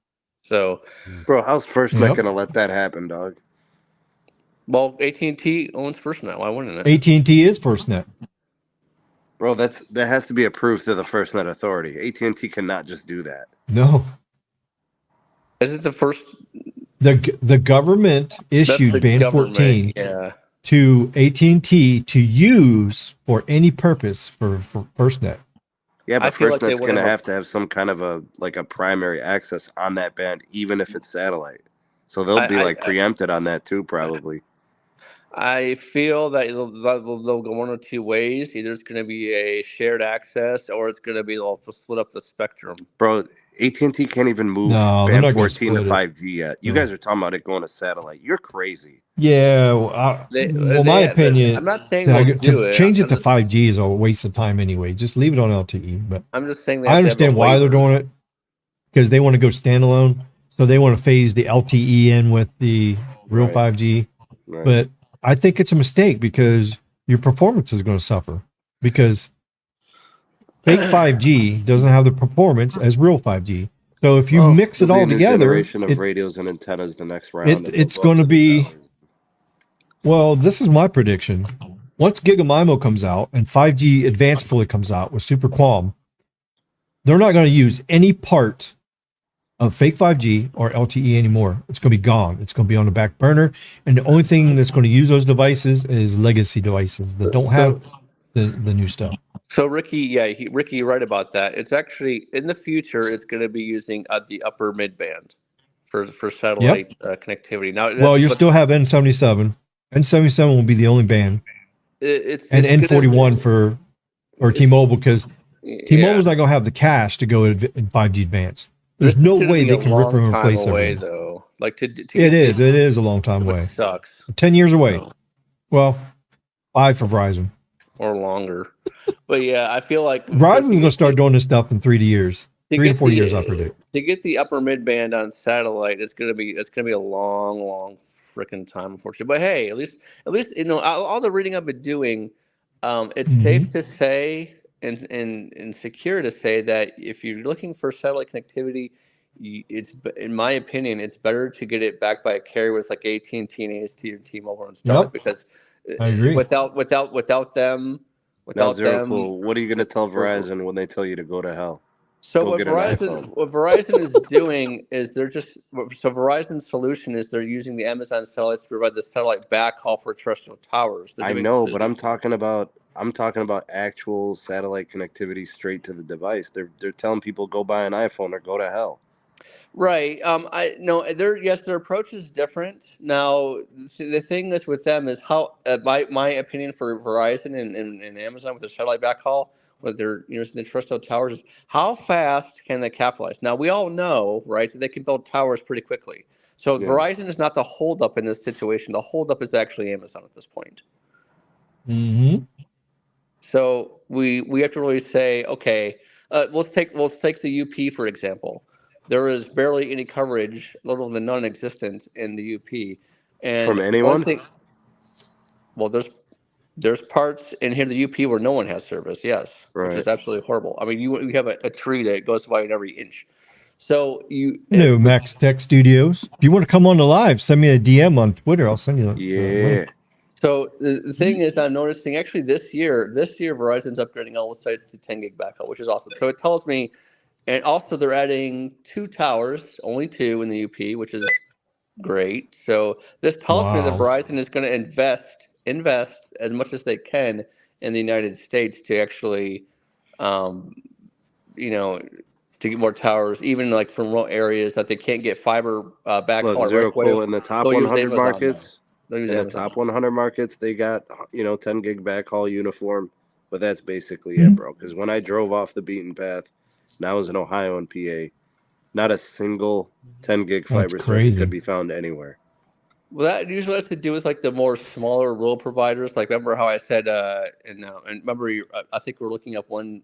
So, bro, how's FirstNet going to let that happen, dog? Well, AT&T owns FirstNet. Why wouldn't it? AT&T is FirstNet. Bro, that has to be approved to the FirstNet Authority. AT&T cannot just do that. No. Is it the first? The government issued band 14 to AT&T to use for any purpose for FirstNet. Yeah, but FirstNet's going to have some kind of a primary access on that band, even if it's satellite. So they'll be preempted on that too, probably. I feel that they'll go one or two ways. Either it's going to be a shared access, or it's going to be they'll split up the spectrum. Bro, AT&T can't even move band 14 to 5G yet. You guys are talking about it going to satellite. You're crazy. Yeah, my opinion, I'm not saying they'll do it. Change it to 5G is a waste of time anyway. Just leave it on LTE. But I'm just saying I understand why they're doing it, because they want to go standalone. So they want to phase the LTE in with the real 5G. Right. But I think it's a mistake because your performance is going to suffer, because fake 5G doesn't have the performance as real 5G. So if you mix it all together, generation of radios and antennas the next round. It's going to be. Well, this is my prediction. Once GigaMIMO comes out and 5G advanced fully comes out with Super QAM, they're not going to use any part of fake 5G or LTE anymore. It's going to be gone. It's going to be on the back burner. And the only thing that's going to use those devices is legacy devices that don't have the new stuff. So Ricky, Ricky, you're right about that. It's actually, in the future, it's going to be using the upper mid-band for satellite connectivity. Now, well, you still have N77. N77 will be the only band. And N41 for T-Mobile, because T-Mobile's not going to have the cash to go in 5G advanced. There's no way they can rip and replace everything. Though. Like it is a long time away. Sucks. 10 years away. No. Well, 5 for Verizon. Or longer. But yeah, I feel like Verizon's going to start doing this stuff in 3 years. 3 to 4 years, I predict. To get the upper mid band on satellite, it's gonna be a long freaking time, unfortunately. But hey, at least all the reading I've been doing, it's safe to say and secure to say that if you're looking for satellite connectivity, it's, in my opinion, it's better to get it backed by a carrier with like AT&T and AST or T-Mobile and stuff, because I agree. Without them. What are you gonna tell Verizon when they tell you to go to hell? So what Verizon is doing is Verizon's solution is they're using the Amazon satellites to provide the satellite backhaul for terrestrial towers. I know, but I'm talking about actual satellite connectivity straight to the device. They're telling people go buy an iPhone or go to hell. Right. Their approach is different. Now, the thing is with them is how my opinion for Verizon and Amazon with their satellite backhaul, with their the terrestrial towers, is how fast can they capitalize? Now, we all know, right, that they can build towers pretty quickly. So Verizon is not the holdup in this situation. The holdup is actually Amazon at this point. Mm-hmm. So we have to really say, okay, let's take the UP for example. There is barely any coverage, little to non-existent in the UP. And from anyone? there's There's parts in here, the UP, where no one has service, yes, which is Right. absolutely horrible. I mean, you have a tree that goes by in every inch. So No, Max Tech Studios. If you want to come on the live, send me a DM on Twitter. I'll send you. Yeah. So the thing is, I'm noticing actually this year, Verizon's upgrading all the sites to 10 gig backhaul, which is awesome. So it tells me, and also they're adding 2 towers, only 2 in the UP, which is great. So this tells me that Verizon is going to invest as much as they can in the United States to actually, to get more towers, even like from remote areas that they can't get fiber backhaul. Look, Zero Cool in the top 100 markets. In the top 100 markets, they got 10 gig backhaul uniform, but that's basically it, bro. Because when I drove off the beaten path, and I was in Ohio and PA, not a single 10 gig fiber circuit could be found anywhere. Well, that usually has to do with like the more smaller rural providers. Like, remember how I said, and remember, I think we're looking up one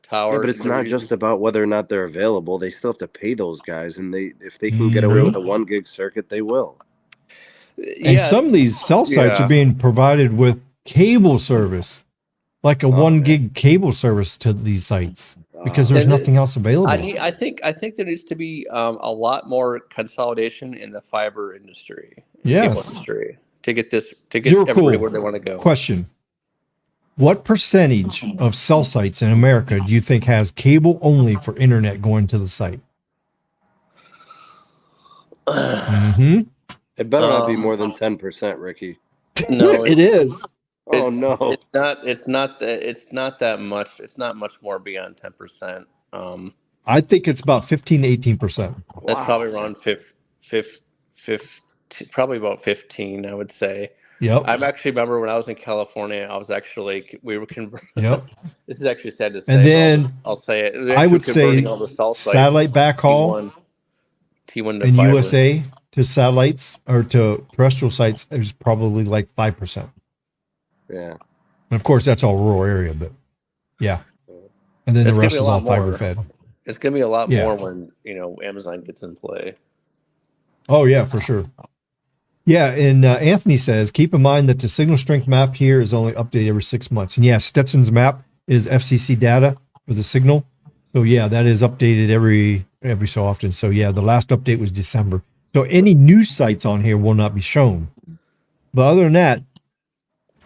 tower. Yeah, but it's not just about whether or not they're available. They still have to pay those guys, and if they can get away with a 1 gig circuit, they will. And some of these cell sites are being provided with cable service, like a 1 gig cable service to these sites, because there's nothing else available. I think there needs to be a lot more consolidation in the fiber industry, cable industry, to get everybody where they want to go. Question: what percentage of cell sites in America do you think has cable only for internet going to the site? It better not be more than 10%, Ricky. No, it is. Oh no, it's not that much. It's not much more beyond 10%. I think it's about 15 to 18%. That's probably around 50, probably about 15, I would say. Yep. I actually remember when I was in California, we were converting. Yep. This is actually sad to say. And then I'll say it. I would say satellite backhaul T1 in USA to satellites or to terrestrial sites is probably like 5%. Yeah. And of course, that's all rural area, but yeah. And then the rest is all fiber fed. It's going to be a lot more when, Amazon gets in play. Oh, yeah, for sure. Yeah, and Anthony says, keep in mind that the signal strength map here is only updated every 6 months. And yeah, Stetson's map is FCC data for the signal. So yeah, that is updated every so often. So yeah, the last update was December. So any new sites on here will not be shown. But other than that,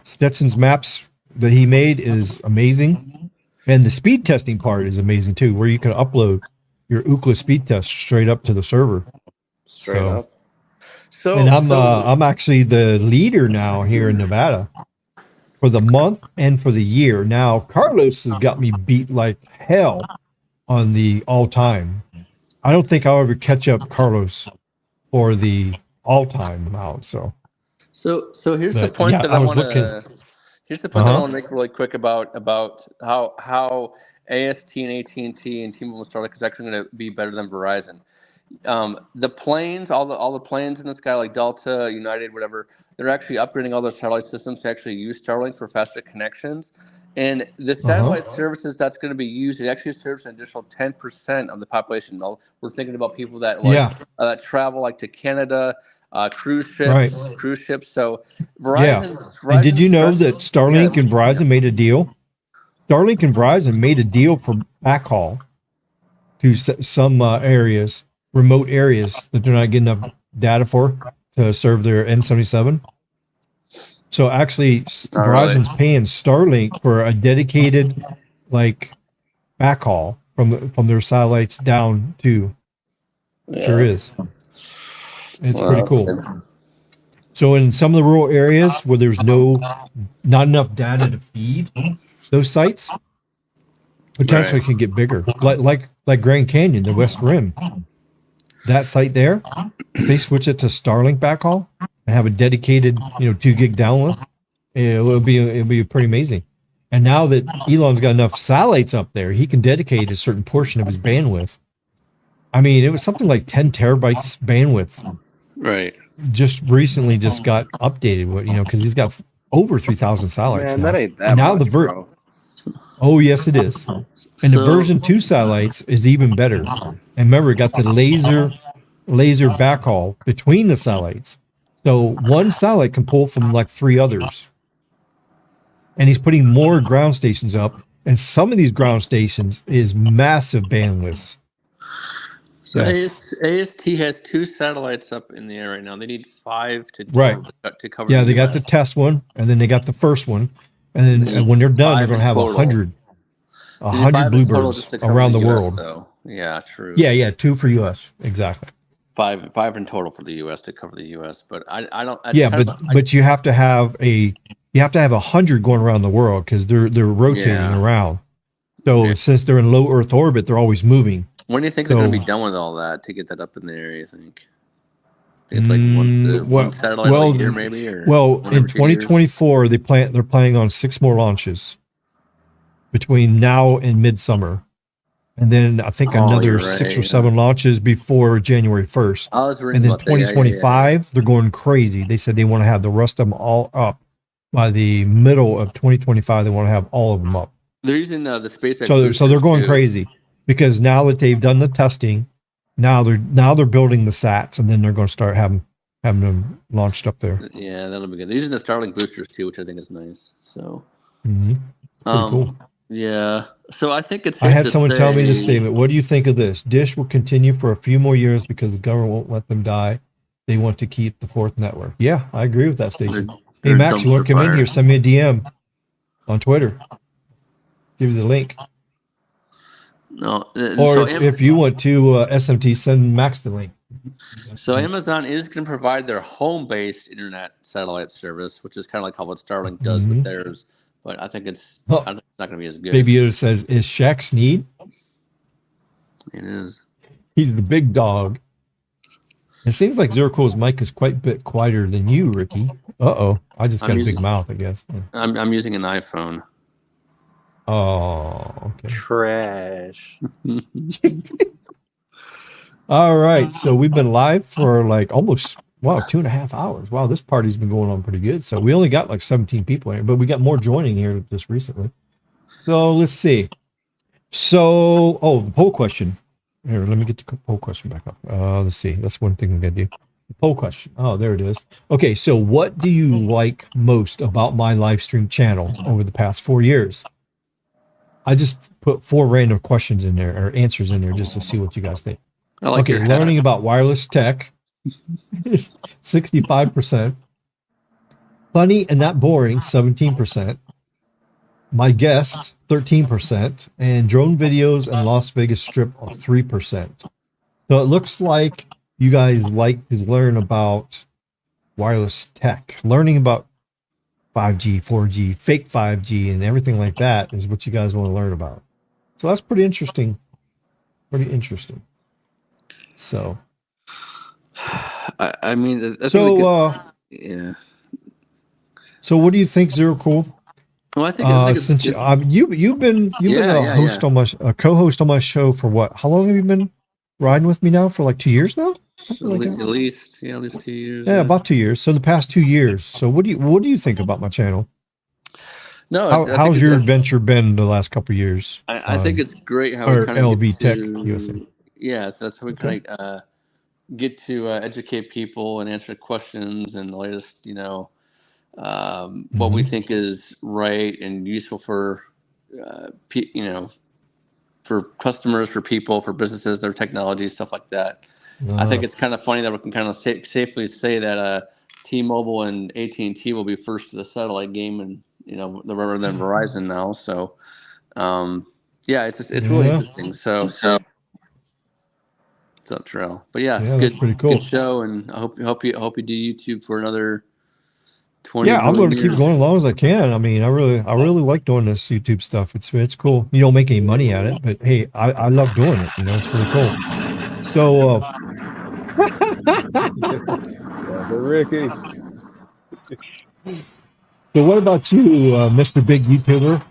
Stetson's maps that he made is amazing. And the speed testing part is amazing too, where you can upload your Ookla speed test straight up to the server. Straight up. And I'm actually the leader now here in Nevada for the month and for the year. Now Carlos has got me beat like hell on the all-time. I don't think I'll ever catch up Carlos for the all-time amount. So here's the point that I want to. Here's the point I want to make really quick about how AST and AT&T and T-Mobile Starlink is actually going to be better than Verizon. The planes, all the planes in the sky, like Delta, United, whatever, they're actually upgrading all their satellite systems to actually use Starlink for faster connections. And the satellite services that's going to be used, it actually serves an additional 10% of the population. We're thinking about people that travel like to Canada, cruise ships. So Verizon. And did you know that Starlink and Verizon made a deal? Starlink and Verizon made a deal for backhaul to some areas, remote areas that they're not getting enough data for to serve their N77. So actually, Verizon's paying Starlink for a dedicated backhaul from their satellites down to. Sure is. It's pretty cool. So in some of the rural areas where there's not enough data to feed those sites, potentially can get bigger. Like Grand Canyon, the West Rim. That site there, if they switch it to Starlink backhaul and have a dedicated 2 gig download, it'll be pretty amazing. And now that Elon's got enough satellites up there, he can dedicate a certain portion of his bandwidth. I mean, it was something like 10 terabytes bandwidth. Right. Just recently got updated, because he's got over 3,000 satellites. Man, now. that ain't that much, bro. Oh, yes, it is. And the version 2 satellites is even better. And remember, it got the laser backhaul between the satellites. So one satellite can pull from 3 others. and he's putting more ground stations up. And some of these ground stations is massive bandwidth. So Yes. AST has 2 satellites up in the air right now. They need 5 to cover. Yeah, they got the test one, and then they got the first one, and then when they're done, they're going to have 100 bluebirds around the world. Though. Yeah, true. Yeah, 2 for U.S. Exactly. 5 in total for the U.S. to cover the U.S. But I don't. But you have to have 100 going around the world because they're rotating around. So since they're in low Earth orbit, they're always moving. When do you think they're going to be done with all that to get that up in the air? You think? It's like one satellite a year, maybe. Or in 2024, they're planning on 6 more launches between now and midsummer, and then I think another 6 or 7 launches before January 1st. And then 2025, they're going crazy. They said they want to have the rest of them all up by the middle of 2025. They want to have all of them up. They're using the SpaceX. So they're going crazy because now that they've done the testing, now they're building the sats, and then they're going to start having them launched up there. Yeah, that'll be good. They're using the Starlink boosters too, which I think is nice. So, cool. Yeah. So I think it's. I had someone tell me this statement. What do you think of this? Dish will continue for a few more years because the government won't let them die. They want to keep the 4th network. Yeah, I agree with that station. Hey, Max, you want to come in here? Send me a DM on Twitter. Give you the link. No. Or if you want to, SMT, send Max the link. So Amazon is going to provide their home-based internet satellite service, which is kind of like what Starlink does with theirs. But I think it's not going to be as good. Baby Yoda says, "Is Shaq Sneed?" It is. He's the big dog. It seems like Zero Cool's mic is quite a bit quieter than you, Ricky. I just got a big mouth, I guess. I'm using an iPhone. Oh, okay. Trash. All right, so we've been live for like almost 2.5 hours. Wow, this party's been going on pretty good. So we only got like 17 people here, but we got more joining here just recently. So let's see. So, the poll question. Here, let me get the poll question back up. Let's see. That's one thing we got to do. The poll question. Oh, there it is. Okay, so what do you like most about my live stream channel over the past 4 years? I just put 4 random questions in there, or answers in there, just to see what you guys think. Learning about wireless tech is 65%. Funny and not boring, 17%. My guests, 13%. And drone videos and Las Vegas Strip of 3%. So it looks like you guys like to learn about wireless tech. Learning about 5G, 4G, fake 5G, and everything like that is what you guys want to learn about. So that's pretty interesting. So, I mean, yeah. So, what do you think, Zero Cool? Well, I think since you've been a host on a co-host on my show for what? How long have you been riding with me now? For like 2 years now? At least 2 years. Yeah, about 2 years. So the past 2 years. So what do you think about my channel? No, how's your adventure been the last couple of years? I think it's great how we kind of LV Tech USA. Yeah, so that's how we kind of get to educate people and answer questions and the latest, what we think is right and useful for, for customers, for people, for businesses, their technology, stuff like that. I think it's kind of funny that we can kind of safely say that T-Mobile and AT&T will be first to the satellite game, and rather than Verizon now. So, it's really interesting. So it's up trail, but that's pretty cool. Good show, and I hope you do YouTube for another 20. Yeah, I'm going to keep going as long as I can. I mean, I really like doing this YouTube stuff. It's cool. You don't make any money at it, but hey, I love doing it. It's really cool. So, Ricky. So what about you, Mr. Big YouTuber,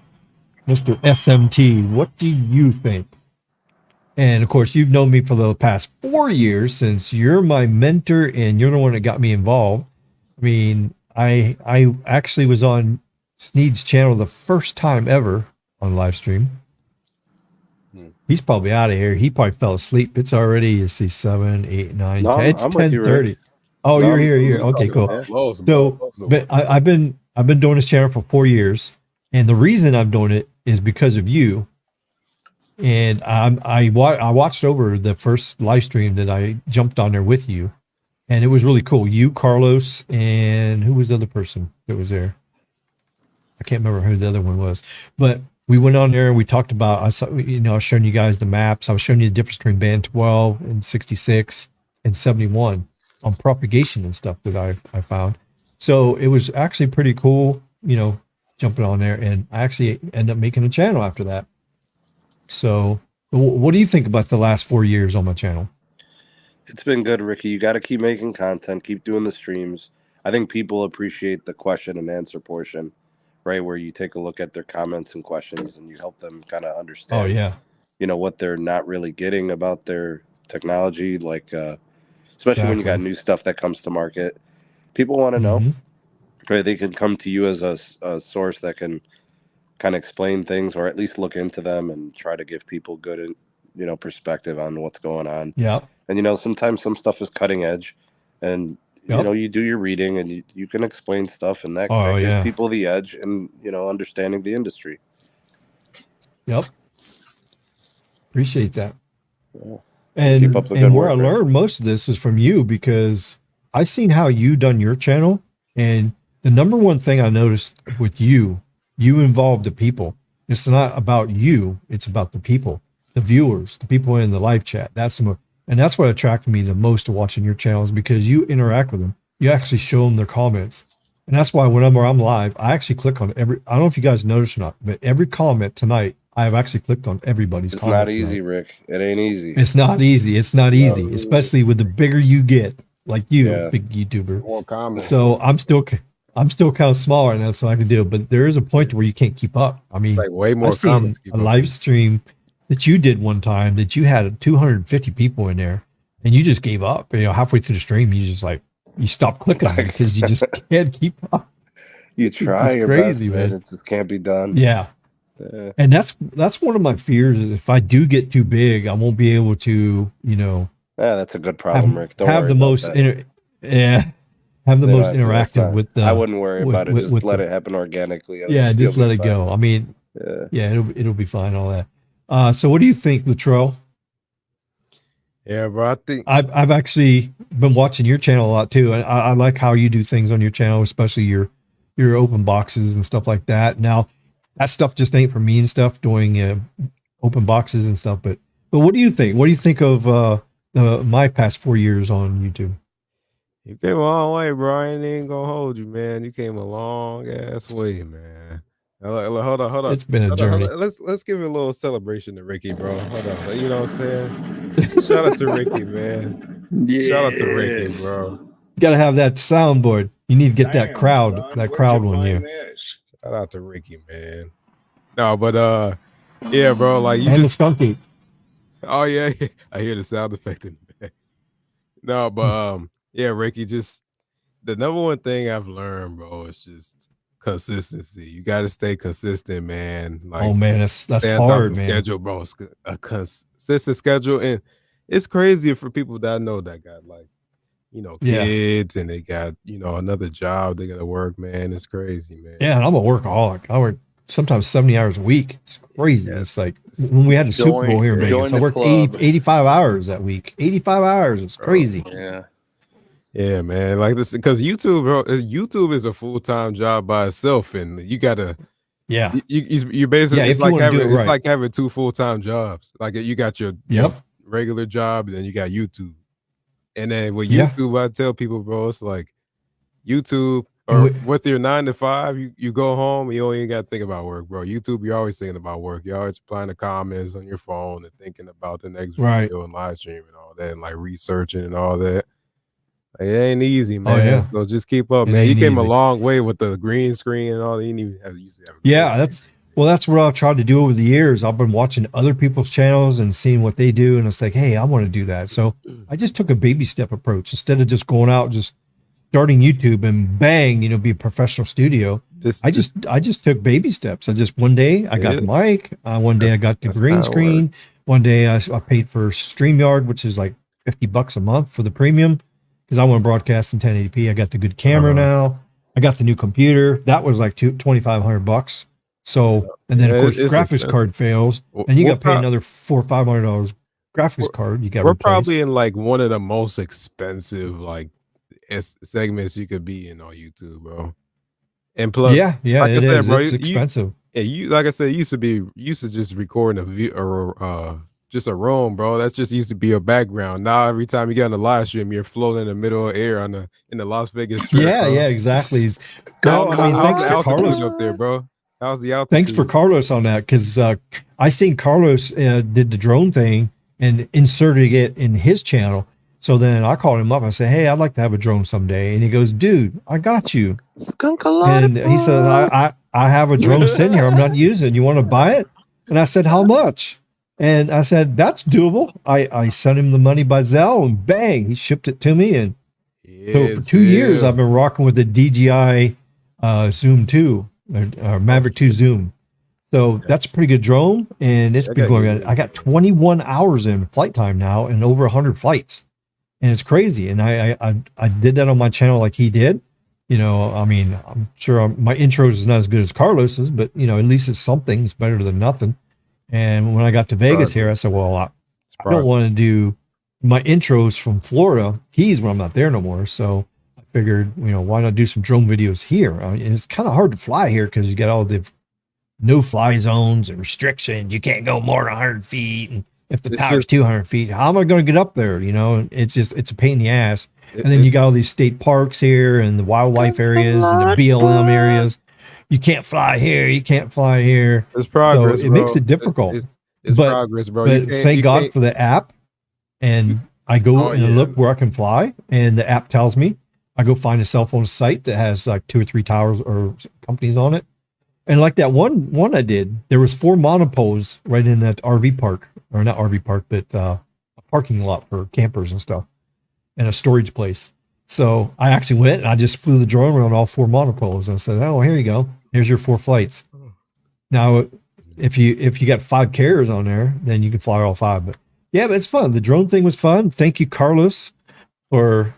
Mr. SMT? What do you think? And of course, you've known me for the past 4 years, since you're my mentor and you're the one that got me involved. I mean, I actually was on Sneed's channel the first time ever on live stream. He's probably out of here. He probably fell asleep. It's already, 7, 8, 9, 10. It's 10:30. Oh, you're here. Okay, cool. So, but I've been doing this channel for 4 years, And the reason I'm doing it is because of you. And I watched over the first live stream that I jumped on there with you. And it was really cool. You, Carlos, and who was the other person that was there? I can't remember who the other one was. But we went on there and we talked about, I was showing you guys the maps. I was showing you the difference between band 12 and 66 and 71 on propagation and stuff that I found. So it was actually pretty cool, jumping on there. And I actually ended up making a channel after that. So what do you think about the last 4 years on my channel? It's been good, Ricky. You got to keep making content, keep doing the streams. I think people appreciate the question and answer portion, right? Where you take a look at their comments and questions and you help them kind of understand, oh, yeah, what they're not really getting about their technology. Like, especially when you got new stuff that comes to market, people want to know, right? They can come to you as a source that can kind of explain things or at least look into them and try to give people good, perspective on what's going on. Yeah. And, sometimes some stuff is cutting edge and, you do your reading and you can explain stuff and that gives people the edge and, understanding the industry. Yep. Appreciate that. Yeah. And, keep up the and good where work, I learned most of this is from you because I seen how you done your channel. And the number one thing I noticed with you involve the people. It's not about you. It's about the people, the viewers, the people in the live chat. And that's what attracted me the most to watching your channels because you interact with them. You actually show them their comments. And that's why whenever I'm live, I actually click on I don't know if you guys noticed or not, but every comment tonight, I have actually clicked on everybody's comment. It's not easy, Rick. It ain't easy. It's not easy. It's not easy, especially with the bigger you get, like you, big YouTuber. More comments. So I'm still kind of small right now, so I can do it. But there is a point where you can't keep up. I mean, like way more I've seen comments. A live stream that you did one time that you had 250 people in there, and you just gave up. Halfway through the stream, you stopped clicking because you just can't keep up. You try your crazy, best, man. It just can't be done. Yeah. And that's one of my fears is if I do get too big, I won't be able to, Yeah, that's a good problem, Rick. Don't have worry the about most that. Have the most interactive with the. I wouldn't worry about it. Just let it happen organically. Just let it go. I mean, it'll be fine. All that. So what do you think, Latrell? Yeah, bro. I think I've actually been watching your channel a lot too, and I like how you do things on your channel, especially your open boxes and stuff like that. Now, that stuff just ain't for me and stuff, doing open boxes and stuff. But what do you think? What do you think of my past 4 years on YouTube? You came a long way, bro. I ain't even gonna hold you, man. You came a long ass way, man. Hold on. It's been a journey. Let's give it a little celebration to Ricky, bro. Hold on. You know what I'm saying? Shout out to Ricky, man. Yeah. Shout out to Ricky, bro. Gotta have that soundboard. You need to get that crowd one here. Shout out to Ricky, man. No, but yeah, bro. Like you and just the skunky. Oh yeah, I hear the sound effect in the back. No, but yeah, Ricky, just the number one thing I've learned, bro, is just consistency. You got to stay consistent, man. Like, oh man, that's hard, man. Schedule, bro. A consistent schedule, and it's crazy for people that I know that got kids and they got another job they got to work. Man, it's crazy, man. Yeah, and I'm a workaholic. I work sometimes 70 hours a week. It's crazy. Yeah, it's like when we had the Super Bowl here in Vegas, I worked 85 hours that week. 85 hours. It's crazy. Yeah, man. Like this, because YouTube, bro, YouTube is a full-time job by itself, and you gotta, you basically, it's like having two full-time jobs. Like you got your regular job, and then you got YouTube, and then with YouTube, I tell people, bro, it's like YouTube or with your 9 to 5, you go home, you don't even got to think about work, bro. YouTube, you're always thinking about work. You're always replying to comments on your phone and thinking about the next video and live stream and all that, and like researching and all that. It ain't easy, man. So just keep up, man. You came a long way with the green screen and all that. You didn't even have to that's what I've tried to do over the years. I've been watching other people's channels and seeing what they do, and it's like, hey, I want to do that. So I just took a baby step approach instead of just going out, just starting YouTube and bang, be a professional studio. I just took baby steps. One day I got the mic. One day I got the green screen. One day I paid for StreamYard, which is like $50 a month for the premium. Because I want to broadcast in 1080p. I got the good camera now. I got the new computer. That was like $2,500. So, and then of course your graphics expensive. card fails, and you got to pay another $400 or $500 graphics card. You got to We're replace. probably in like one of the most expensive like segments you could be in on YouTube, bro. And plus, yeah, like it I said, is. bro, It's expensive. You like I said, used to just recording a view or just a room, bro. That's just used to be your background. Now every time you get on the live stream, you're floating in the middle of air in the Las Vegas Strip. Yeah, bro. exactly. No, I mean, thanks to Carlos up there, bro. How's the altitude? Thanks for Carlos on that, because I seen Carlos did the drone thing and inserted it in his channel. So then I called him up. I said, "Hey, I'd like to have a drone someday." And he goes, "Dude, I got you." And he said, I have a drone sitting here. I'm not using it. You want to buy it? And I said, "How much?" And I said, "That's doable." I sent him the money by ZELLE, and bang, he shipped it to me. And so for 2 years, I've been rocking with the DJI Zoom 2, or Maverick 2 Zoom. So that's a pretty good drone, and it's been going on. I got 21 hours in flight time now, and over 100 flights, and it's crazy. And I did that on my channel like he did. You know, I mean, I'm sure my intros is not as good as Carlos's, but you know, at least it's something. It's better than nothing. And when I got to Vegas here, I said, well, I don't want to do my intros from Florida, Keys, when I'm not there no more. So I figured, you know, why not do some drone videos here? I mean, it's kind of hard to fly here because you got all the no-fly zones and restrictions. You can't go more than 100 feet. And if the tower's 200 feet, how am I going to get up there? You know, it's a pain in the ass. And then you got all these state parks here and the wildlife areas and the BLM areas. You can't fly here. You can't fly here. It's progress. So it makes it difficult. It's progress, bro. But thank God for the app. And I go and look where I can fly, and the app tells me. I go find a cell phone site that has like 2 or 3 towers or companies on it. And like that one I did, there was 4 monopoles right in that RV park, or not RV park, but a parking lot for campers and stuff, and a storage place. So I actually went and I just flew the drone around all 4 monopoles, and I said, "Oh, here you go. Here's your 4 flights." Now, if you got 5 carriers on there, then you can fly all 5. But yeah, but it's fun. The drone thing was fun. Thank you, Carlos, for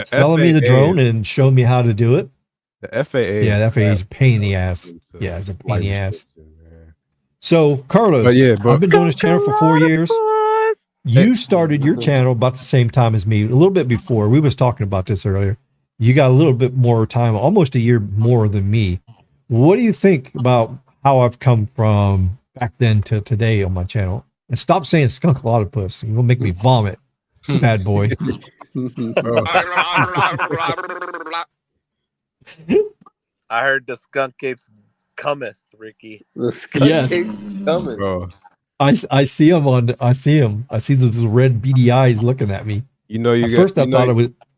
selling me the drone and showing me how to do it. The FAA. Yeah, the FAA is a pain in the ass. Yeah, it's a pain in the ass. So, Carlos, I've been doing this channel for 4 years. You started your channel about the same time as me, a little bit before. We was talking about this earlier. You got a little bit more time, almost a year more than me. What do you think about how I've come from back then to today on my channel? And stop saying skunk-a-lot-of-puss. You're going to make me vomit, bad boy. I heard the skunk apes cometh, Ricky. The skunk apes coming. Bro. I see him I see those red beady eyes looking at me. You know, I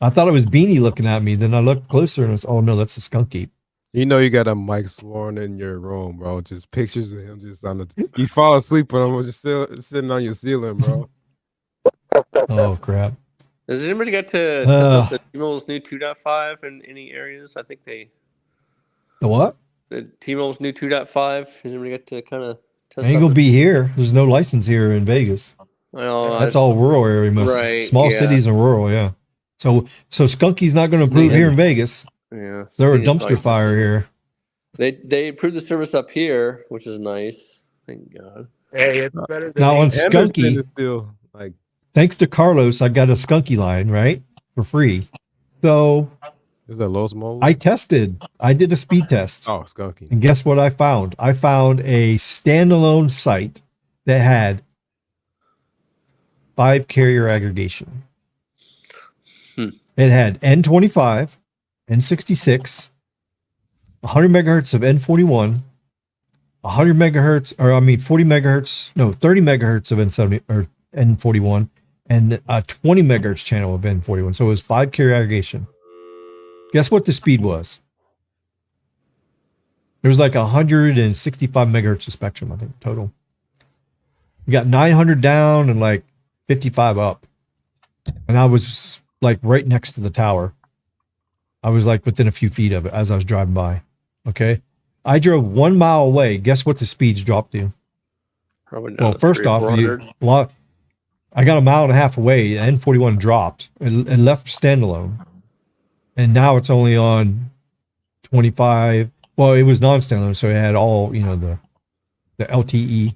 thought it was Beanie looking at me. Then I looked closer and it's, oh no, that's a skunk ape. You know, you got a Mike Sworn in your room, bro. Just pictures of him just on the. You fall asleep when I'm just still sitting on your ceiling, bro. Oh crap! Does anybody get to test out the T-Mobile's new 2.5 in any areas? I think they. The what? The T-Mobile's new 2.5. Does anybody get to kind of test? Ain't gonna be here. There's no license here in Vegas. Well, that's all rural area, mostly. Small cities and rural, yeah. So Skunky's not going to improve here in Vegas. Yeah, they're a dumpster fire here. They improved the service up here, which is nice. Thank God. Hey, it's better than now on Skunky. Still, like, thanks to Carlos, I got a Skunky line right for free. So is that Los Mobile? I did a speed test. Oh, Skunky. And guess what I found? I found a standalone site that had 5 carrier aggregation. It had N25, N66, 100 megahertz of N41, 100 megahertz, 40 megahertz, no, 30 megahertz of N70 or N41, and a 20 megahertz channel of N41. So it was 5 carrier aggregation. Guess what the speed was? There was like 165 megahertz of spectrum, I think, total. We got 900 down and like 55 up. And I was like right next to the tower. I was like within a few feet of it as I was driving by. Okay. I drove 1 mile away. Guess what the speeds dropped to? Well, first off, I got 1.5 miles away. N41 dropped and left standalone. And now it's only on 25, Well, it was non-standalone, so it had all, you know, the LTE,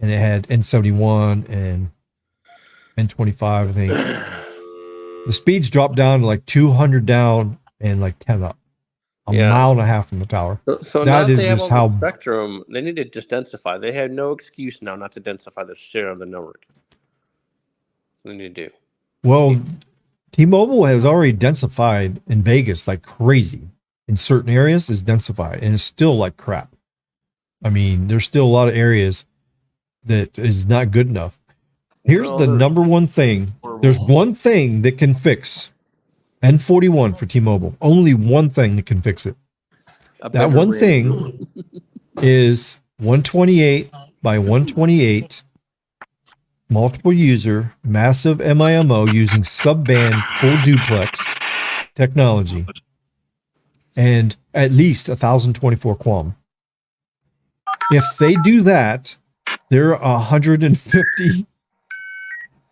and it had N71 and N25, I think. The speeds dropped down to like 200 down and like 10 up. A mile and a half from the tower. So now that they have all the spectrum, they need to just densify. They have no excuse now not to densify the share of the network. That's what they need to do. Well, T-Mobile has already densified in Vegas like crazy. In certain areas, it's densified, and it's still like crap. I mean, there's still a lot of areas that is not good enough. Here's the number one thing. There's one thing that can fix N41 for T-Mobile. Only one thing that can fix it. That one thing is 128 by 128 multiple user massive MIMO using sub-band full duplex technology and at least 1024 QAM. If they do that, they're 150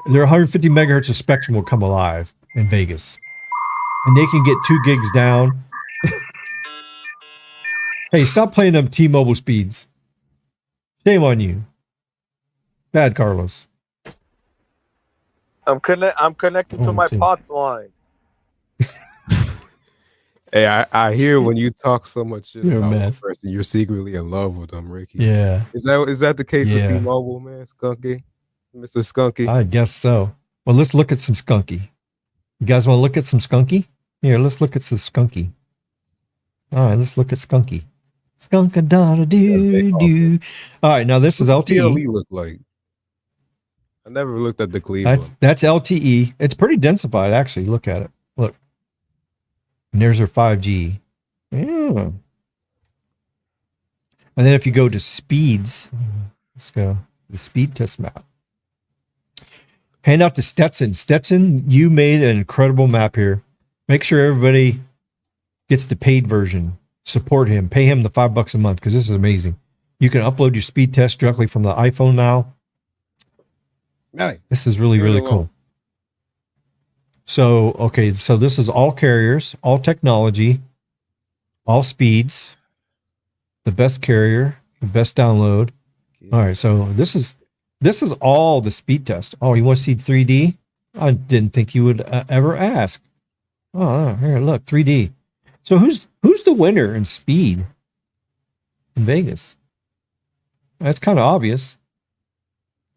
megahertz of spectrum will come alive in Vegas. And they can get 2 gigs down. Hey, stop playing them T-Mobile speeds. Shame on you. Bad, Carlos. I'm connected to my POTS line. Hey, I hear when you talk so much shit about one person, you're secretly in love with them, Ricky. Yeah. Is that the case with T-Mobile, man? Skunky? Mr. Skunky? I guess so. Well, let's look at some Skunky. You guys want to look at some Skunky? Here, let's look at some Skunky. All right, let's look at Skunky. Skunk-a-da-da-doo-doo. All right, now this is LTE. What look like? I never looked at the Cleveland. That's LTE. It's pretty densified, actually. Look at it. Look. And there's our 5G. Yeah. And then if you go to speeds, let's go the speed test map. Hand out to Stetson. Stetson, you made an incredible map here. Make sure everybody gets the paid version. Support him. Pay him the $5 a month because this is amazing. You can upload your speed test directly from the iPhone now. Nice. This is really, really cool. So, okay, so this is all carriers, all technology, all speeds, the best carrier, the best download. All right, so this is all the speed test. Oh, you want to see 3D? I didn't think you would ever ask. Oh, here, look, 3D. So who's the winner in speed in Vegas? That's kind of obvious.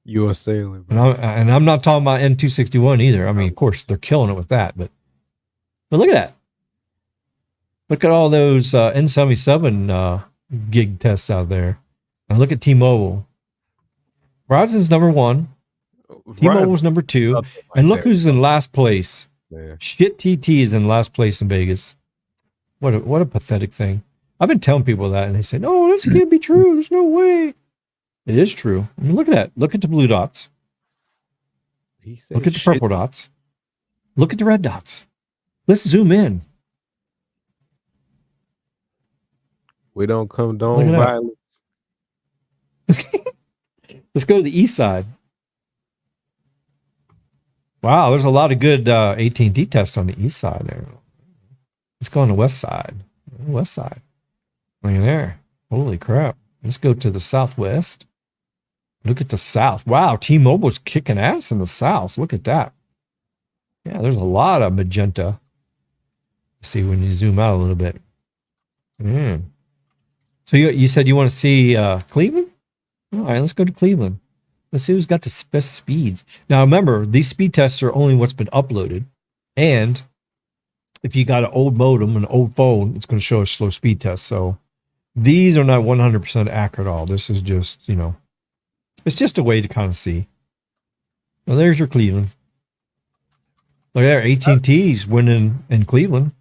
USA. And I'm not talking about N261 either. I mean, of course, they're killing it with that, but look at that. Look at all those N77 gig tests out there. And look at T-Mobile. Verizon's number 1. T-Mobile's number 2. And look who's in last place. Yeah. Shit TT is in last place in Vegas. What a pathetic thing. I've been telling people that, and they say, no, this can't be true. There's no way. It is true. I mean, look at that. Look at the blue dots. Look at the purple dots. Look at the red dots. Let's zoom in. We don't condone violence. Let's go to the east side. Wow, there's a lot of good AT&T tests on the east side there. Let's go on the west side. West side. Look at there. Holy crap. Let's go to the southwest. Look at the south. Wow, T-Mobile's kicking ass in the south. Look at that. Yeah, there's a lot of magenta. See when you zoom out a little bit. So you said you want to see Cleveland? All right, let's go to Cleveland. Let's see who's got the best speeds. Now remember, these speed tests are only what's been uploaded. And if you got an old modem, an old phone, it's going to show a slow speed test. So these are not 100% accurate at all. This is just, it's just a way to kind of see. Well, there's your Cleveland. Look there, AT&T's winning in Cleveland.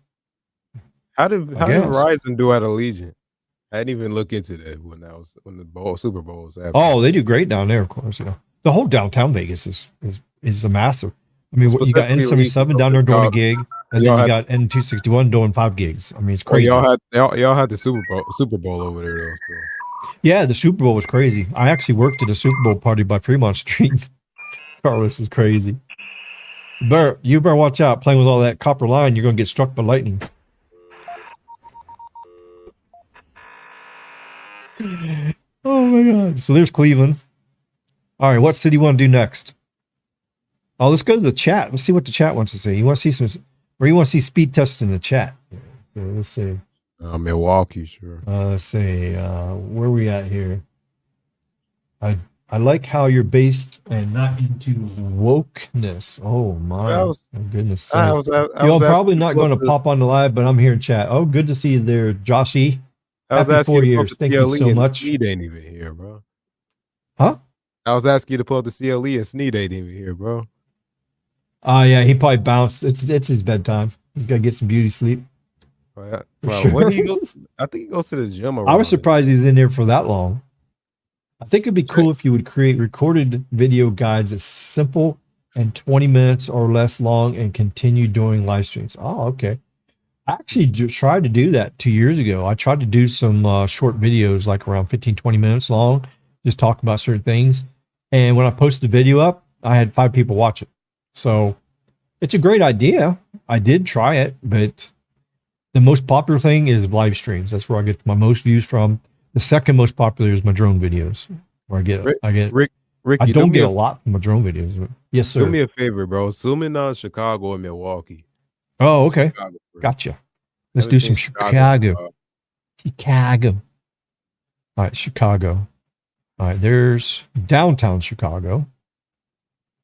How did Verizon do at Allegiant? I didn't even look into that when the Super Bowl was happening. Oh, they do great down there, of course. The whole downtown Vegas is a massive. I mean, you got N77 down there doing a gig, and then you got N261 doing 5 gigs. I mean, it's crazy. Y'all had the Super Bowl over there, though. So. Yeah, the Super Bowl was crazy. I actually worked at a Super Bowl party by Fremont Street. Carlos is crazy. You better watch out. Playing with all that copper line, you're going to get struck by lightning. Oh my God. So there's Cleveland. All right. What city you want to do next? Oh, let's go to the chat. Let's see what the chat wants to say. You want to see some, or you want to see speed tests in the chat? Okay, let's see. Milwaukee, sure. Let's see. Where we at here? I like how you're based and not into wokeness. Oh my goodness. I'm probably not going to pop on the live, but I'm here in chat. Oh, good to see you there, Joshy. Happy 4 years. Thank you so much. Sneed ain't even here, bro. Huh? I was asking you to pull up the CLE and Sneed ain't even here, bro. Oh yeah, he probably bounced. It's his bedtime. He's got to get some beauty sleep. Well, when he goes, I think he goes to the gym. I was surprised he's in there for that long. I think it'd be cool if you would create recorded video guides as simple and 20 minutes or less long and continue doing live streams. Oh, okay. I actually tried to do that 2 years ago. I tried to do some short videos like around 15, 20 minutes long, just talking about certain things. And when I posted the video up, I had 5 people watch it. So it's a great idea. I did try it, but the most popular thing is live streams. That's where I get my most views from. The second most popular is my drone videos, where Ricky, I don't get a lot from my drone videos. But yes, sir. Do me a favor, bro. Zoom in on Chicago and Milwaukee. Oh, okay. Gotcha. Let's do some Chicago. Chicago. All right, Chicago. All right, there's downtown Chicago.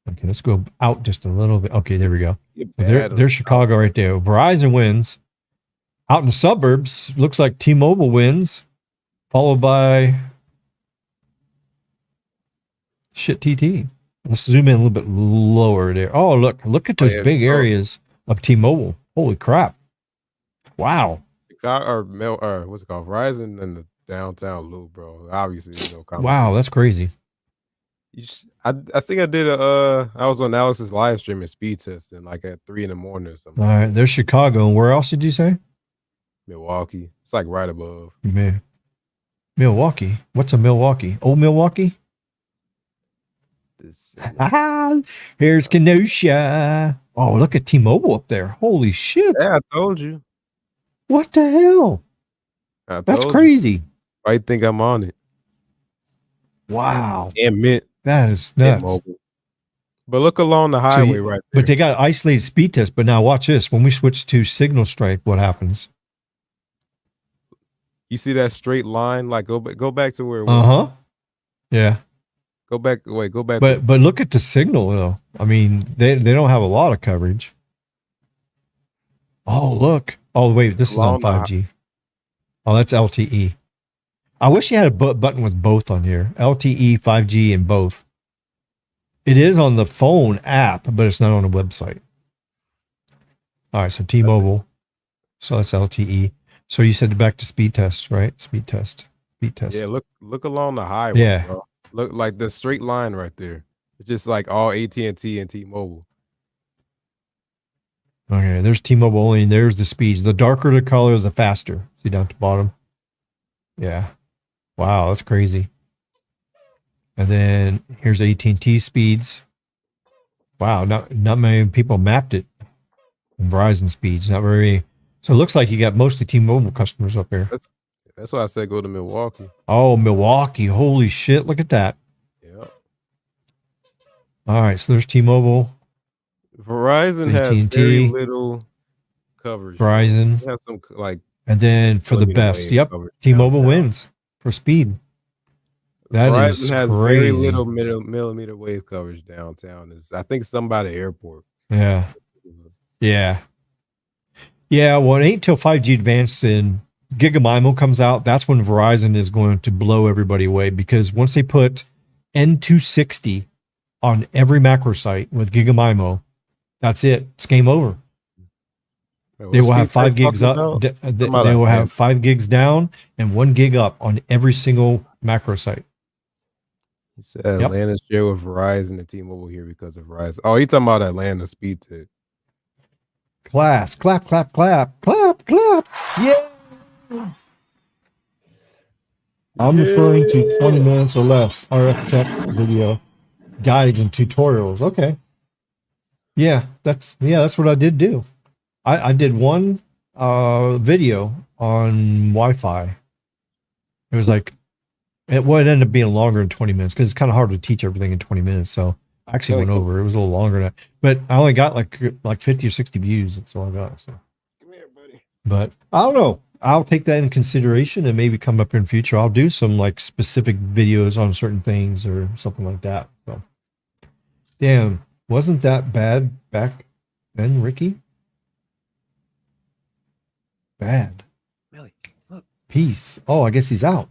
Okay, let's go out just a little bit. Okay, there we go. There's Chicago right there. Verizon wins. Out in the suburbs, looks like T-Mobile wins, followed by TT. Let's zoom in a little bit lower there. Oh, look at those big areas of T-Mobile. Holy crap. Wow. What's it called? Verizon and the downtown loop, bro. Obviously, wow, that's crazy. I think I did I was on Alex's live stream and speed testing like at 3 in the morning or something. All right, there's Chicago. And where else did you say? Milwaukee. It's like right above. Milwaukee. What's a Milwaukee? Old Milwaukee? Here's Kenosha. Oh, look at T-Mobile up there. Holy shit. Yeah, I told you. What the hell? That's crazy. Why you think I'm on it? Wow. And Mint. That is nuts. But look along the highway right there. But they got isolated speed test. But now watch this. When we switch to signal strength, what happens? You see that straight line? Like go back to where it was. Uh-huh. Yeah. Go back. But look at the signal though. I mean, they don't have a lot of coverage. Oh, look. Oh, wait, this is on 5G. Oh, that's LTE. I wish you had a button with both on here. LTE, 5G, and both. It is on the phone app, but it's not on the website. All right, so T-Mobile. So that's LTE. So you said back to speed test, right? Speed test. Yeah, look along the highway, yeah. Bro. Look like the straight line right there. It's just like all AT&T and T-Mobile. Okay, there's T-Mobile only, and there's the speeds. The darker the color, the faster. See down at the bottom? Yeah. Wow, that's crazy. And then here's AT&T speeds. Wow, not many people mapped it. And Verizon speeds, not very. So it looks like you got mostly T-Mobile customers up here. That's why I said go to Milwaukee. Oh, Milwaukee. Holy shit, look at that. Yeah. All right, so there's T-Mobile. Verizon has very little coverage. Verizon. They have some like. And then for the best, yep, T-Mobile wins for speed. That Verizon is has crazy. Very little millimeter wave coverage downtown. I think some by the airport. Yeah. Yeah. Yeah, well, it ain't till 5G Advanced and GigaMIMO comes out. That's when Verizon is going to blow everybody away, because once they put N260 on every macro site with GigaMIMO, that's it. It's game over. They will have 5 gigs up. They will have 5 gigs down and 1 gig up on every single macro site. He said Atlanta share with Verizon and T-Mobile here because of Verizon. Oh, you talking about Atlanta speed tech. Class. Clap, clap, clap, clap, clap. Yeah. I'm referring to 20 minutes or less RF tech video guides and tutorials. Okay. Yeah, that's what I did do. I did one video on Wi-Fi. It was like It would end up being longer than 20 minutes because it's kind of hard to teach everything in 20 minutes. So I actually went over. It was a little longer than that. But I only got like 50 or 60 views. That's all I got. So. Come here, buddy. But I don't know. I'll take that in consideration and maybe come up here in the future. I'll do some like specific videos on certain things or something like that. So, damn, wasn't that bad back then, Ricky? Bad. Millie, look. Peace. Oh, I guess he's out.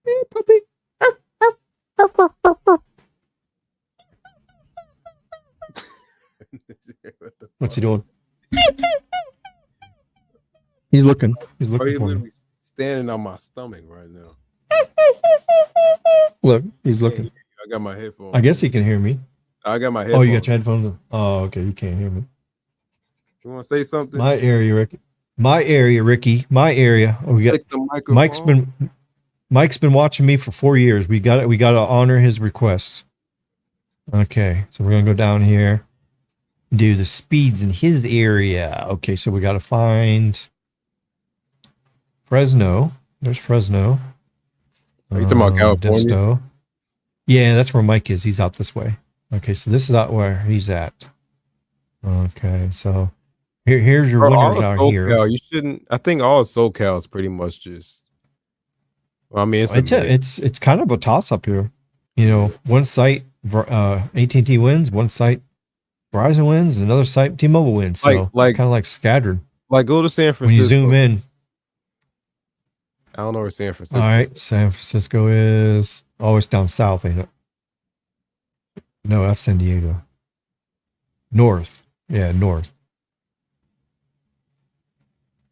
Hey, puppy. What's he doing? He's looking. He's looking for me. Standing on my stomach right now. Look, he's looking. I got my headphones. I guess he can hear me. I got my headphones. Oh, you got your headphones on? Oh, okay. You can't hear me. You want to say something? My area, Ricky. My area, Ricky. My area. Oh, we got Mike's been watching me for 4 years. We got to honor his request. Okay, so we're gonna go down here, do the speeds in his area. Okay, so we got to find Fresno. There's Fresno. Are you talking about California? Disto. Yeah, that's where Mike is. He's out this way. Okay, so this is out where he's at. Okay, so here's your winners out here. You shouldn't. I think all of SoCal is pretty much just. Well, I mean, it's kind of a toss up here. You know, one site AT&T wins, one site Verizon wins, and another site T-Mobile wins. So it's kind of like scattered. Like go to San Francisco. When you zoom in. I don't know where San Francisco. All right, San Francisco is always down south, ain't it? No, that's San Diego. North. Yeah, north.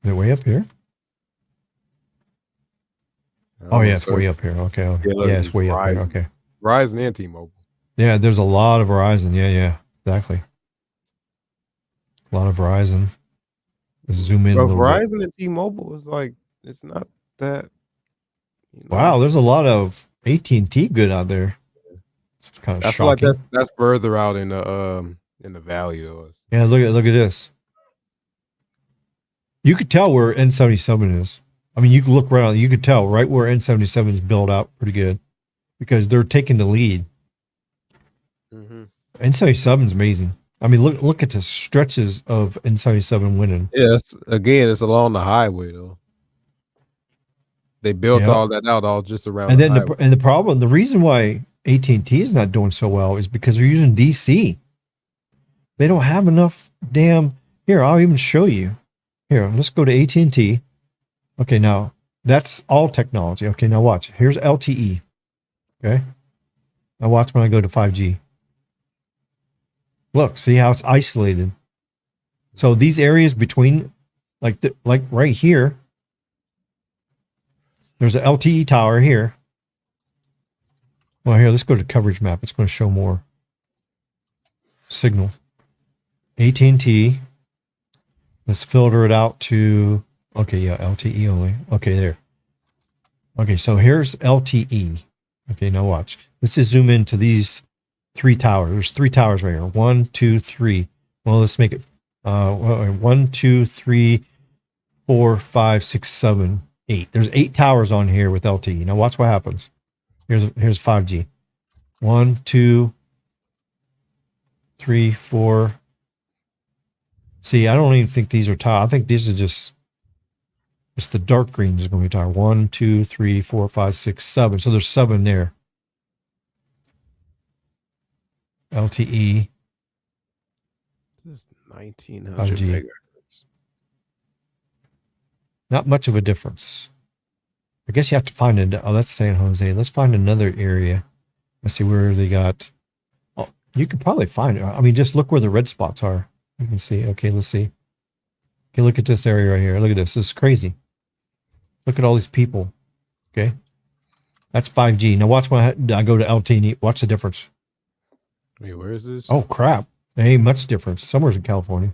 Is it way up here? Oh, yeah, it's way up here. Okay. Yeah, it's way up here. Okay. Verizon and T-Mobile. Yeah, there's a lot of Verizon. Yeah, exactly. A lot of Verizon. Let's zoom in a little Verizon bit. And T-Mobile is like, it's not that. Wow, there's a lot of AT&T good out there. It's kind of shocking. I feel like that's further out in the valley though. Yeah, look at this. You could tell where N77 is. I mean, you can look right on. You could tell right where N77 is built out pretty good because they're taking the lead. Mm-hmm. N77 is amazing. I mean, look at the stretches of N77 winning. Yeah, it's along the highway though. They built all that out all just around. And then the reason why AT&T is not doing so well is because they're using DC. They don't have enough damn. Here, I'll even show you. Here, let's go to AT&T. Okay, now that's all technology. Okay, now watch. Here's LTE. Okay. Now watch when I go to 5G. Look, see how it's isolated. So these areas between, like right here, there's an LTE tower here. Well, here, let's go to coverage map. It's going to show more signal. AT&T. Let's filter it out to, okay, yeah, LTE only. Okay, there. Okay, so here's LTE. Okay, now watch. Let's just zoom into these 3 towers. There's 3 towers right here. 1, 2, 3. Well, let's make it 1, 2, 3, 4, 5, 6, 7, 8. There's 8 towers on here with LTE. Now watch what happens. Here's 5G. 1, 2, 3, 4. See, I don't even think these are towers. I think these are just, it's the dark green is going to be tower. 1, 2, 3, 4, 5, 6, 7. So there's 7 there. LTE. This is 1900 megahertz. Not much of a difference. I guess you have to find it. Oh, that's San Jose. Let's find another area. Let's see where they got. Oh, you could probably find it. I mean, just look where the red spots are. You can see. Okay, let's see. Okay, look at this area right here. Look at this. This is crazy. Look at all these people. Okay. That's 5G. Now watch when I go to LTE. Watch the difference. Wait, where is this? Oh, crap. There ain't much difference. Somewhere's in California.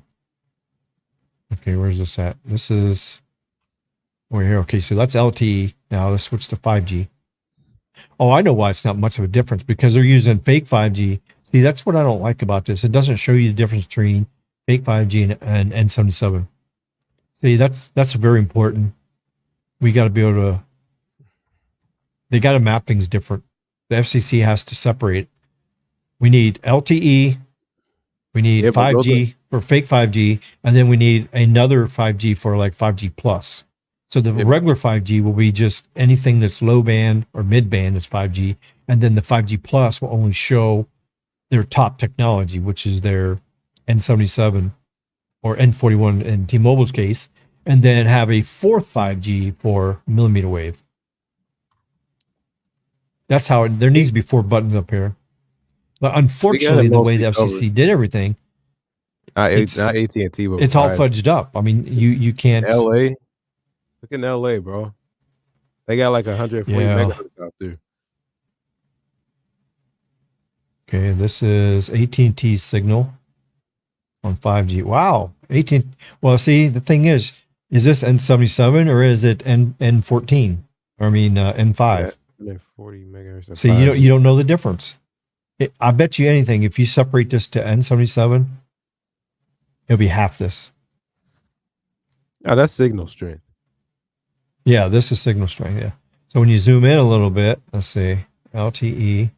Okay, where's this at? This is over here. Okay, so that's LTE. Now let's switch to 5G. Oh, I know why it's not much of a difference, because they're using fake 5G. See, that's what I don't like about this. It doesn't show you the difference between fake 5G and N77. See, that's very important. We got to be able to They got to map things different. The FCC has to separate. We need LTE. We need 5G for fake 5G. And then we need another 5G for like 5G plus. So the regular 5G will be just anything that's low band or mid band is 5G. And then the 5G plus will only show their top technology, which is their N77 or N41 in T-Mobile's case, and then have a fourth 5G for millimeter wave. That's how there needs to be 4 buttons up here. But unfortunately, the way the FCC did everything, it's AT&T, it's all fudged up. I mean, you can't. LA, look in LA, bro. They got like 140 megahertz out there. Okay, this is AT&T signal on 5G. Wow, AT&T. Well, see, the thing is this N77 or is it N14? I mean, N5. Yeah, 40 megahertz. See, you don't know the difference. I bet you anything, if you separate this to N77, it'll be half this. Oh, that's signal strength. Yeah, this is signal strength, yeah. So when you zoom in a little bit, let's see, LTE.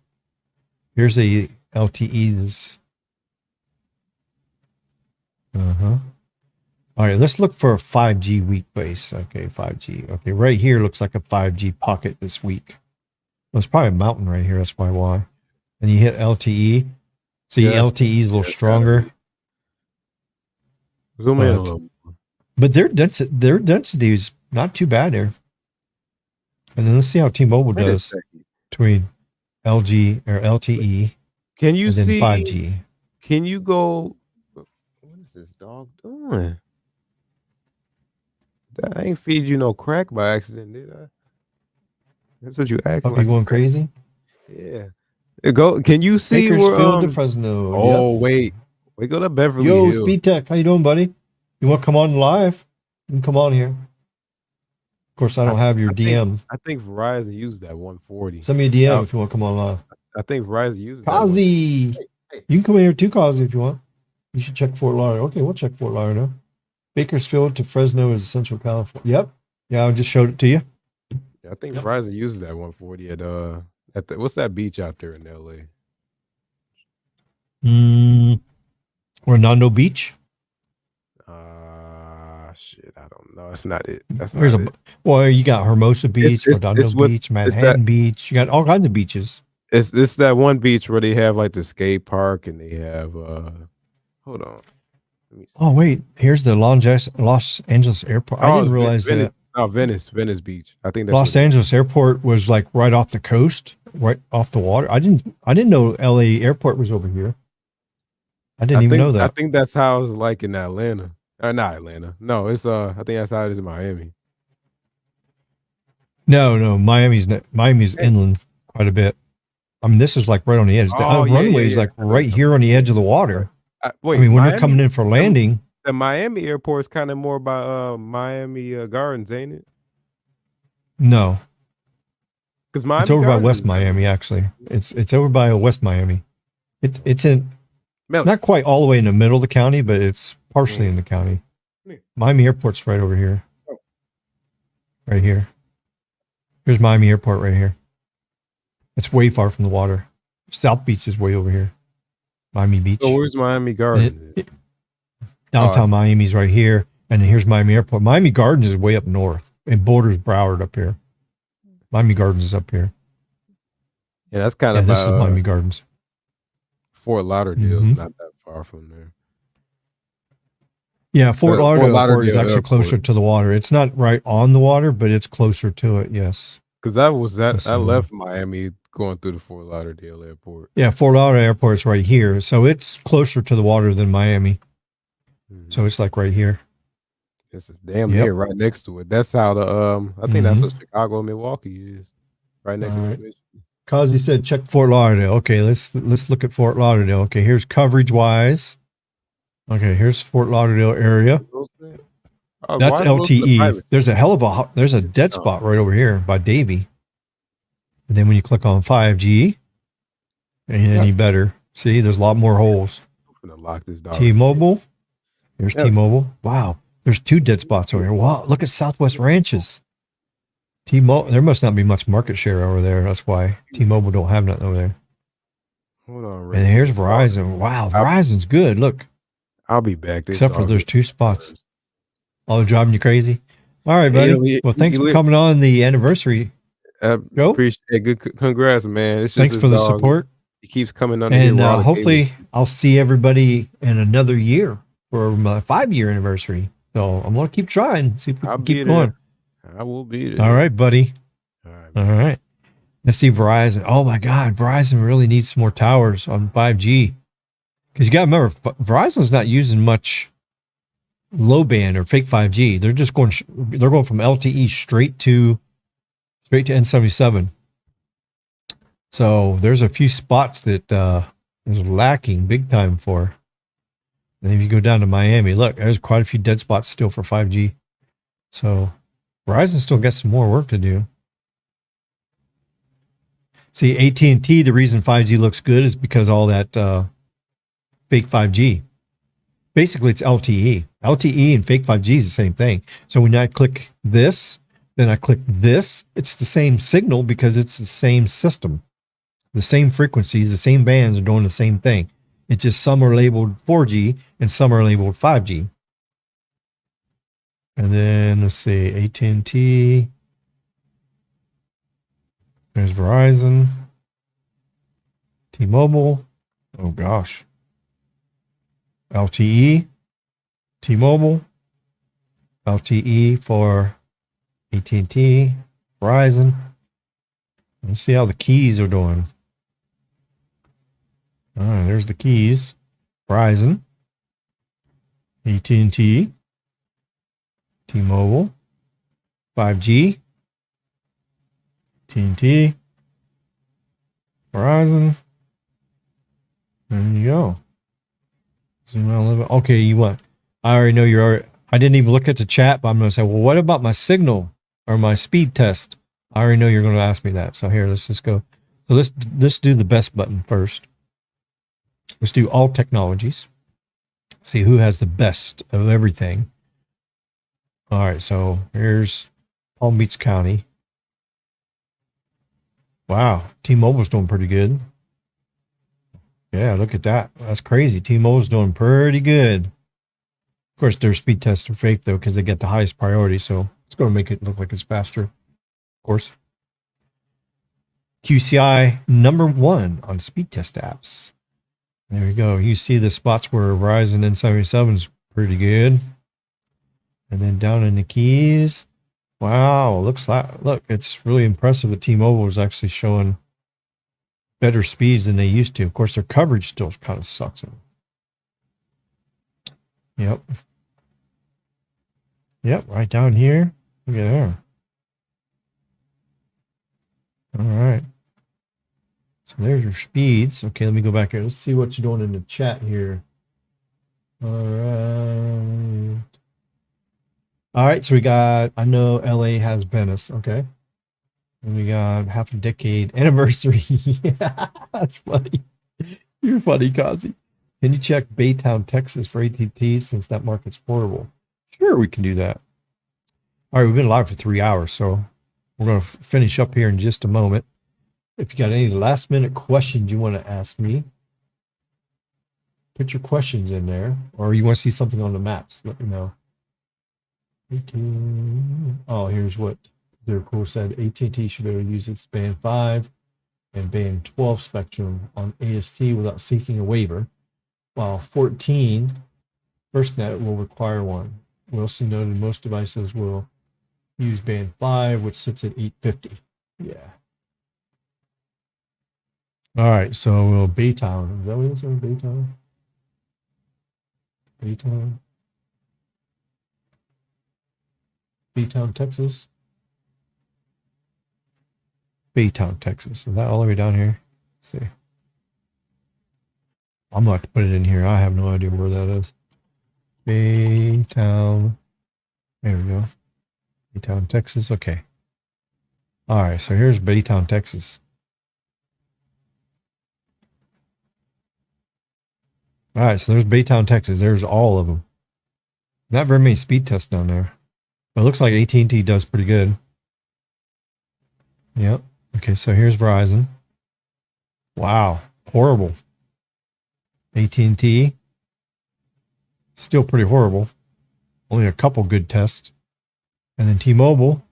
Here's the LTEs. All right, let's look for a 5G weak base. Okay, 5G. Okay, right here looks like a 5G pocket this week. Well, it's probably a mountain right here. That's why. And you hit LTE. See, LTE is a little stronger. Zoom in a little. But their density is not too bad there. And then let's see how T-Mobile does between LG or LTE. Can you see 5G? Can you go? What is this dog doing? I ain't feed you no crack by accident, did I? That's what you act like. You going crazy? Yeah. Go. Can you see Bakersfield to Fresno? Oh, wait. We go to Beverly Hills. Speed Tech. How you doing, buddy? You want to come on live? You can come on here. Of course, I don't have your DM. I think Verizon used that 140. Send me a DM if you want to come on live. I think Verizon used Kazi. Hey. You can come in here too, Kazi, if you want. You should check Fort Lauderdale. Okay, we'll check Fort Lauderdale. Bakersfield to Fresno is Central California. Yep. Yeah, I just showed it to you. Yeah, I think Verizon uses that 140 at the, what's that beach out there in LA? Redondo Beach. Shit, I don't know. That's not it. That's not it. Well, you got Hermosa Beach, Redondo Beach, Manhattan Beach. You got all kinds of beaches. It's that one beach where they have like the skate park and they have hold on. Oh wait, here's the Los Angeles Airport. I didn't realize that. Oh, Venice Beach. I think that's Los Angeles Airport was like right off the coast, right off the water. I didn't know LA Airport was over here. I didn't even know that. I think that's how it's like in Atlanta. Not Atlanta. No, it's I think that's how it is in Miami. No, Miami's inland quite a bit. I mean, this is like right on the edge. The runway is like right here on the edge of the water. Wait, I mean, when you're coming in for landing, the Miami airport is kind of more by Miami Gardens, ain't it? No, because it's over by West Miami. Actually, it's over by West Miami. It's in not quite all the way in the middle of the county, but it's partially in the county. Miami Airport's right over here. Right here. Here's Miami Airport right here. It's way far from the water. South Beach is way over here. Miami Beach. So where's Miami Gardens? Downtown Miami's right here. And here's Miami Airport. Miami Gardens is way up north. And borders Broward up here. Miami Gardens is up here. Yeah, that's kind of this is Miami Gardens. Fort Lauderdale is not that far from there. Yeah, Fort Lauderdale Airport is actually closer to the water. It's not right on the water, but it's closer to it, yes. Because I left Miami going through the Fort Lauderdale Airport. Yeah, Fort Lauderdale Airport is right here. So it's closer to the water than Miami. So it's like right here. It's damn near right next to it. That's how the I think that's what Chicago and Milwaukee is. Right next to it. Cosby said check Fort Lauderdale. Okay, let's look at Fort Lauderdale. Okay, here's coverage wise. Okay, here's Fort Lauderdale area. That's LTE. There's a dead spot right over here by Davie. And then when you click on 5G, and you better see there's a lot more holes. I'm gonna lock this down. T-Mobile. Here's T-Mobile. Wow, there's 2 dead spots over here. Wow, look at Southwest Ranches. T-Mobile, there must not be much market share over there. That's why T-Mobile don't have nothing over there. Hold on, and here's Verizon. Wow, Verizon's good. Look, I'll be back. Except for there's 2 spots. All driving you crazy. All right, buddy. Well, thanks for coming on the anniversary. Joe, appreciate good. Congrats, man. It's just thanks for the support. He keeps coming on, and hopefully I'll see everybody in another year for my 5-year anniversary. So I'm gonna keep trying. See if we can keep going. I will be there. All right, buddy. All right. Let's see Verizon. Oh my God, Verizon really needs some more towers on 5G. Because you got to remember, Verizon's not using much low band or fake 5G. They're just going. They're going from LTE straight to N77. So there's a few spots that is lacking big time for. And if you go down to Miami, look, there's quite a few dead spots still for 5G. So Verizon still got some more work to do. See, AT&T, the reason 5G looks good is because all that fake 5G. Basically, it's LTE. LTE and fake 5G is the same thing. So when I click this, then I click this, it's the same signal because it's the same system. The same frequencies, the same bands are doing the same thing. It's just some are labeled 4G and some are labeled 5G. And then let's see, AT&T. There's Verizon. T-Mobile. Oh gosh. LTE. T-Mobile. LTE for AT&T. Verizon. Let's see how the keys are doing. All right, there's the keys. Verizon. AT&T. T-Mobile. 5G. AT&T. Verizon. There you go. Zoom out a little bit. Okay, you what? I already know you're already, I didn't even look at the chat, but I'm going to say, well, what about my signal or my speed test? I already know you're going to ask me that. So here, let's just go. So let's do the best button first. Let's do all technologies. See who has the best of everything. All right, so here's Palm Beach County. Wow, T-Mobile's doing pretty good. Yeah, look at that. That's crazy. T-Mobile's doing pretty good. Of course, their speed tests are fake, though, because they get the highest priority, so it's going to make it look like it's faster. Of course. QCI #1 on speed test apps. There you go. You see the spots where Verizon N77 is pretty good. And then down in the keys. Wow, looks like, look, it's really impressive that T-Mobile is actually showing better speeds than they used to. Of course, their coverage still kind of sucks. Yep. Yep, right down here. Look at there. All right. So there's your speeds. Okay, let me go back here. Let's see what you're doing in the chat here. All right. All right, so we got, I know LA has Venice. Okay. And we got half a decade anniversary. That's funny. You're funny, Kazi. Can you check Baytown, Texas for AT&T since that market's portable? Sure, we can do that. All right, we've been live for 3 hours, so we're going to finish up here in just a moment. If you got any last minute questions you want to ask me, put your questions in there, or you want to see something on the maps, let me know. Oh, here's what their course said. AT&T should be able to use its band 5 and band 12 spectrum on AST without seeking a waiver, while 14 FirstNet will require one. Wilson noted most devices will use band 5, which sits at 850. Yeah. All right, so we'll Baytown. Is that what it is? Baytown? Baytown? Baytown, Texas. Baytown, Texas. Is that all the way down here? Let's see. I'm going to have to put it in here. I have no idea where that is. Baytown. There we go. Baytown, Texas. Okay. All right, so here's Baytown, Texas. All right, so there's Baytown, Texas. There's all of them. Not very many speed tests down there. But it looks like AT&T does pretty good. Yep. Okay, so here's Verizon. Wow, horrible. AT&T, still pretty horrible. Only a couple good tests. And then T-Mobile.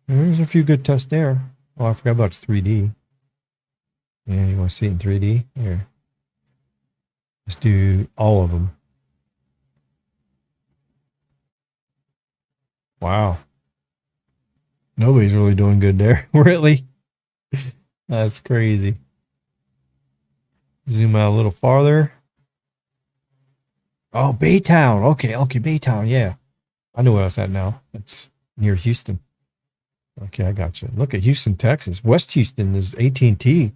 There's a few good tests there. Oh, I forgot about 3D. Yeah, you want to see it in 3D? Here. Let's do all of them. Wow. Nobody's really doing good there. Really? That's crazy. Zoom out a little farther. Oh, Baytown. Okay, Baytown. Yeah. I know where I was at now. It's near Houston. Okay, I got you. Look at Houston, Texas. West Houston is AT&T.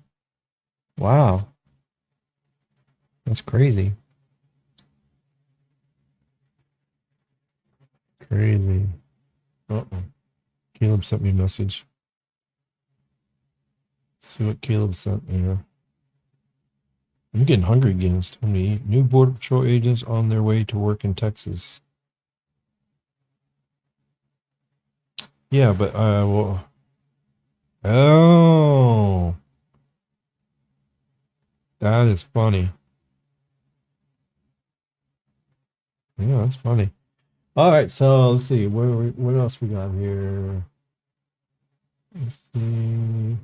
Wow. That's crazy. Crazy. Uh-oh. Caleb sent me a message. See what Caleb sent me here. I'm getting hungry again. It's time to eat. New Border Patrol agents on their way to work in Texas. Yeah, but well. Oh. That is funny. Yeah, that's funny. All right, so let's see. What else we got here? Let's see.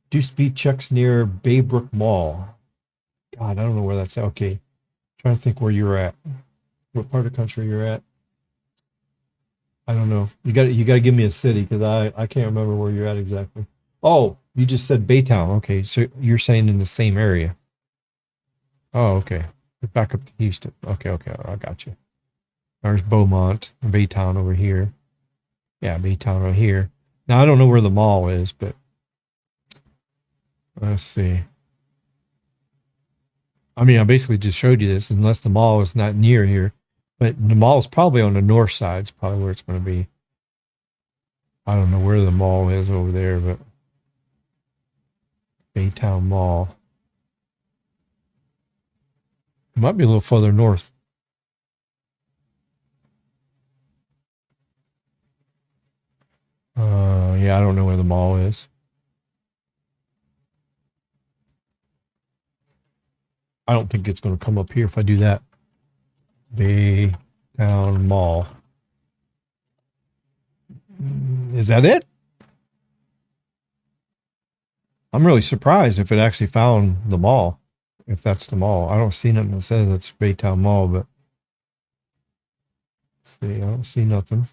Do speed checks near Baybrook Mall. God, I don't know where that's at. Okay. Trying to think where you're at. What part of the country you're at. I don't know. You got to give me a city because I can't remember where you're at exactly. Oh, you just said Baytown. Okay, so you're saying in the same area. Oh, okay. Back up to Houston. Okay, I got you. There's Beaumont, Baytown over here. Yeah, Baytown over here. Now, I don't know where the mall is, but let's see. I mean, I basically just showed you this, unless the mall is not near here. But the mall is probably on the north side. It's probably where it's going to be. I don't know where the mall is over there, but Baytown Mall. It might be a little further north. Yeah, I don't know where the mall is. I don't think it's going to come up here if I do that. Baytown Mall. Is that it? I'm really surprised if it actually found the mall. If that's the mall. I don't see nothing that says it's Baytown Mall, but see, I don't see nothing.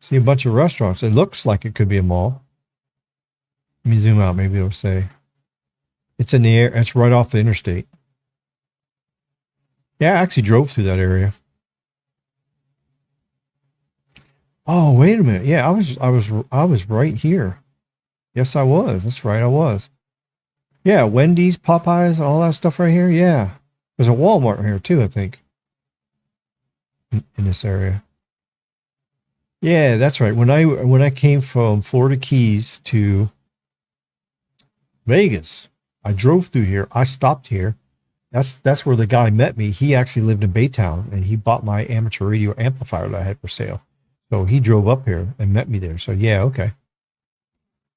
See a bunch of restaurants. It looks like it could be a mall. Let me zoom out. Maybe it'll say. It's in the air. It's right off the interstate. Yeah, I actually drove through that area. Oh, wait a minute. Yeah, I was right here. Yes, I was. That's right, I was. Yeah, Wendy's, Popeyes, all that stuff right here. Yeah. There's a Walmart here too, I think. In this area. Yeah, that's right. When I came from Florida Keys to Vegas, I drove through here. I stopped here. That's where the guy met me. He actually lived in Baytown, and he bought my amateur radio amplifier that I had for sale. So he drove up here and met me there. So yeah, okay.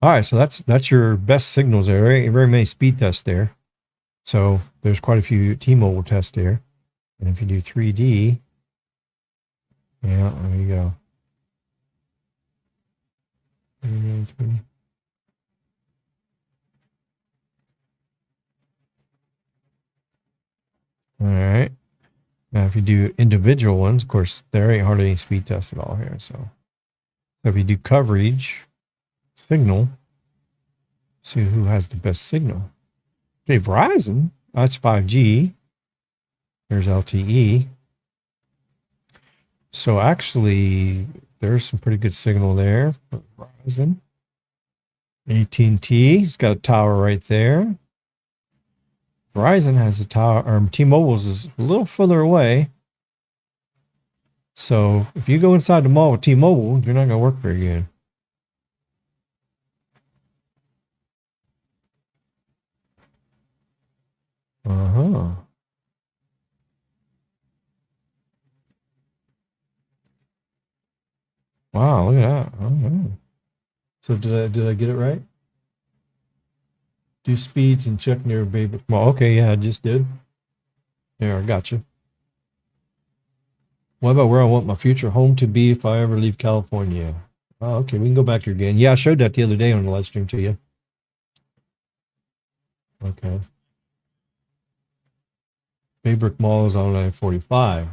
All right, so that's your best signals there. Very many speed tests there. So there's quite a few T-Mobile tests there. And if you do 3D, yeah, there you go. All right. Now, if you do individual ones, of course, there ain't hardly any speed tests at all here. So if you do coverage, signal, see who has the best signal. Okay, Verizon, that's 5G. There's LTE. So actually, there's some pretty good signal there for Verizon. AT&T, it's got a tower right there. Verizon has a tower, or T-Mobile's is a little further away. So if you go inside the mall with T-Mobile, you're not going to work very good. Uh-huh. Wow, look at that. Oh. So did I get it right? Do speeds and check near Baby. Well, okay, yeah, I just did. There, I got you. What about where I want my future home to be if I ever leave California? Oh, okay, we can go back here again. Yeah, I showed that the other day on the live stream to you. Okay. Baybrick Mall is on I-45.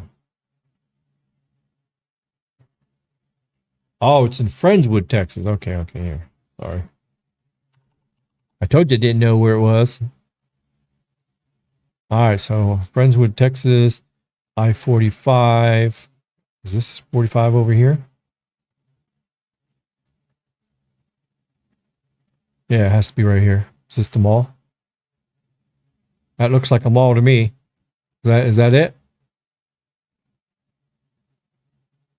Oh, it's in Friendswood, Texas. Okay, here. Sorry. I told you I didn't know where it was. All right, so Friendswood, Texas, I-45. Is this 45 over here? Yeah, it has to be right here. Is this the mall? That looks like a mall to me. Is that it?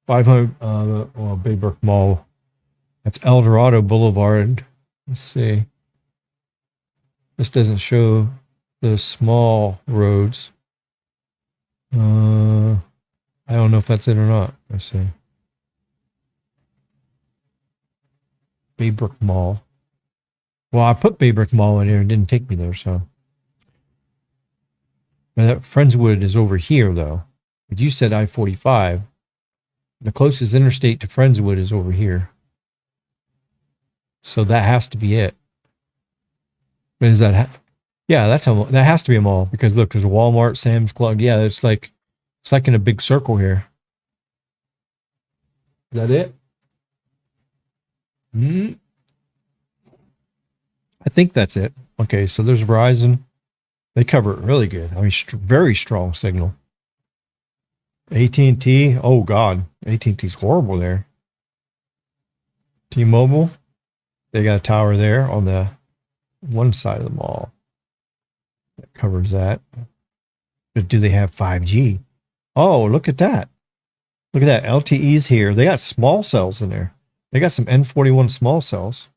500, well, Baybrick Mall. That's El Dorado Boulevard. Let's see. This doesn't show the small roads. I don't know if that's it or not. Let's see. Baybrick Mall. Well, I put Baybrick Mall in here and didn't take me there, so. Now that Friendswood is over here, though. But you said I-45. The closest interstate to Friendswood is over here. So that has to be it. But is that... Yeah, that has to be a mall. Because look, there's a Walmart, Sam's Club. Yeah, it's like in a big circle here. Is that it? I think that's it. Okay, so there's Verizon. They cover it really good. I mean, very strong signal. AT&T. Oh, God. AT&T's horrible there. T-Mobile. They got a tower there on the one side of the mall. That covers that. But do they have 5G? Oh, look at that. Look at that. LTE's here. They got small cells in there. They got some N41 small cells.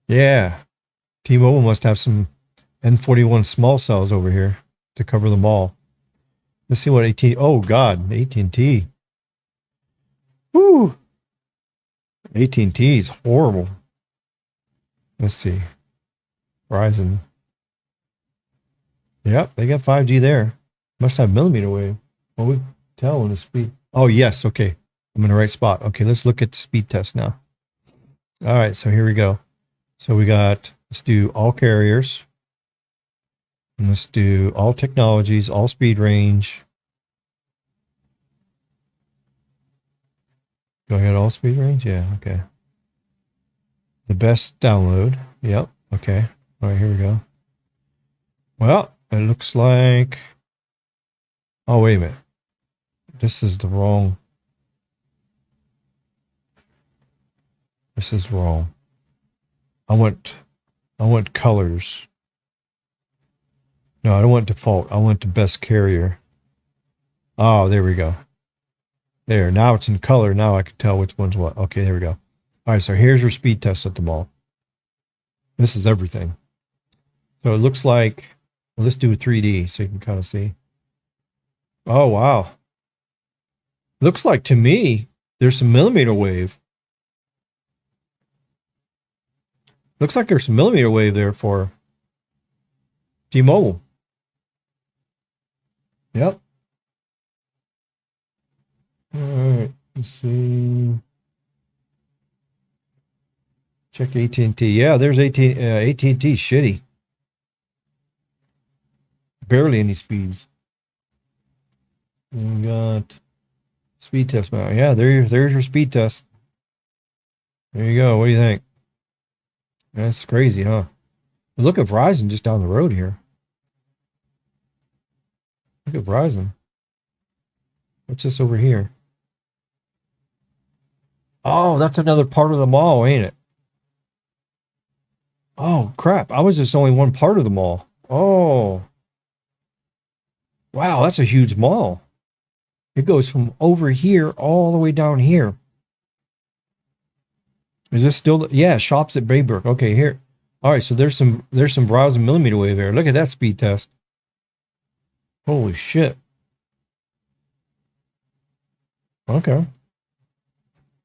Yeah. T-Mobile must have some N41 small cells over here to cover them all. Let's see what AT&T... Oh, God. AT&T. Woo! AT&T is horrible. Let's see. Verizon. Yep, they got 5G there. Must have millimeter wave. Well, we tell when the speed... Oh, yes. Okay. I'm in the right spot. Okay, let's look at the speed test now. All right, so here we go. So we got... Let's do all carriers. And let's do all technologies, all speed range. Do I get all speed range? Yeah, okay. The best download. Yep, okay. All right, here we go. Well, it looks like... Oh, wait a minute. This is the wrong... This is wrong. I want colors. No, I don't want default. I want the best carrier. Oh, there we go. There, now it's in color. Now I can tell which one's what. Okay, there we go. All right, so here's your speed test at the mall. This is everything. So it looks like, well, let's do a 3D so you can kind of see. Oh, wow. Looks like to me, there's some millimeter wave. Looks like there's some millimeter wave there for T-Mobile. Yep. All right, let's see. Check AT&T. Yeah, there's AT&T shitty. Barely any speeds. And we got speed test now. Yeah, there's your speed test. There you go. What do you think? That's crazy, huh? Look at Verizon just down the road here. Look at Verizon. What's this over here? Oh, that's another part of the mall, ain't it? Oh, crap. I was just only one part of the mall. Oh. Wow, that's a huge mall. It goes from over here all the way down here. Is this still... Yeah, shops at Baybrick. Okay, here. All right, so there's some Verizon millimeter wave there. Look at that speed test. Holy shit. Okay.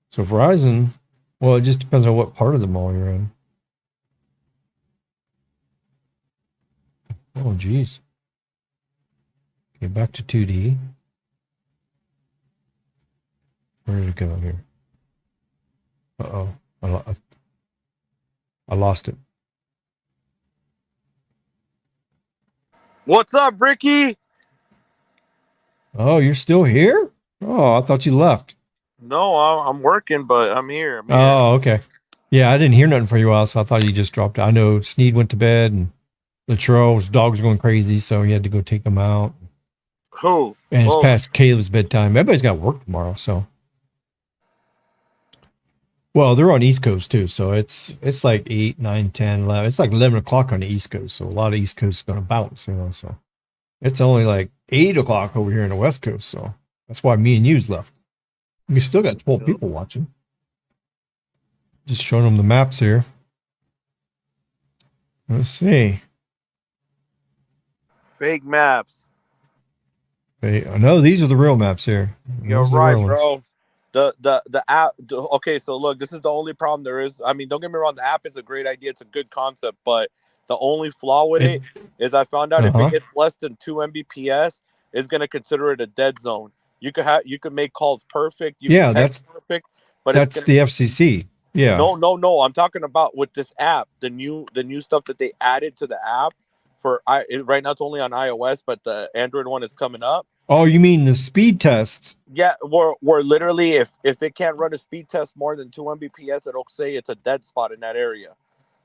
So Verizon, well, it just depends on what part of the mall you're in. Oh, geez. Okay, back to 2D. Where did it go here? Uh-oh. I lost it. What's up, Ricky? Oh, you're still here? Oh, I thought you left. No, I'm working, but I'm here. Oh, okay. Yeah, I didn't hear nothing for you a while, so I thought you just dropped out. I know Sneed went to bed and Latrell's dog's going crazy, so he had to go take them out. Who? And it's past Caleb's bedtime. Everybody's got work tomorrow, so. Well, they're on East Coast too, so it's like 8, 9, 10, 11. It's like 11 o'clock on the East Coast, so a lot of East Coast is going to bounce, so. It's only like 8 o'clock over here in the West Coast, so that's why me and you's left. We still got 12 people watching. Just showing them the maps here. Let's see. Fake maps. No, these are the real maps here. You're right, bro. The app. Okay, so look, this is the only problem there is. I mean, don't get me wrong. The app is a great idea. It's a good concept, but the only flaw with it is I found out if it gets less than 2 Mbps, it's gonna consider it a dead zone. You could make calls perfect. That's perfect, but that's the FCC. Yeah. No. I'm talking about with this app, the new stuff that they added to the app right now. It's only on iOS, but the Android one is coming up. Oh, you mean the speed test? Yeah, we're literally if it can't run a speed test more than 2 Mbps, it'll say it's a dead spot in that area.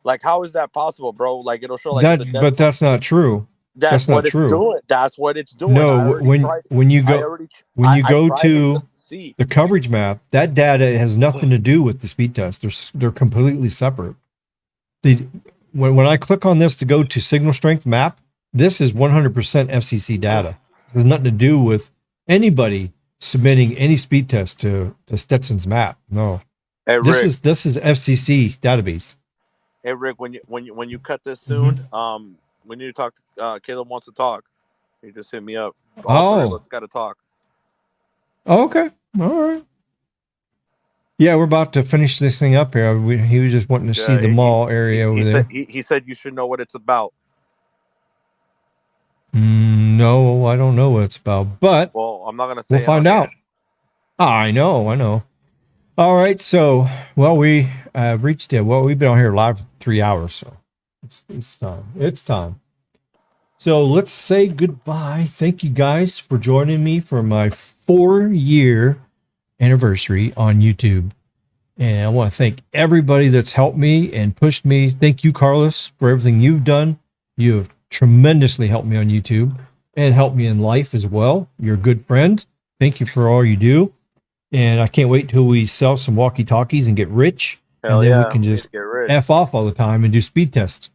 Like, how is that possible, bro? Like, it'll show like that, but that's not true. That's not true. That's what it's doing. No, when you go to the coverage map, that data has nothing to do with the speed test. They're completely separate. When I click on this to go to signal strength map, this is 100% FCC data. It has nothing to do with anybody submitting any speed test to Stetson's map. No, hey, this is FCC database. Hey Rick, when you cut this soon, we need to talk. Caleb wants to talk. You just hit me up. Let's gotta talk. Okay, all right. Yeah, we're about to finish this thing up here. He was just wanting to see the mall area over there. He said you should know what it's about. No, I don't know what it's about, but I'm not gonna say. We'll find out. I know. All right, so we reached it. Well, we've been on here live for 3 hours, so it's time. It's time. So let's say goodbye. Thank you guys for joining me for my 4-year anniversary on YouTube. And I want to thank everybody that's helped me and pushed me. Thank you, Carlos, for everything you've done. You have tremendously helped me on YouTube and helped me in life as well. You're a good friend. Thank you for all you do. And I can't wait till we sell some walkie-talkies and get rich. Hell and then we can just F off all the time and do speed tests.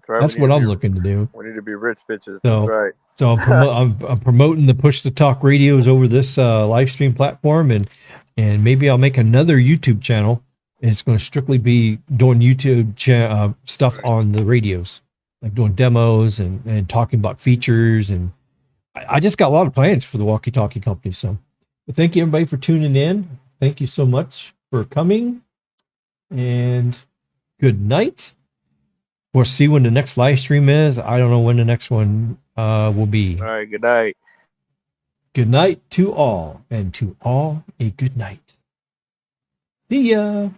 That's what I'm looking to do. We need to be rich bitches. So, that's right. So I'm promoting the push to talk radios over this live stream platform, and maybe I'll make another YouTube channel, and it's going to strictly be doing YouTube stuff on the radios, like doing demos and talking about features. And I just got a lot of plans for the walkie-talkie company. So thank you everybody for tuning in. Thank you so much for coming, and good night. We'll see when the next live stream is. I don't know when the next one will be. All right, good night. Good night to all, and to all a good night. See ya.